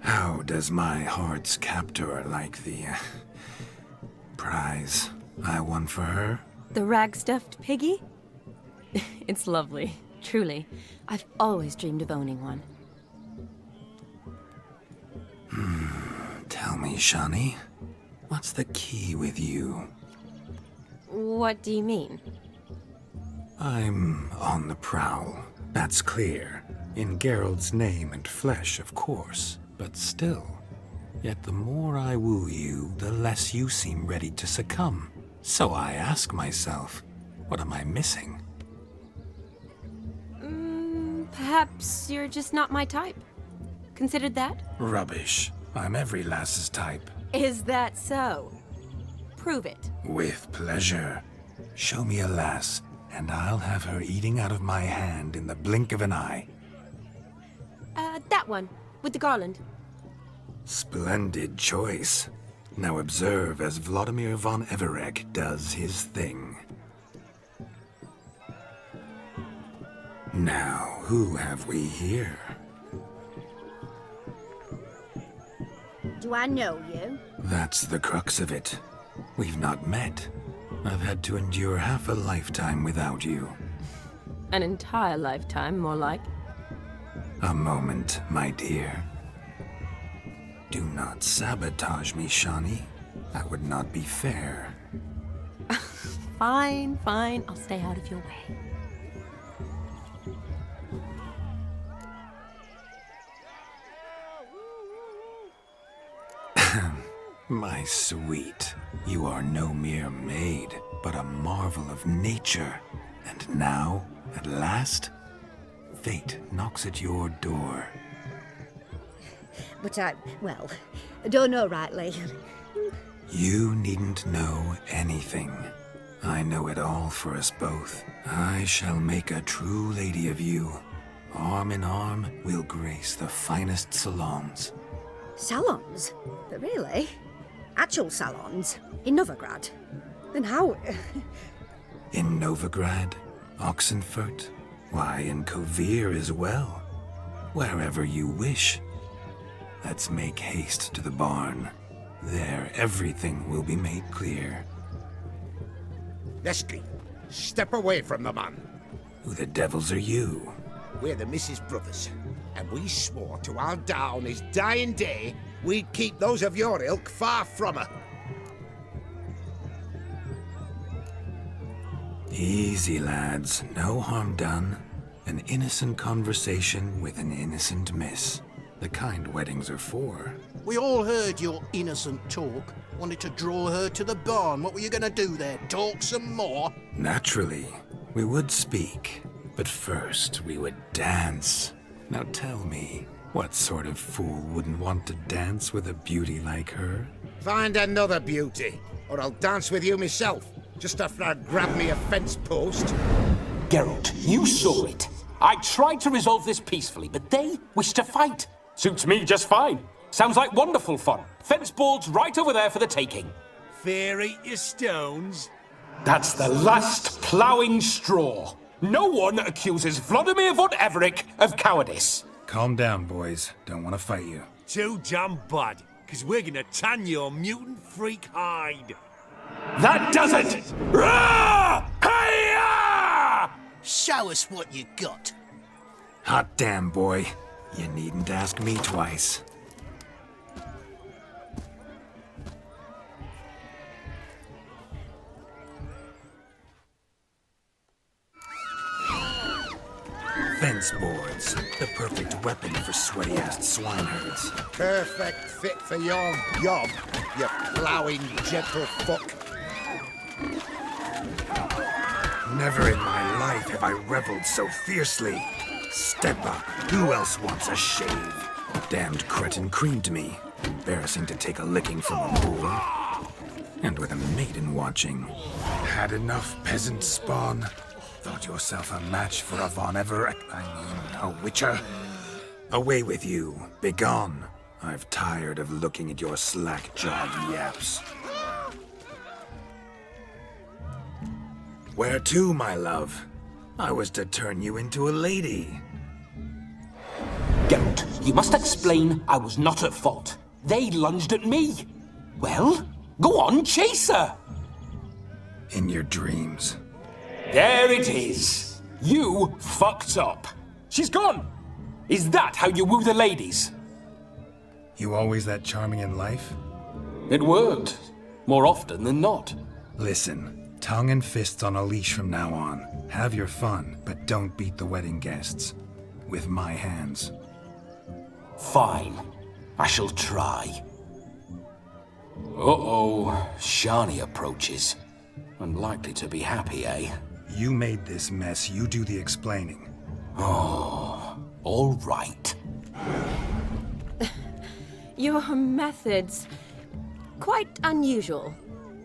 How does my heart's captor like the prize I won for her? The rag-stuffed piggy? It's lovely, truly. I've always dreamed of owning one. Tell me, Shani, what's the key with you? What do you mean? I'm on the prowl, that's clear. In Geralt's name and flesh, of course. But still, yet the more I woo you, the less you seem ready to succumb. So I ask myself, what am I missing? Perhaps you're just not my type. Considered that? Rubbish. I'm every lass's type. Is that so? Prove it. With pleasure. Show me a lass, and I'll have her eating out of my hand in the blink of an eye. That one, with the garland. Splendid choice. Now observe as Vladimir von Everek does his thing. Now, who have we here? Do I know you? That's the crux of it. We've not met. I've had to endure half a lifetime without you. An entire lifetime, more like. A moment, my dear. Do not sabotage me, Shani. That would not be fair. Fine, fine. I'll stay out of your way. My sweet, you are no mere maid, but a marvel of nature. And now, at last, fate knocks at your door. But I don't know rightly. You needn't know anything. I know it all for us both. I shall make a true lady of you. Arm in arm, we'll grace the finest salons. Salons? But really? Actual salons? In Novigrad? Then how? In Novigrad, Oxenfurt, why, in Kovir as well. Wherever you wish. Let's make haste to the barn. There, everything will be made clear. Leslie, step away from the man. Who the devils are you? We're the Mrs. Brothers, and we swore to our down his dying day we'd keep those of your ilk far from her. Easy, lads. No harm done. An innocent conversation with an innocent miss. The kind weddings are for. We all heard your innocent talk. Wanted to draw her to the barn. What were you gonna do there? Talk some more? Naturally, we would speak. But first, we would dance. Now tell me, what sort of fool wouldn't want to dance with a beauty like her? Find another beauty, or I'll dance with you myself, just after I grab me a fence post. Geralt, you saw it. I tried to resolve this peacefully, but they wish to fight. Suits me just fine. Sounds like wonderful fun. Fence boards right over there for the taking. Fear eat your stones. That's the last ploughing straw. No one accuses Vladimir von Everek of cowardice. Calm down, boys. Don't want to fight you. Too damn bad, because we're gonna tan your mutant freak hide. That does it! Rah! Hey-ya! Shut Show us what you got. Hot damn, boy. You needn't ask me twice. Fence boards. The perfect weapon for sweaty-assed swineherds. Perfect fit for your job, you ploughing gentle fuck. Never in my life have I reveled so fiercely. Step up. Who else wants a shave? Damned cretin creamed me. Embarrassing to take a licking from a boor. And with a maiden watching. Had enough, peasant spawn? Thought yourself a match for a a witcher? Away with you. Begone. I've tired of looking at your slack-jawed yaps. Where to, my love? I was to turn you into a lady. Geralt, you must explain I was not at fault. They lunged at me. Well, go on, chase her. In your dreams. There it is. You fucked up. She's gone. Is that how you woo the ladies? You always that charming in life? It worked. More often than not. Listen, tongue and fists on a leash from now on. Have your fun, but don't beat the wedding guests. With my hands. Fine. I shall try. Uh-oh. Shani approaches. Unlikely to be happy, eh? You made this mess. You do the explaining. Oh, all right. Your methods... quite unusual.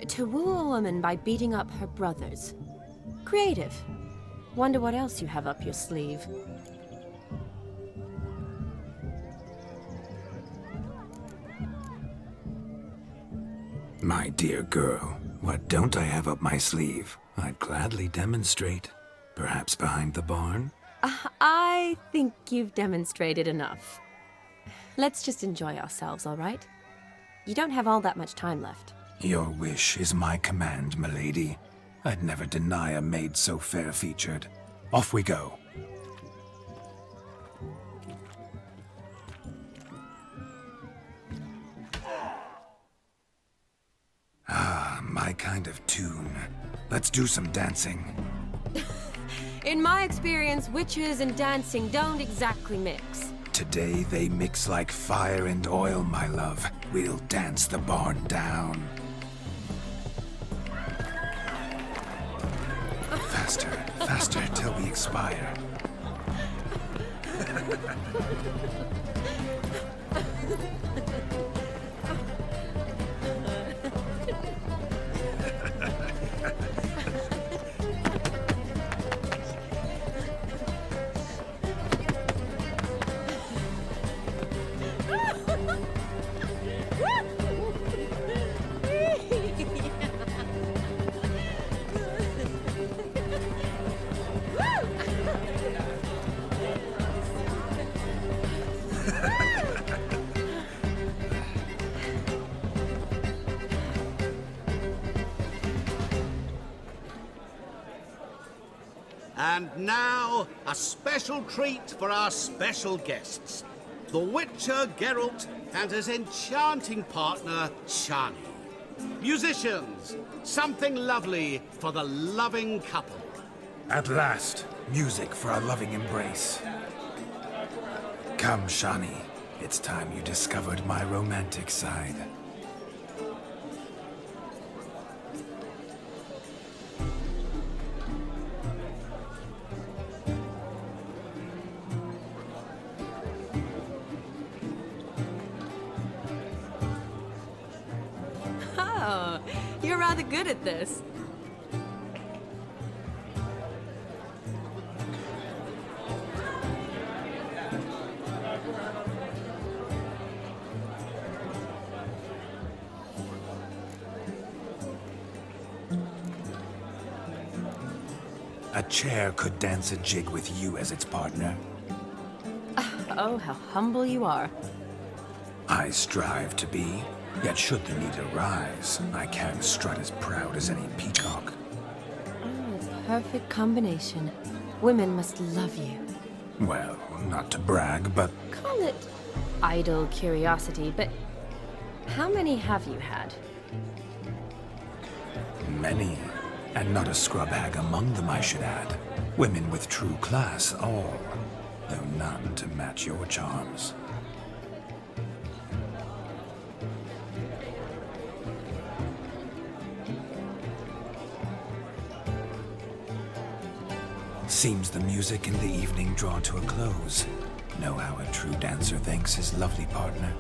To woo a woman by beating up her brothers. Creative. Wonder what else you have up your sleeve. My dear girl, what don't I have up my sleeve? I'd gladly demonstrate. Perhaps behind the barn? I think you've demonstrated enough. Let's just enjoy ourselves, all right? You don't have all that much time left. Your wish is my command, milady. I'd never deny a maid so fair-featured. Off we go. Ah, my kind of tune. Let's do some dancing. In my experience, witches and dancing don't exactly mix. Today they mix like fire and oil, my love. We'll dance the barn down. Faster, faster, till we expire. And now, a special treat for our special guests. The Witcher Geralt and his enchanting partner, Shani. Musicians, something lovely for the loving couple. At last, music for a loving embrace. Come, Shani. It's time you discovered my romantic side. Oh, you're rather good at this. A chair could dance a jig with you as its partner. Oh, how humble you are. I strive to be, yet should the need arise, I can strut as proud as any peacock. Oh, perfect combination. Women must love you. Well, not to brag, but Call it idle curiosity, but how many have you had? many. And not a scrub hag among them, I should add. Women with true class, all. Though none to match your charms. Seems the music and the evening draw to a close. Know how a true dancer thanks his lovely partner?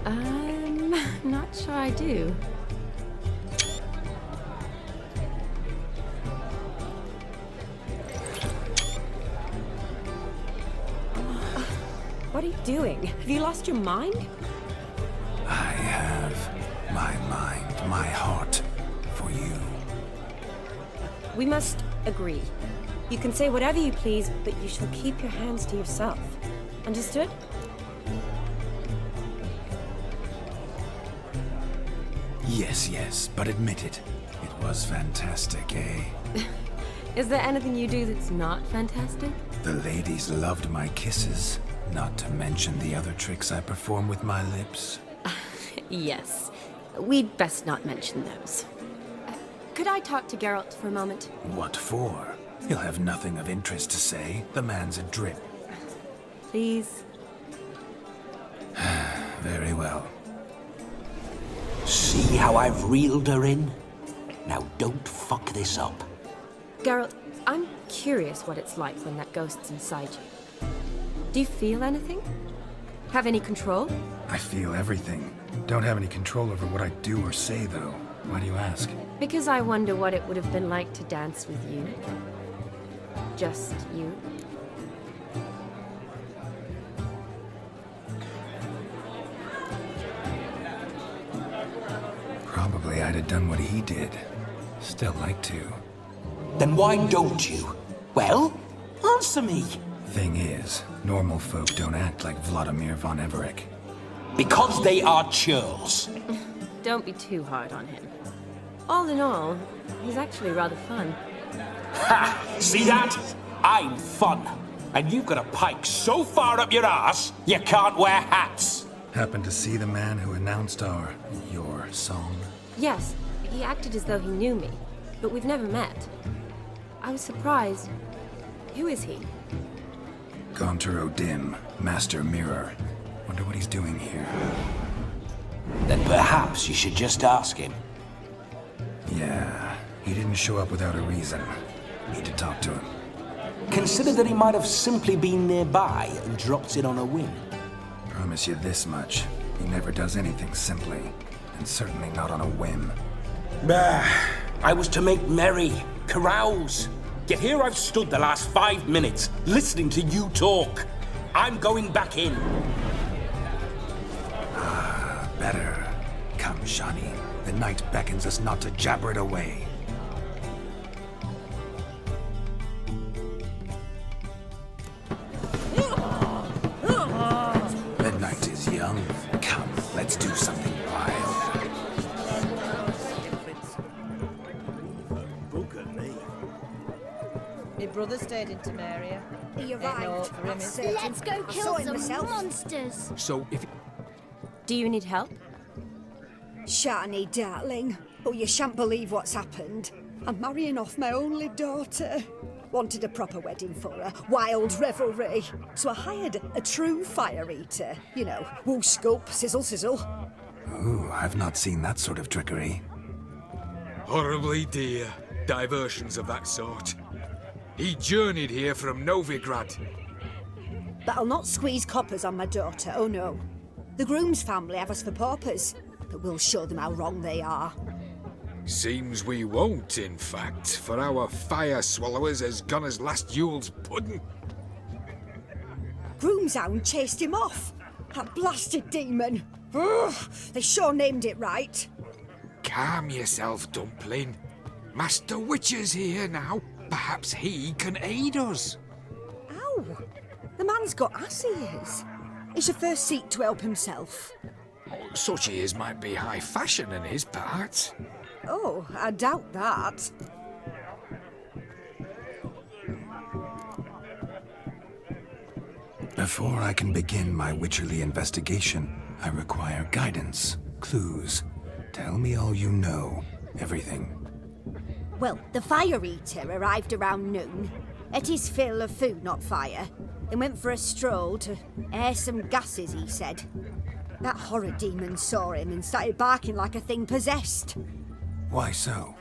I'm not sure I do. What are you doing? Have you lost your mind? I have my mind, my heart for you. We must agree. You can say whatever you please, but you shall keep your hands to yourself. Understood? Yes, yes, but admit it. It was fantastic, eh? Is there anything you do that's not fantastic? The ladies loved my kisses, not to mention the other tricks I perform with my lips. Yes. We'd best not mention those. Could I talk to Geralt for a moment? What for? He'll have nothing of interest to say. The man's a drip. Please? Very well. See how I've reeled her in? Now don't fuck this up. Geralt, I'm curious what it's like when that ghost's inside you. Do you feel anything? Have any control? I feel everything. Don't have any control over what I do or say, though. Why do you ask? Because I wonder what it would have been like to dance with you. Just you. Probably I'd have done what he did. Still like to. Then why don't you? Well, answer me. Thing is, normal folk don't act like Vladimir von Everec. Because they are churls. Don't be too hard on him. All in all, he's actually rather fun. Ha! See that? I'm fun. And you've got a pike so far up your ass, you can't wear hats. Happened to see the man who announced your song? Yes, he acted as though he knew me, but we've never met. I was surprised. Who is he? Gaunter O'Dim, Master Mirror. Wonder what he's doing here. Then perhaps you should just ask him. Yeah, he didn't show up without a reason. Need to talk to him. Consider that he might have simply been nearby and dropped in on a whim. Promise you this much. He never does anything simply. And certainly not on a whim. Bah! I was to make merry, carouse. Yet here I've stood the last 5 minutes, listening to you talk. I'm going back in. Ah, better. Come, Shani. The night beckons us not to jabber it away. The night is young. Come, let's do something wild. My brother stayed in Temeria. You're Ain't no right. hope for him, That's is certain. there? Let's go I kill saw it some myself. monsters. So, if... Do you need help? Shani, darling. Oh, you shan't believe what's happened. I'm marrying off my only daughter. Wanted a proper wedding for her, wild revelry. So I hired a true fire eater. You know, whoosh, scope, sizzle, sizzle. Ooh, I've not seen that sort of trickery. Horribly dear diversions of that sort. He journeyed here from Novigrad. But I'll not squeeze coppers on my daughter, oh no. The groom's family have us for paupers, but we'll show them how wrong they are. Seems we won't, in fact, for our fire swallowers has gone as last Yule's pudding. Groom's hound chased him off. That blasted demon. Ugh, they sure named it right. Calm yourself, Dumpling. Master Witcher's here now. Perhaps he can aid us. Ow! The man's got ass ears. It's your first seat to help himself. Such ears might be high fashion in his part. Oh, I doubt that. Before I can begin my witcherly investigation, I require guidance, clues. Tell me all you know. Everything. Well, the fire eater arrived around noon, ate his fill of food, not fire, then went for a stroll to air some gases, he said. That horror demon saw him and started barking like a thing possessed. Why so?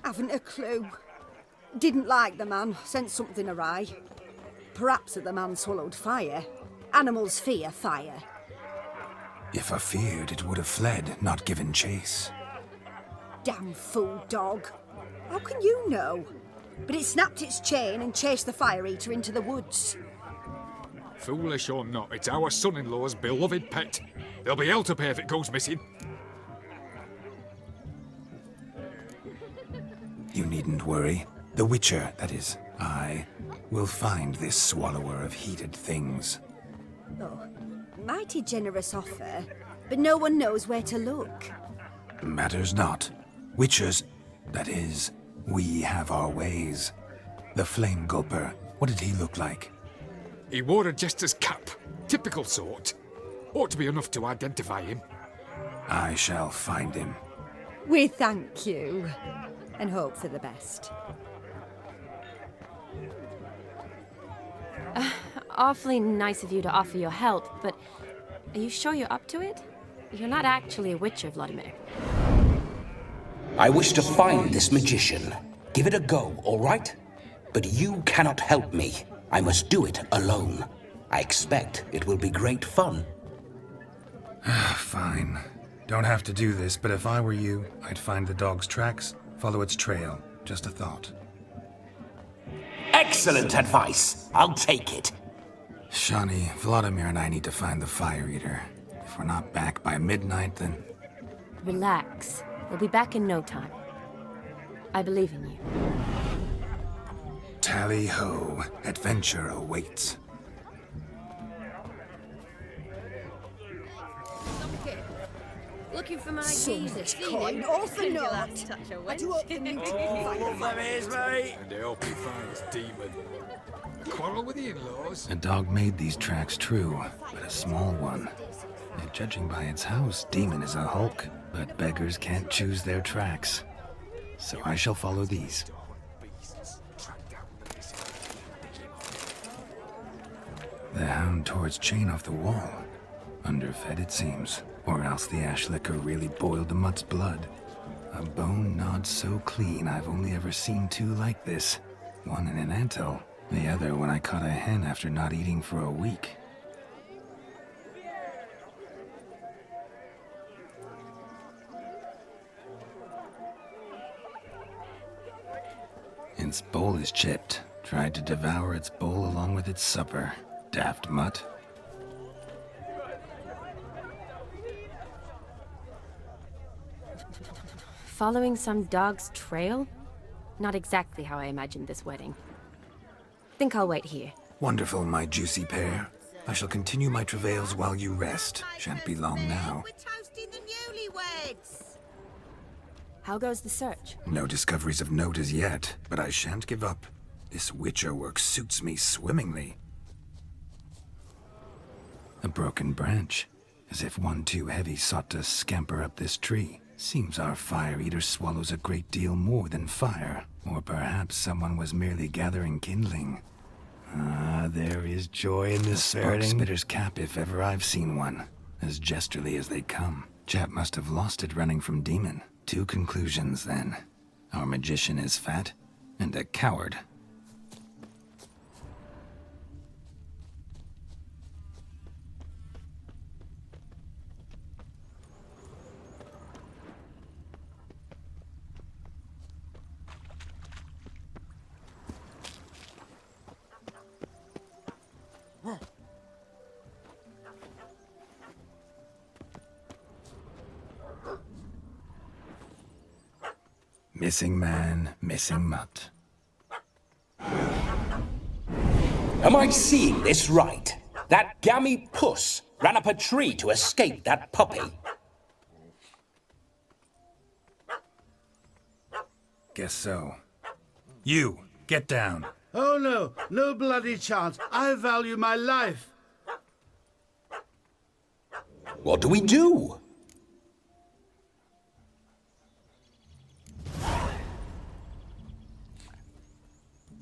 Haven't a clue. Didn't like the man, sent something awry. Perhaps the man swallowed fire. Animals fear fire. If I feared, it would have fled, not given chase. Damn fool dog. How can you know? But it snapped its chain and chased the fire eater into the woods. Foolish or not, it's our son-in-law's beloved pet. There'll be hell to pay if it goes missing. You needn't worry. The Witcher, that is, I, will find this swallower of heated things. Oh, mighty generous offer, but no one knows where to look. Matters not. Witchers, that is, we have our ways. The Flame Gulper, what did he look like? He wore a jester's cap. Typical sort. Ought to be enough to identify him. I shall find him. We thank you, and hope for the best. Awfully nice of you to offer your help, but are you sure you're up to it? You're not actually a witcher, Vladimir. I wish to find this magician. Give it a go, all right? But you cannot help me. I must do it alone. I expect it will be great fun. Fine. Don't have to do this, but if I were you, I'd find the dog's tracks, follow its trail. Just a thought. Excellent advice. I'll take it. Shani, Vladimir and I need to find the fire eater. If we're not back by midnight, then... Relax. We'll be back in no time. I believe in you. Tally-ho. Adventure awaits. Looking for my So geezer. much Seen coin, him? all for Your naught. last touch of I do hope the new mate. And I hope he finds Demon. Quarrel with the in-laws? A dog made these tracks true, but a small one. And judging by its house, Demon is a hulk, but beggars can't choose their tracks. So I shall follow these. The hound tore its chain off the wall. Underfed, it seems. Or else the ash liquor really boiled the mutt's blood. A bone gnawed so clean I've only ever seen two like this. One in an anthill, the other when I caught a hen after not eating for a week. Its bowl is chipped. Tried to devour its bowl along with its supper. Daft mutt. Following some dog's trail? Not exactly how I imagined this wedding. Think I'll wait here. Wonderful, my juicy pair. I shall continue my travails while you rest. Shan't be long now. How goes the search? No discoveries of note as yet, but I shan't give up. This witcher work suits me swimmingly. A broken branch, as if one too heavy sought to scamper up this tree. Seems our fire eater swallows a great deal more than fire. Or perhaps someone was merely gathering kindling. Ah, there is joy in this spark spitter's cap if ever I've seen one. As jesterly as they come. Chap must have lost it running from Demon. Two conclusions, then. Our magician is fat, and a coward. Missing man, missing mutt. Am I seeing this right? That gammy puss ran up a tree to escape that puppy. Guess so. You, get down. Oh no, no bloody chance. I value my life. what do we do?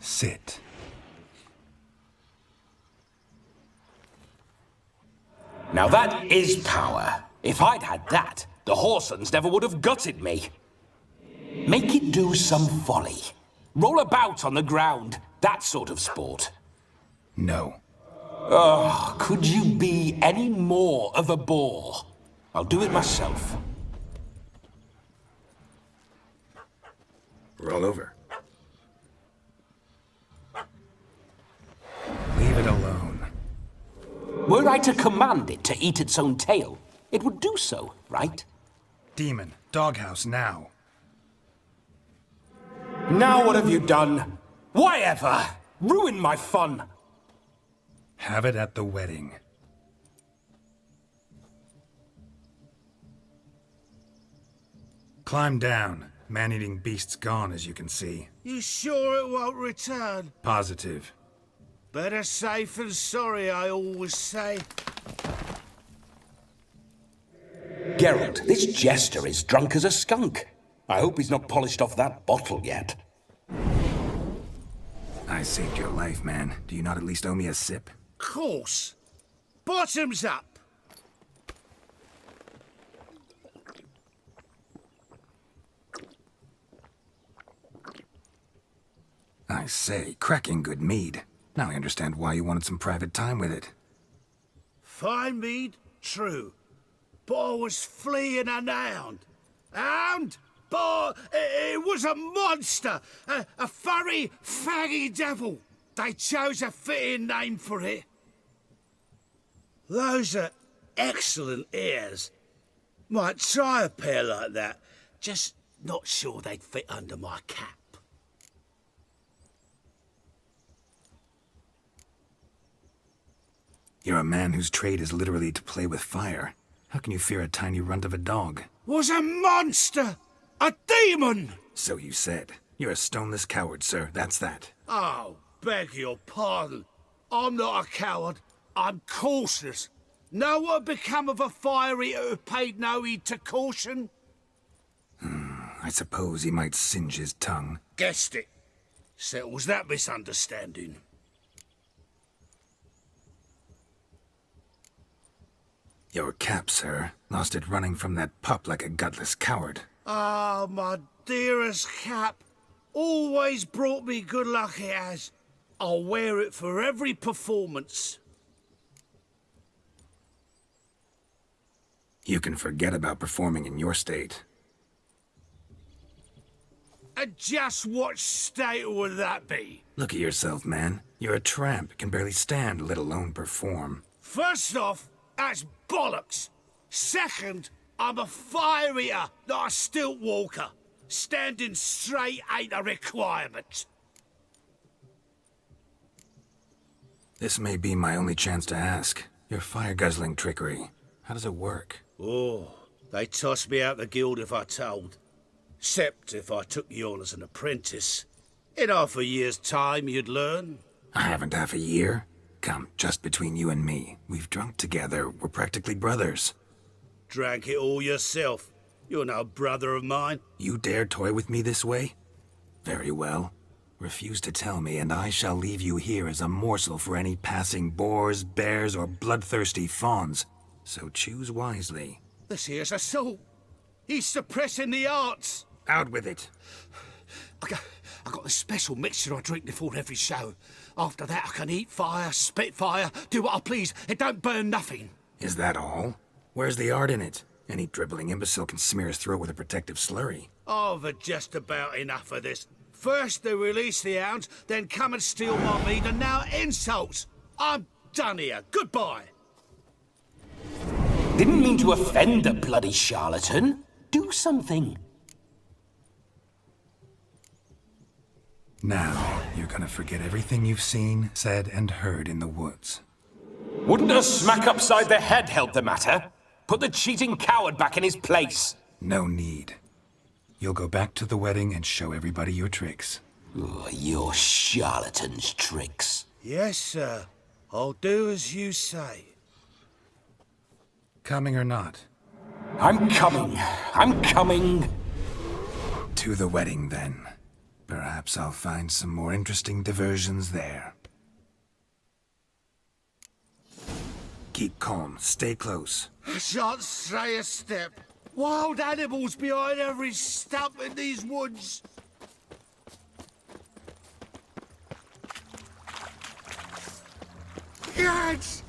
Sit. Now that is power. If I'd had that, the Horsons never would have gutted me. Make it do some folly. Roll about on the ground. That sort of sport. No. Oh, could you be any more of a bore? I'll do it myself. Roll over. Leave it alone. Were I to command it to eat its own tail, it would do so, right? Demon, doghouse now. Now what have you done? Why ever? Ruin my fun. Have it at the wedding. Climb down. Man-eating beast's gone, as you can see. You sure it won't return? Positive. Better safe than sorry, I always say. Geralt, this jester is drunk as a skunk. I hope he's not polished off that bottle yet. I saved your life, man. Do you not at least owe me a sip? Course. Bottoms up. I say, cracking good mead. Now I understand why you wanted some private time with it. Fine mead, true. But I was fleeing an hound. Hound? But it was a monster. A furry, faggy devil. They chose a fitting name for it. Those are excellent ears. Might try a pair like that. Just not sure they'd fit under my cap. You're a man whose trade is literally to play with fire. How can you fear a tiny runt of a dog? Was a monster! A demon! So you said. You're a stoneless coward, sir. That's that. Oh, beg your pardon. I'm not a coward. I'm cautious. Know what become of a fire eater who paid no heed to caution? I suppose he might singe his tongue. Guessed it. Settles that misunderstanding. Your cap, sir. Lost it running from that pup like a gutless coward. Ah, my dearest cap. Always brought me good luck it has. I'll wear it for every performance. You can forget about performing in your state. And just what state would that be? Look at yourself, man. You're a tramp, can barely stand, let alone perform. First off, that's bollocks. Second, I'm a fire eater, not a stilt walker. Standing straight ain't a requirement. This may be my only chance to ask. Your fire-guzzling trickery. How does it work? Oh, they toss me out the guild if I told. Except if I took you on as an apprentice. In half a year's time, you'd learn. I haven't half a year. Come, just between you and me. We've drunk together. We're practically brothers. Drank it all yourself. You're no brother of mine. You dare toy with me this way? Very well. Refuse to tell me, and I shall leave you here as a morsel for any passing boars, bears, or bloodthirsty fawns. So choose wisely. This here's assault. He's suppressing the arts. Out with it. I got this special mixture I drink before every show. After that, I can eat fire, spit fire, do what I please. It don't burn nothing. Is that all? Where's the art in it? Any dribbling imbecile can smear his throat with a protective slurry. I've had just about enough of this. First they release the hounds, then come and steal my meat, and now insults. I'm done here. Goodbye. Didn't mean to offend the bloody charlatan. Do something. Now, you're gonna forget everything you've seen, said, and heard in the woods. Wouldn't a smack upside the head help the matter? Put the cheating coward back in his place. No need. You'll go back to the wedding and show everybody your tricks. Oh, your charlatan's tricks. Yes, sir. I'll do as you say. Coming or not? I'm coming. I'm coming. To the wedding, then. Perhaps I'll find some more interesting diversions there. Keep calm. Stay close. I shan't stray a step. Wild animals behind every stump in these woods. Yes!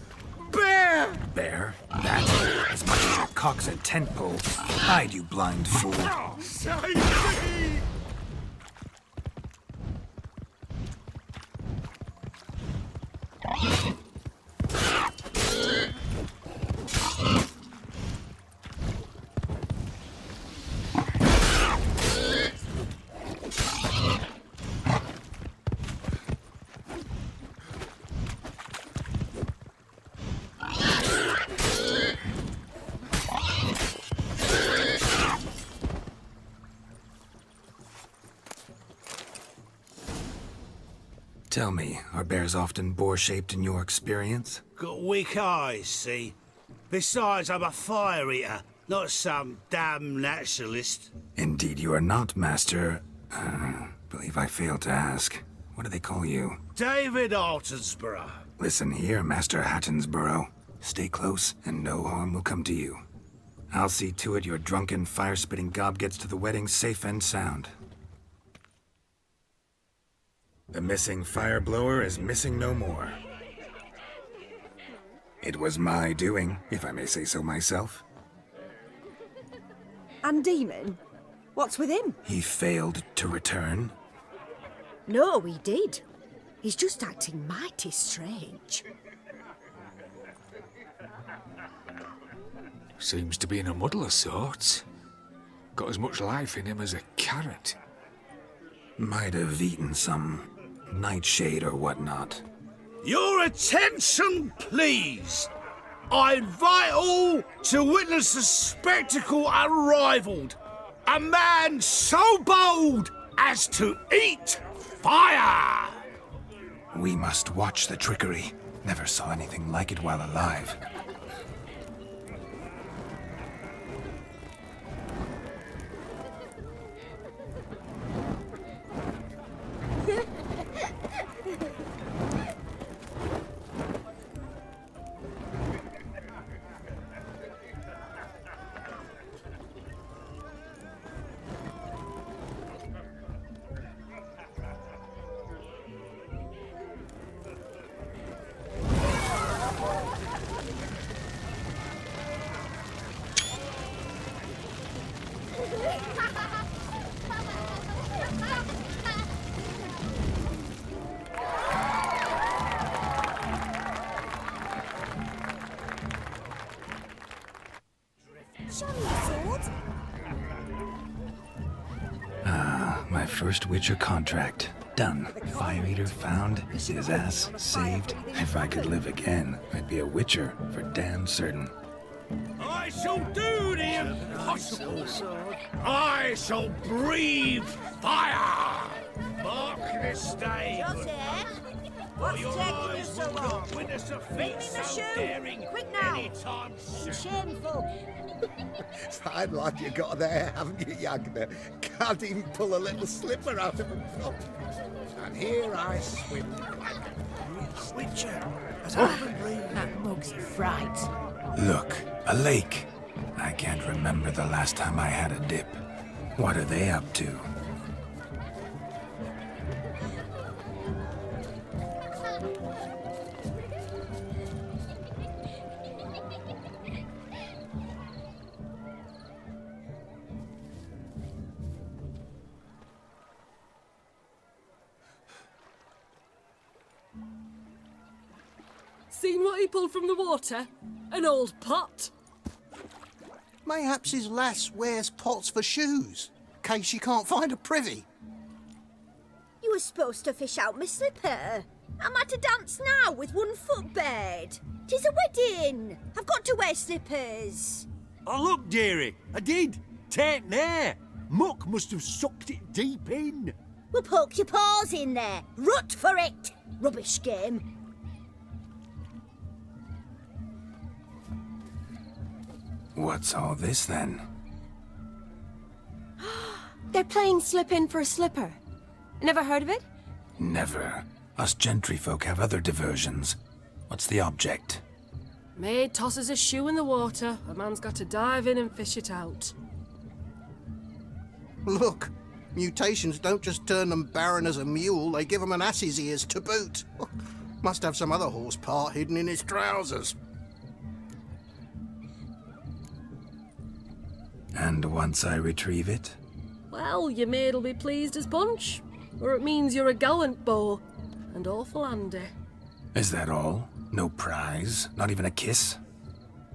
Bear! Bear? That? As much as your cocks and tent poles. Hide, you blind fool. Save me! Tell me, are bears often boar-shaped in your experience? Got weak eyes, see? Besides, I'm a fire eater, not some damn naturalist. Indeed you are not, Master... believe I failed to ask. What do they call you? David Altonsborough. Listen here, Master Hattonsborough. Stay close, and no harm will come to you. I'll see to it your drunken, fire-spitting gob gets to the wedding safe and sound. The missing fire blower is missing no more. It was my doing, if I may say so myself. And Demon? What's with him? He failed to return. No, he did. He's just acting mighty strange. Seems to be in a muddle of sorts. Got as much life in him as a carrot. Might have eaten some nightshade or whatnot. Your attention, please. I invite all to witness a spectacle unrivaled. A man so bold as to eat fire! We must watch the trickery. Never saw anything like it while alive. My first Witcher contract. Done. Fire Eater found. His ass saved. If I could live again, I'd be a Witcher for damn certain. I shall do the impossible. I shall breathe fire. Mark this day. What's your taking you eyes so will long? witness a Bring feat me the so shoe. daring Quick now. anytime soon. Shameful. Fine lad you got there, haven't you, Yagner? Can't even pull a little slipper out of a cup. And here I swim like a Witcher. That mug's a fright. Look, a lake. I can't remember the last time I had a dip. What are they up to? Seen what he pulled from the water? An old pot. Mayhaps his lass wears pots for shoes, case she can't find a privy. You were supposed to fish out my slipper. I'm at a dance now with one foot bared. 'Tis a wedding. I've got to wear slippers. Oh, look, dearie, I did. Tain't there. Muck must have sucked it deep in. Well, poke your paws in there. Rut for it. Rubbish game. What's all this then? They're playing slip in for a slipper. Never heard of it? Never. Us gentry folk have other diversions. What's the object? Maid tosses a shoe in the water. A man's got to dive in and fish it out. Look, mutations don't just turn them barren as a mule, they give them an ass's ears to boot. Must have some other horse part hidden in his trousers. And once I retrieve it? Well, your maid'll be pleased as punch. Or it means you're a gallant beau. And awful handy. Is that all? No prize? Not even a kiss?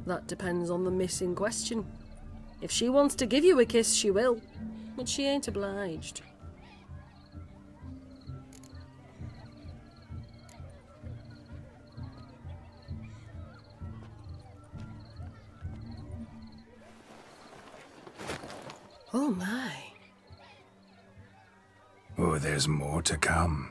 That depends on the miss in question. If she wants to give you a kiss, she will. But she ain't obliged. Oh my. Oh, there's more to come.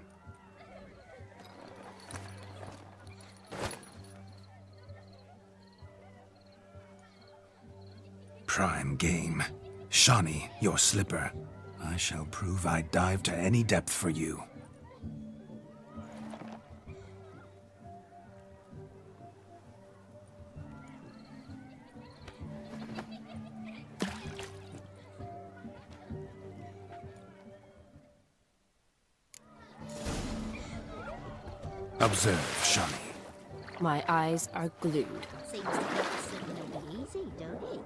Prime game. Shani, your slipper. I shall prove I dive to any depth for you. Observe, Shani. My eyes are glued. Seems to make the slipping easy, don't it?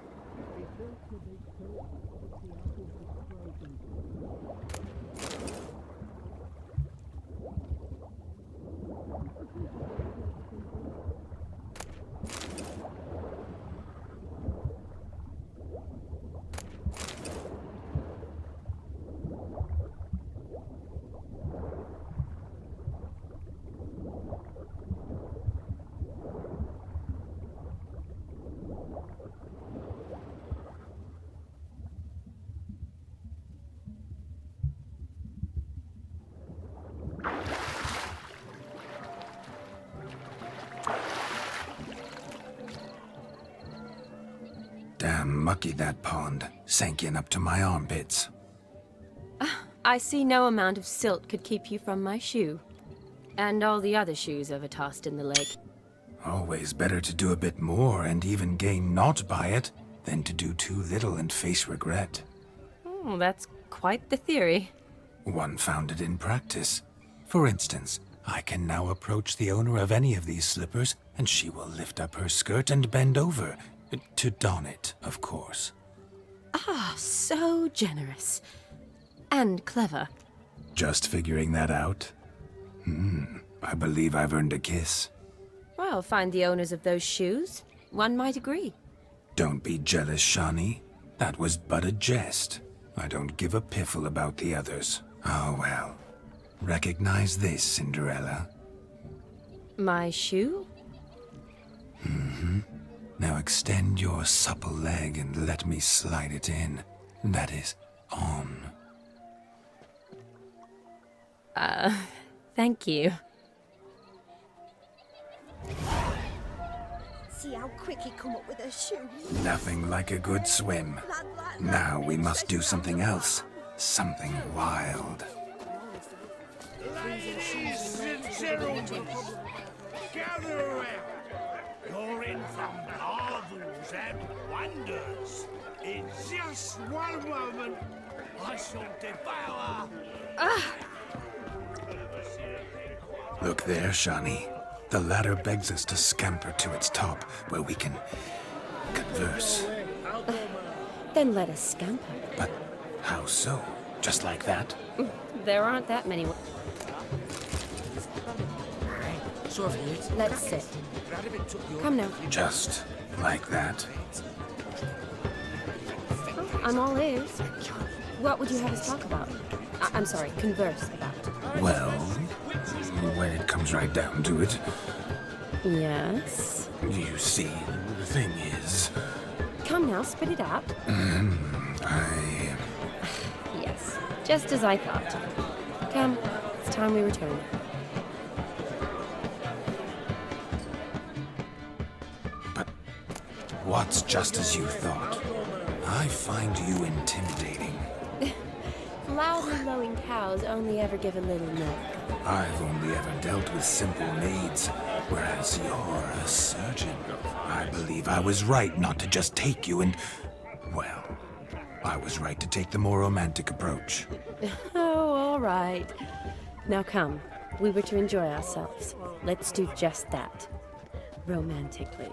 Damn mucky that pond. Sank in up to my armpits. I see no amount of silt could keep you from my shoe. And all the other shoes ever tossed in the lake. Always better to do a bit more and even gain naught by it than to do too little and face regret. Oh, that's quite the theory. One founded in practice. For instance, I can now approach the owner of any of these slippers, and she will lift up her skirt and bend over. To don it, of course. Ah, so generous. And clever. Just figuring that out? I believe I've earned a kiss. Well, find the owners of those shoes. One might agree. Don't be jealous, Shani. That was but a jest. I don't give a piffle about the others. Oh well. Recognize this, Cinderella. My shoe? Now extend your supple leg and let me slide it in. That is, on. Thank you. See how quick he come up with a shoe. Nothing like a good swim. Now we must do something else. Something wild. Ladies and gentlemen, gather around. You're in for marvels and wonders. In just one moment, I shall devour. Look there, Shani. The ladder begs us to scamper to its top, where we can converse. Then let us scamper. But how so? Just like that? There aren't that many. Let's sit. Come now. Just like that? I'm all ears. What would you have us talk about? I'm sorry, converse about. Well, when it comes right down to it. Yes? You see, the thing is... Come now, spit it out. Yes, just as I thought. Come, it's time we return. What's just as you thought? I find you intimidating. Loudly lowing cows only ever give a little milk. I've only ever dealt with simple maids, whereas you're a surgeon. I believe I was right not to just take you and... well, I was right to take the more romantic approach. Oh, all right. Now come. We were to enjoy ourselves. Let's do just that. Romantically.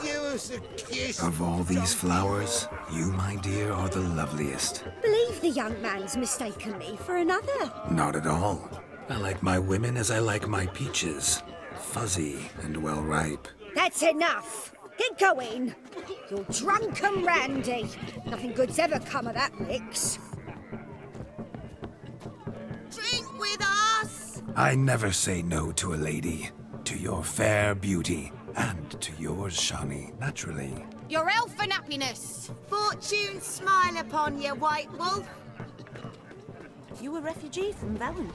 Give us a kiss. Of all these flowers, you, my dear, are the loveliest. Believe the young man's mistaken me for another. Not at all. I like my women as I like my peaches. Fuzzy and well ripe. That's enough. Get going. You're drunk and randy. Nothing good's ever come of that mix. Drink with us! I never say no to a lady. To your fair beauty. And to yours, Shani, naturally. Your elfin happiness. Fortune smile upon you, White Wolf. You a refugee from Velen?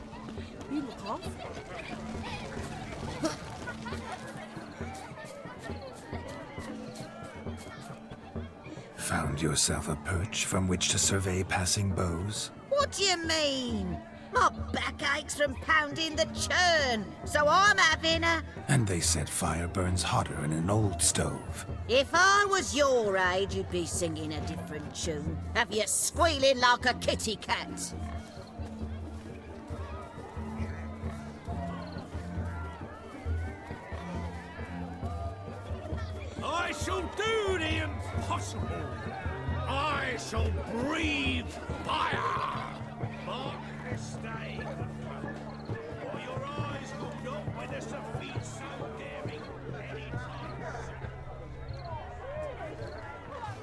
You look off. Found yourself a perch from which to survey passing beaux? What do you mean? My back aches from pounding the churn, so I'm having a... And they said fire burns hotter in an old stove. If I was your age, you'd be singing a different tune. Have you squealing like a kitty cat? I shall do the impossible. I shall breathe fire. Mark this day, or your eyes will not witness a feat so daring anytime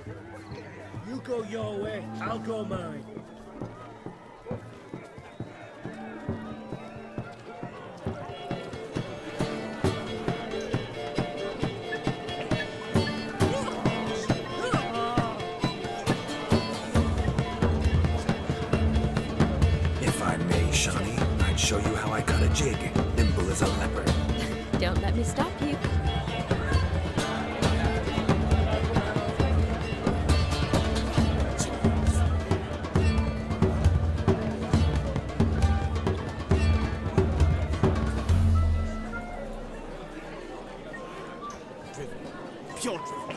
soon. You go your way, I'll go mine. Shani, I'd show you how I cut a jig, nimble as a leopard. Don't let me stop you. Pure drivel.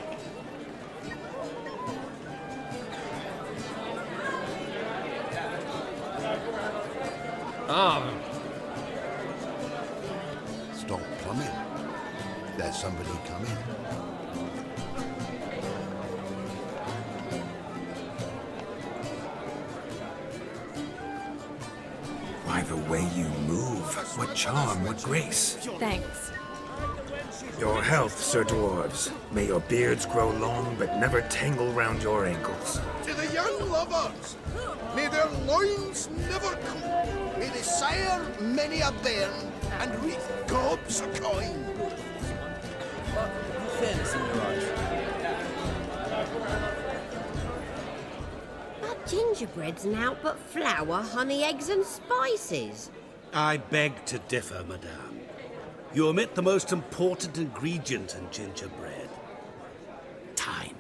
Stop plumbing. There's somebody coming. By the way you move, what charm, what grace. Thanks. Your health, Sir Dwarves. May your beards grow long, but never tangle round your ankles. To the young lovers, may their loins never cool. May they sire many a bairn and reap gobs of coin. Fairness in your eyes. Not gingerbread's naught but flour, honey, eggs and spices. I beg to differ, madame. You omit the most important ingredient in gingerbread. Time.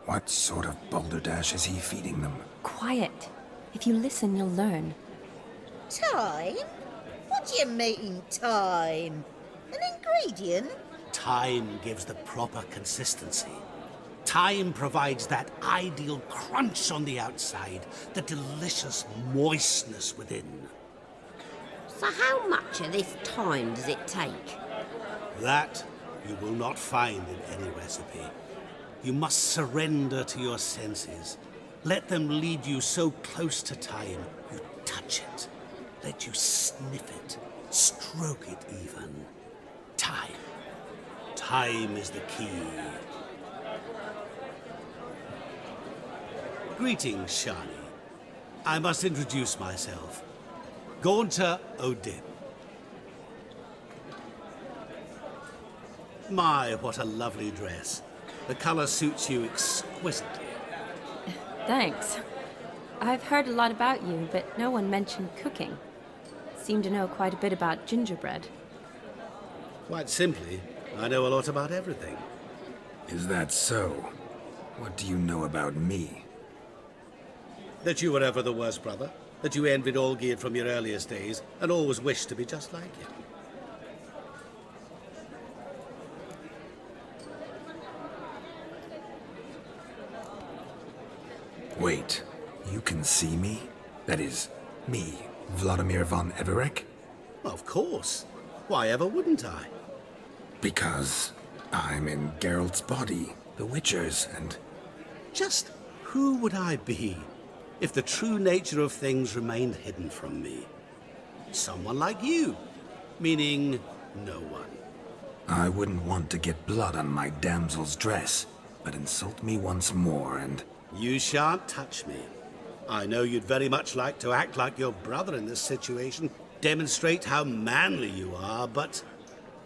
What sort of balderdash is he feeding them? Quiet. If you listen, you'll learn. Time? What do you mean, time? An ingredient? Time gives the proper consistency. Time provides that ideal crunch on the outside, the delicious moistness within. So how much of this time does it take? That you will not find in any recipe. You must surrender to your senses. Let them lead you so close to time, you touch it. Let you sniff it, stroke it even. Time. Time is the key. Greetings, Shani. I must introduce myself. Gaunter O'Dib. My, what a lovely dress. The colour suits you exquisitely. Thanks. I've heard a lot about you, but no one mentioned cooking. Seem to know quite a bit about gingerbread. Quite simply, I know a lot about everything. Is that so? What do you know about me? That you were ever the worst brother. That you envied Olgierd from your earliest days, and always wished to be just like him. Wait, you can see me? That is, me, Vladimir von Everek? Of course. Why ever wouldn't I? Because I'm in Geralt's body, the Witcher's, and... Just who would I be if the true nature of things remained hidden from me? Someone like you, meaning no one. I wouldn't want to get blood on my damsel's dress, but insult me once more and... You shan't touch me. I know you'd very much like to act like your brother in this situation, demonstrate how manly you are, but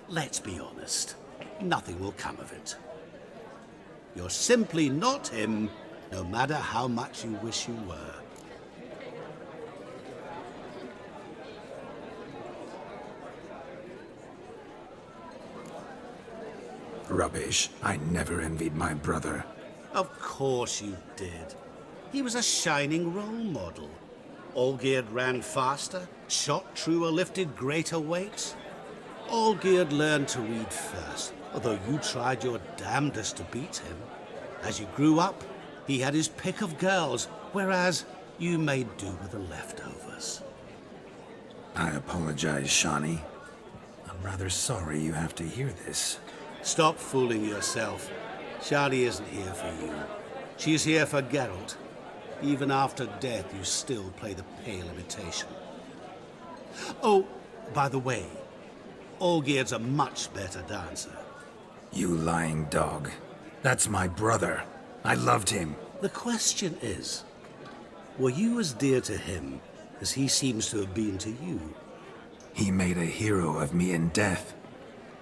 let's be honest, nothing will come of it. You're simply not him, no matter how much you wish you were. Rubbish. I never envied my brother. Of course you did. He was a shining role model. Olgierd ran faster, shot truer, lifted greater weights. Olgierd learned to read first, although you tried your damnedest to beat him. As you grew up, he had his pick of girls, whereas you made do with the leftovers. I apologize, Shani. I'm rather sorry you have to hear this. Stop fooling yourself. Shani isn't here for you. She's here for Geralt. Even after death, you still play the pale imitation. Oh, by the way, Olgierd's a much better dancer. You lying dog. That's my brother. I loved him. The question is, were you as dear to him as he seems to have been to you? He made a hero of me in death.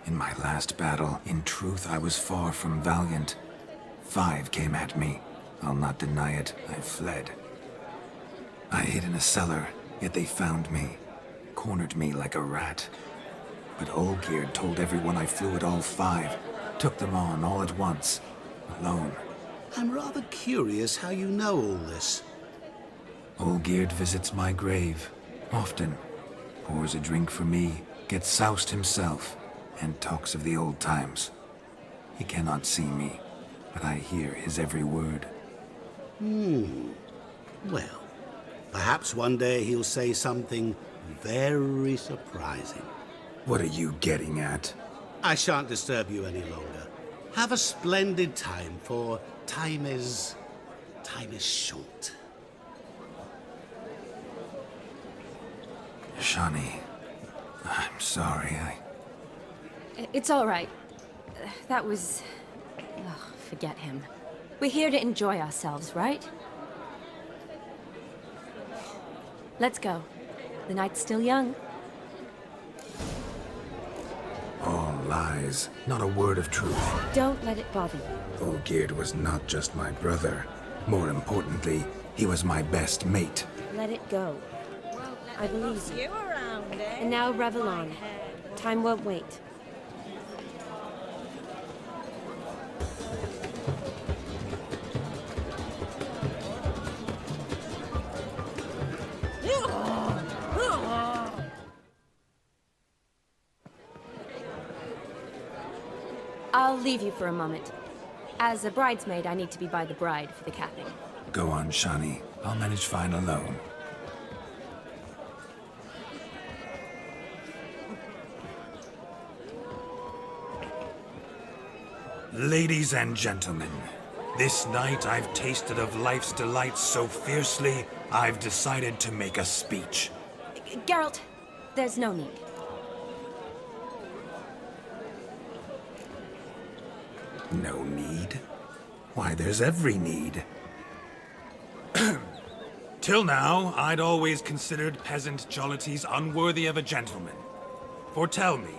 In my last battle, in truth, I was far from valiant. 5 came at me. I'll not deny it, I fled. I hid in a cellar, yet they found me. Cornered me like a rat. But Olgierd told everyone I flew at all 5. Took them on all at once. Alone. I'm rather curious how you know all this. Olgierd visits my grave. Often. Pours a drink for me. Gets soused himself. And talks of the old times. He cannot see me, but I hear his every word. Well, perhaps one day he'll say something very surprising. What are you getting at? I shan't disturb you any longer. Have a splendid time, for time is short. Shani, I'm sorry, It's all right. That was... forget him. We're here to enjoy ourselves, right? Let's go. The night's still young. All lies. Not a word of truth. Don't let it bother you. Olgierd was not just my brother. More importantly, he was my best mate. Let it go. I believe you. Around, eh? And now revel on. Time won't wait. I'll leave you for a moment. As a bridesmaid, I need to be by the bride for the capping. Go on, Shani. I'll manage fine alone. Ladies and gentlemen, this night I've tasted of life's delights so fiercely, I've decided to make a speech. Geralt, there's no need. No need? Why, there's every need. Till now, I'd always considered peasant jollities unworthy of a gentleman. For tell me,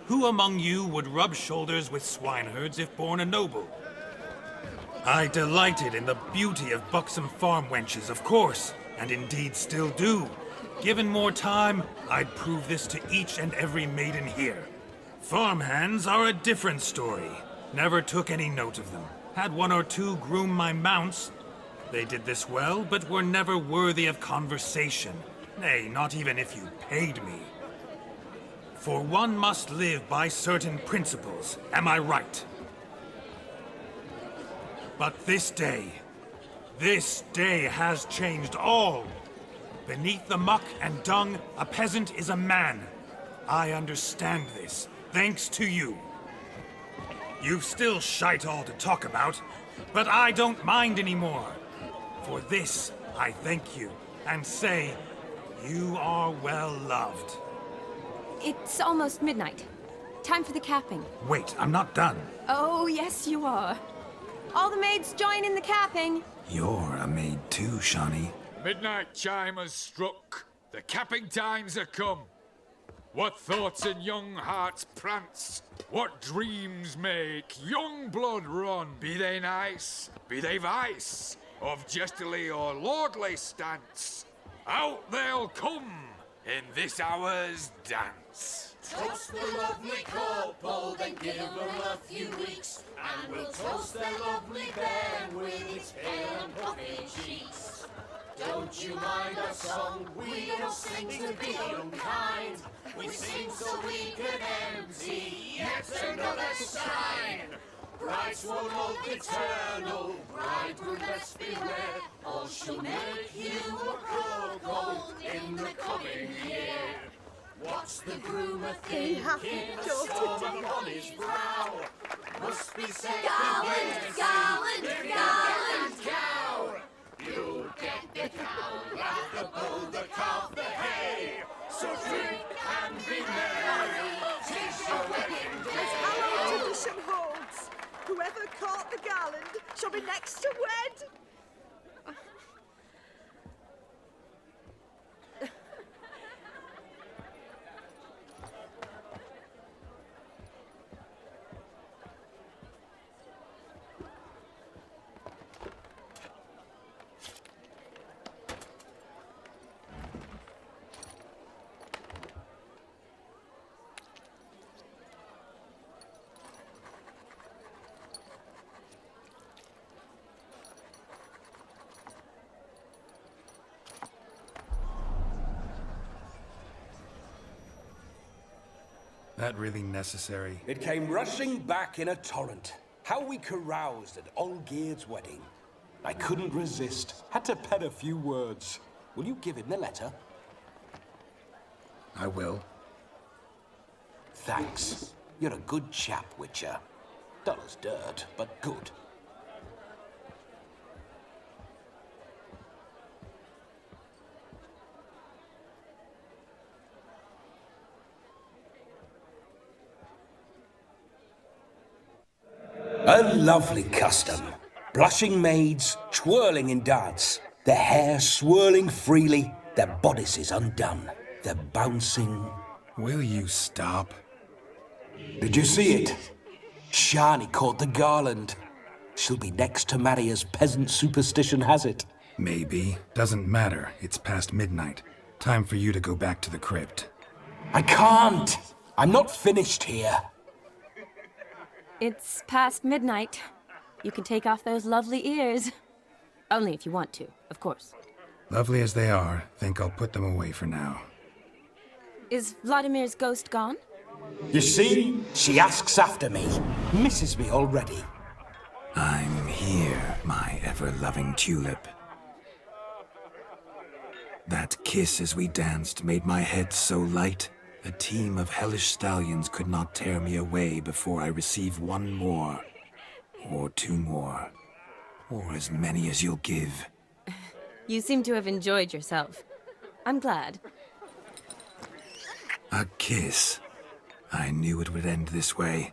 who among you would rub shoulders with swineherds if born a noble? I delighted in the beauty of buxom farm wenches, of course, and indeed still do. Given more time, I'd prove this to each and every maiden here. Farmhands are a different story. Never took any note of them. Had one or two groom my mounts. They did this well, but were never worthy of conversation. Nay, not even if you paid me. For one must live by certain principles, am I right? But this day has changed all. Beneath the muck and dung, a peasant is a man. I understand this, thanks to you. You've still shite all to talk about, but I don't mind anymore. For this, I thank you, and say, you are well loved. It's almost midnight. Time for the capping. Wait, I'm not done. Oh, yes, you are. All the maids join in the capping. You're a maid too, Shani. Midnight chime has struck. The capping times are come. What thoughts in young hearts prance? What dreams make young blood run? Be they nice, be they vice, of jestily or lordly stance, out they'll come in this hour's dance. Toast the lovely couple, then give them a few weeks, and we'll toast their lovely bairn with its pale and puffy cheeks. Don't you mind our song? We don't sing to be unkind. We sing so we can empty yet another sign. Bride's one love eternal, bridegroom best beware, or she'll make you a cuckold in the coming year. What's the groom a thinking? A storm upon his brow. Must be said Garland, garland, garland, cow. You'll get the cow, laugh the bull, the calf, the hay. So drink and be merry, 'tis your wedding day. As our tradition holds, whoever caught the garland shall be next to wed. That really necessary? It came rushing back in a torrent. How we caroused at Olgierd's wedding. I couldn't resist. Had to pen a few words. Will you give him the letter? I will. Thanks. You're a good chap, Witcher. Dull as dirt, but good. A lovely custom. Blushing maids, twirling in dance, their hair swirling freely, their bodices undone, their bouncing... Will you stop? Did you see it? Shani caught the garland. She'll be next to marry as peasant superstition has it. Maybe. Doesn't matter. It's past midnight. Time for you to go back to the crypt. I can't! I'm not finished here. It's past midnight. You can take off those lovely ears. Only if you want to, of course. Lovely as they are, think I'll put them away for now. Is Vladimir's ghost gone? You see? She asks after me. Misses me already. I'm here, my ever-loving tulip. That kiss as we danced made my head so light. A team of hellish stallions could not tear me away before I receive one more. Or two more. Or as many as you'll give. You seem to have enjoyed yourself. I'm glad. A kiss. I knew it would end this way.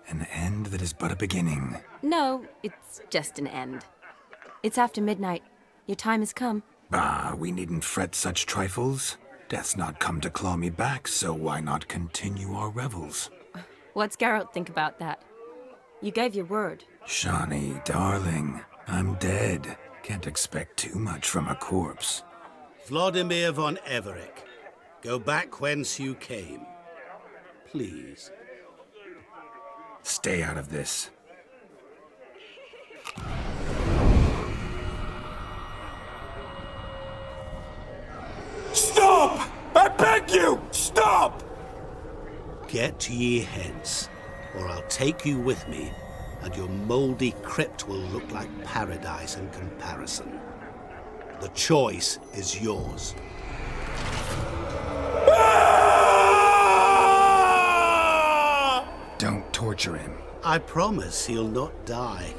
An end that is but a beginning. No, it's just an end. It's after midnight. Your time has come. Bah, we needn't fret such trifles. Death's not come to claw me back, so why not continue our revels? What's Geralt think about that? You gave your word. Shani, darling, I'm dead. Can't expect too much from a corpse. Vladimir von Everick, go back whence you came. Please. Stay out of this. Stop! I beg you! Stop! Get ye hence, or I'll take you with me, and your mouldy crypt will look like paradise in comparison. The choice is yours. Don't torture him. I promise he'll not die.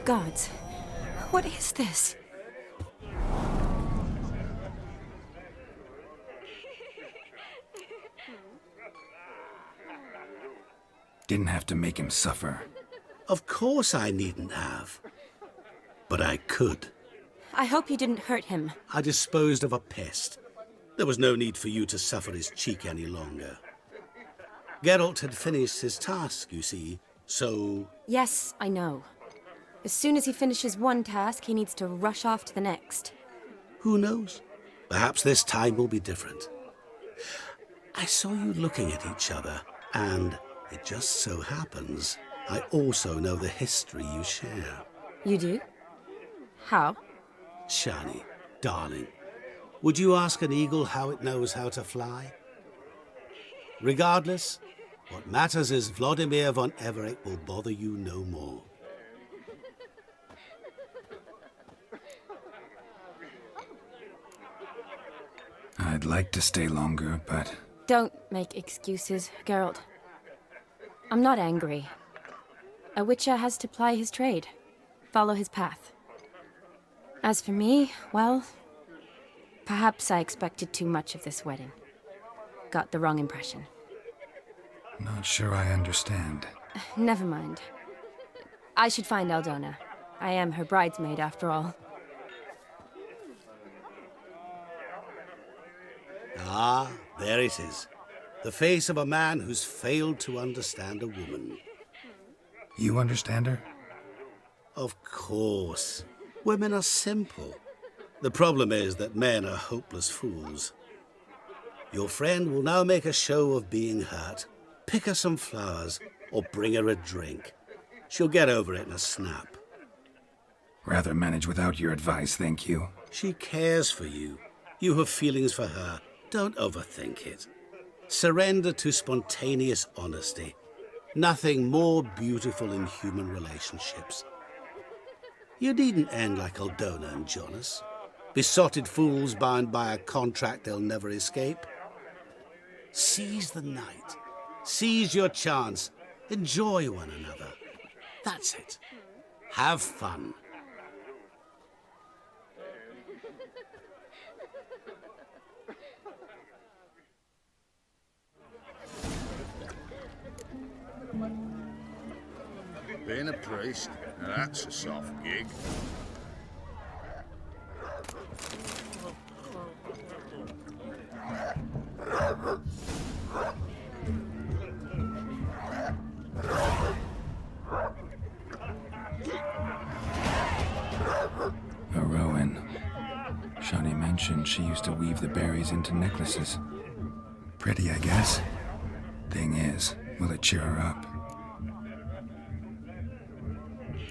Gods, what is this? Didn't have to make him suffer. Of course I needn't have. But I could. I hope you didn't hurt him. I disposed of a pest. There was no need for you to suffer his cheek any longer. Geralt had finished his task, you see, so... Yes, I know. As soon as he finishes one task, he needs to rush off to the next. Who knows? Perhaps this time will be different. I saw you looking at each other, and it just so happens I also know the history you share. You do? How? Shani, darling, would you ask an eagle how it knows how to fly? Regardless, what matters is Vladimir von Everick will bother you no more. I'd like to stay longer, but... Don't make excuses, Geralt. I'm not angry. A witcher has to ply his trade, follow his path. As for me, well, perhaps I expected too much of this wedding. Got the wrong impression. Not sure I understand. Never mind. I should find Aldona. I am her bridesmaid, after all. Ah, there it is. The face of a man who's failed to understand a woman. You understand her? Of course. Women are simple. The problem is that men are hopeless fools. Your friend will now make a show of being hurt. Pick her some flowers, or bring her a drink. She'll get over it in a snap. Rather manage without your advice, thank you. She cares for you. You have feelings for her. Don't overthink it. Surrender to spontaneous honesty. Nothing more beautiful in human relationships. You needn't end like Aldona and Jonas. Besotted fools bound by a contract they'll never escape. Seize the night. Seize your chance. Enjoy one another. That's it. Have fun. Being a priest, now that's a soft gig. A Rowan. Shani mentioned she used to weave the berries into necklaces. Pretty, I guess. Thing is, will it cheer her up?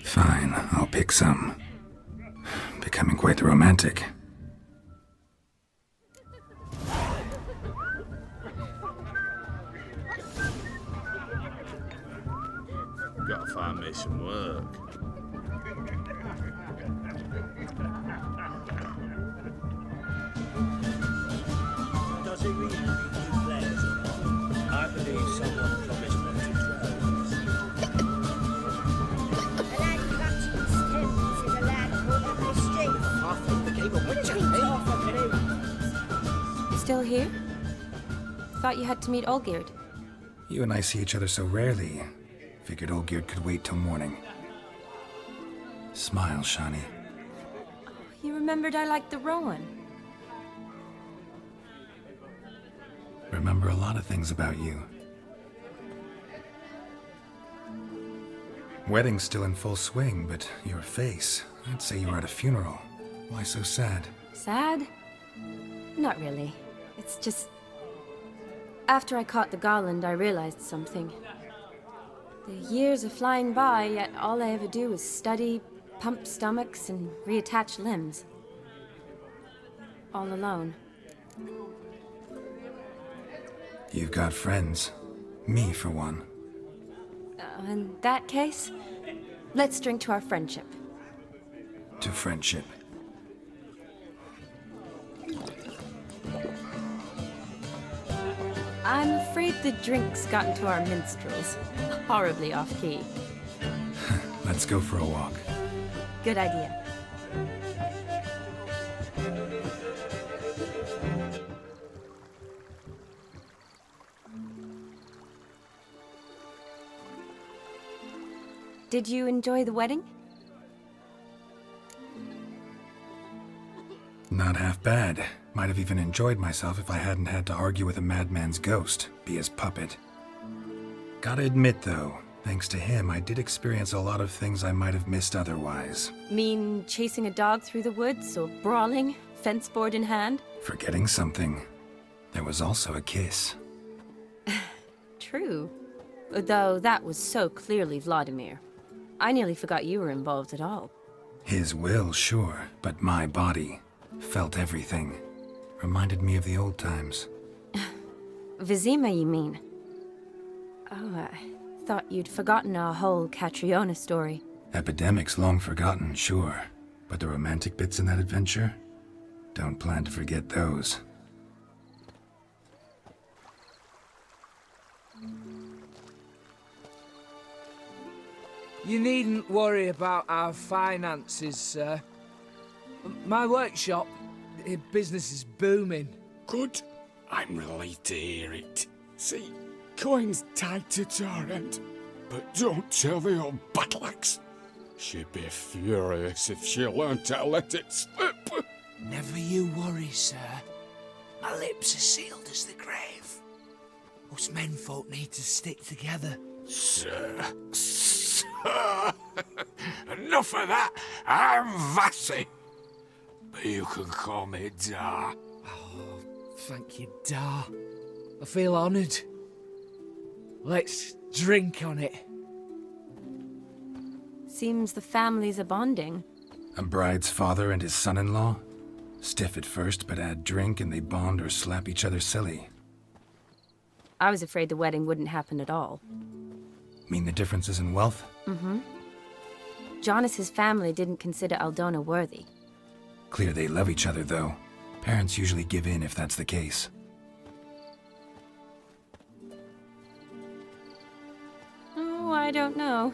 Fine, I'll pick some. Becoming quite the romantic. Gotta find me some work. Does it really need new players or not? I believe someone promised 1 to 12. The lad who catches Thames is a lad caught up the street. Half of the game of witcher, eh? Still here? Thought you had to meet Olgierd. You and I see each other so rarely. Figured Olgierd could wait till morning. Smile, Shani. You remembered I liked the Rowan. Remember a lot of things about you. Wedding's still in full swing, but your face, I'd say you were at a funeral. Why so sad? Sad? Not really. It's just... After I caught the garland, I realized something. The years are flying by, yet all I ever do is study, pump stomachs, and reattach limbs. All alone. You've got friends. Me, for one. In that case, let's drink to our friendship. To friendship. I'm afraid the drinks got into our minstrels. Horribly off-key. Let's go for a walk. Good idea. Did you enjoy the wedding? Not half bad. Might have even enjoyed myself if I hadn't had to argue with a madman's ghost, be his puppet. Gotta admit, though, thanks to him, I did experience a lot of things I might have missed otherwise. Mean chasing a dog through the woods, or brawling, fence board in hand? Forgetting something. There was also a kiss. True. Though that was so clearly Vladimir. I nearly forgot you were involved at all. His will, sure, but my body felt everything. Reminded me of the old times. Vizima, you mean? Oh, I thought you'd forgotten our whole Catriona story. Epidemics long forgotten, sure. But the romantic bits in that adventure? Don't plan to forget those. You needn't worry about our finances, sir. My workshop, business is booming. Good. I'm relieved to hear it. See, coin's tied to Torrent. But don't tell the old battleaxe. She'd be furious if she learned to let it slip. Never you worry, sir. My lips are sealed as the grave. Us menfolk need to stick together. Sir. Enough of that. I'm Vassy. But you can call me Dar. Oh, thank you, Dar. I feel honoured. Let's drink on it. Seems the families are bonding. A bride's father and his son-in-law? Stiff at first, but add drink and they bond or slap each other silly. I was afraid the wedding wouldn't happen at all. Mean the differences in wealth? Mm-hmm. Jonas's family didn't consider Aldona worthy. Clear they love each other, though. Parents usually give in if that's the case. Oh, I don't know.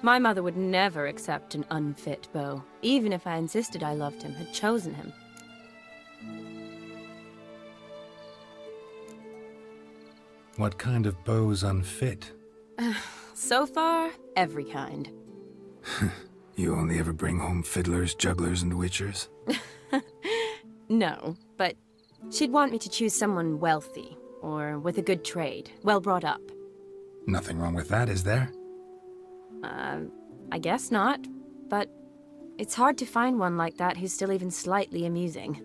My mother would never accept an unfit beau, even if I insisted I loved him, had chosen him. What kind of beau's unfit? So far, every kind. You only ever bring home fiddlers, jugglers, and witchers? No, but she'd want me to choose someone wealthy, or with a good trade, well brought up. Nothing wrong with that, is there? I guess not, but it's hard to find one like that who's still even slightly amusing.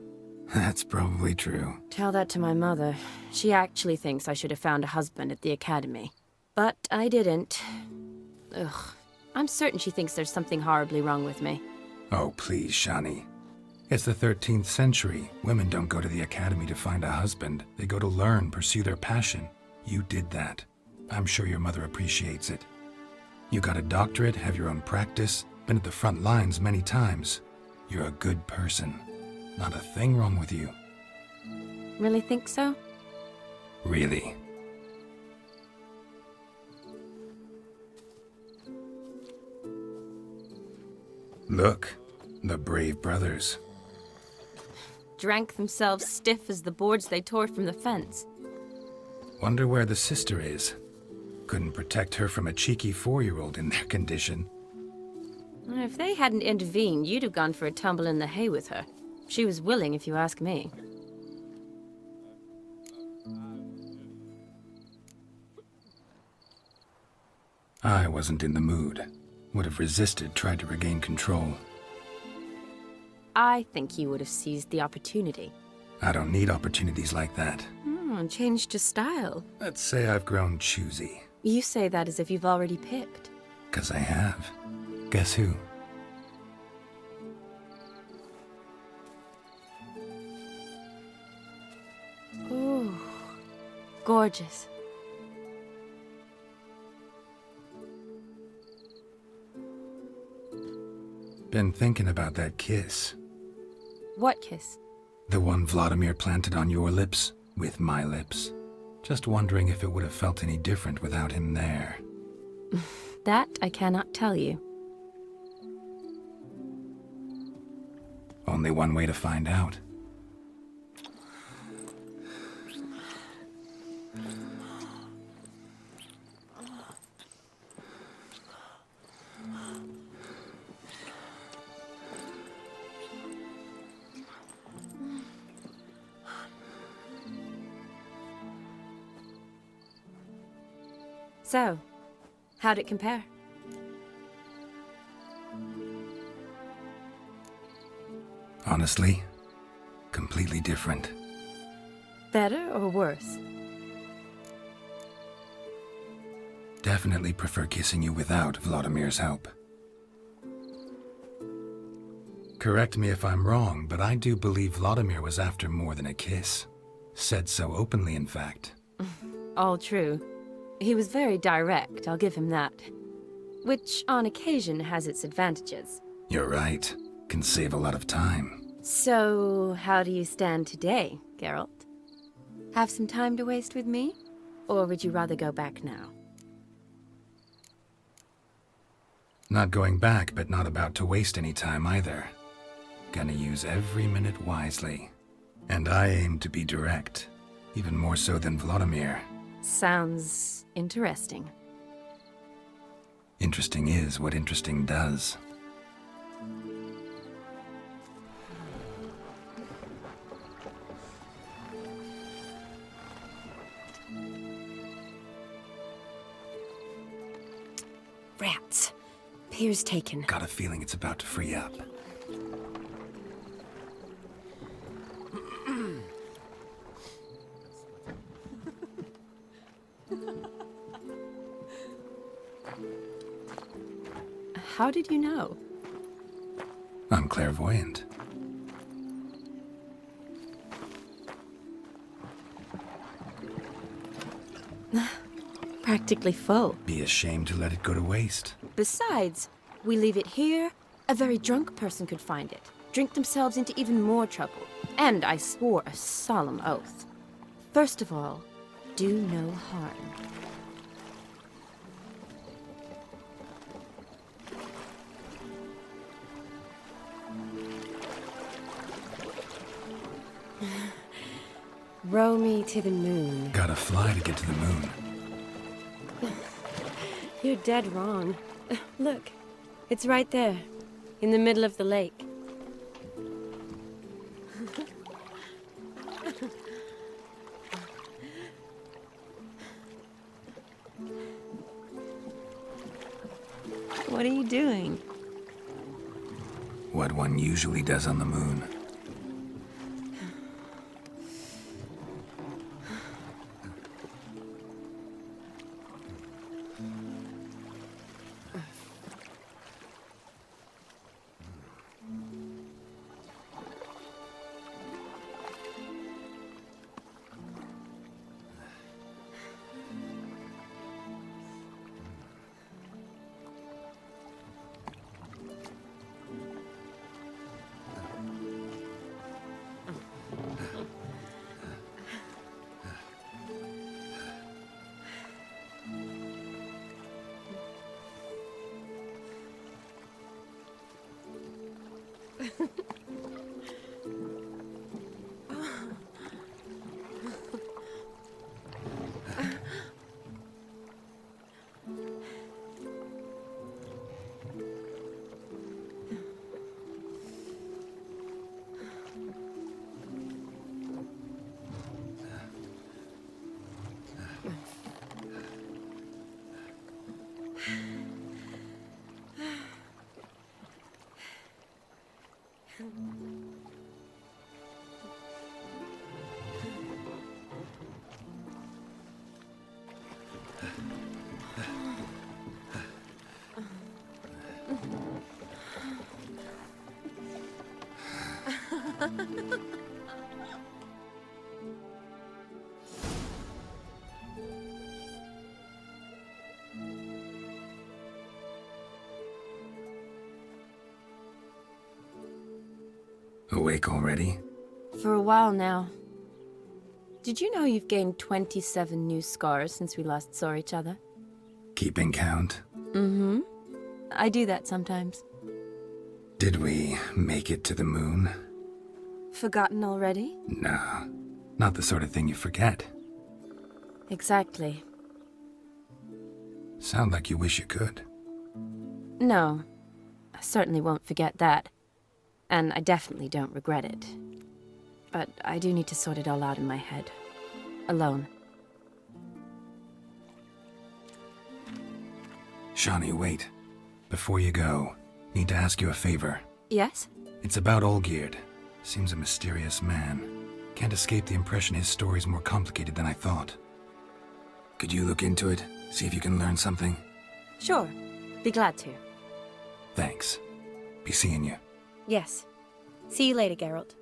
That's probably true. Tell that to my mother. She actually thinks I should have found a husband at the academy. But I didn't. Ugh. I'm certain she thinks there's something horribly wrong with me. Oh, please, Shani. It's the 13th century. Women don't go to the academy to find a husband. They go to learn, pursue their passion. You did that. I'm sure your mother appreciates it. You got a doctorate, have your own practice, been at the front lines many times. You're a good person. Not a thing wrong with you. Really think so? Really. Look, the brave brothers. Drank themselves stiff as the boards they tore from the fence. Wonder where the sister is. Couldn't protect her from a cheeky 4-year-old in their condition. If they hadn't intervened, you'd have gone for a tumble in the hay with her. She was willing, if you ask me. I wasn't in the mood. Would have resisted, tried to regain control. I think you would have seized the opportunity. I don't need opportunities like that. Changed your style. Let's say I've grown choosy. You say that as if you've already picked. 'Cause I have. Guess who? Ooh, gorgeous. Been thinking about that kiss. What kiss? The one Vladimir planted on your lips, with my lips. Just wondering if it would have felt any different without him there. That I cannot tell you. Only one way to find out. So, how'd it compare? Honestly, completely different. Better or worse? Definitely prefer kissing you without Vladimir's help. Correct me if I'm wrong, but I do believe Vladimir was after more than a kiss. Said so openly, in fact. All true. He was very direct, I'll give him that. Which, on occasion, has its advantages. You're right. Can save a lot of time. So, how do you stand today, Geralt? Have some time to waste with me? Or would you rather go back now? Not going back, but not about to waste any time either. Gonna use every minute wisely. And I aim to be direct. Even more so than Vladimir. Sounds interesting. Interesting is what interesting does. Rats. Pier's taken. Got a feeling it's about to free up. How did you know? I'm clairvoyant. Practically full. Be ashamed to let it go to waste. Besides, we leave it here, a very drunk person could find it, drink themselves into even more trouble. And I swore a solemn oath. First of all, do no harm. Row me to the moon. Gotta fly to get to the moon. You're dead wrong. Look, it's right there, in the middle of the lake. What are you doing? What one usually does on the moon. Awake already? For a while now. Did you know you've gained 27 new scars since we last saw each other? Keeping count? Mm-hmm. I do that sometimes. Did we make it to the moon? Forgotten already? No, not the sort of thing you forget. Exactly. Sound like you wish you could. No, I certainly won't forget that. And I definitely don't regret it. But I do need to sort it all out in my head. Alone. Shani, wait. Before you go, need to ask you a favor. Yes? It's about Olgierd. Seems a mysterious man. Can't escape the impression his story's more complicated than I thought. Could you look into it? See if you can learn something? Sure. Be glad to. Thanks. Be seeing you. Yes. See you later, Geralt.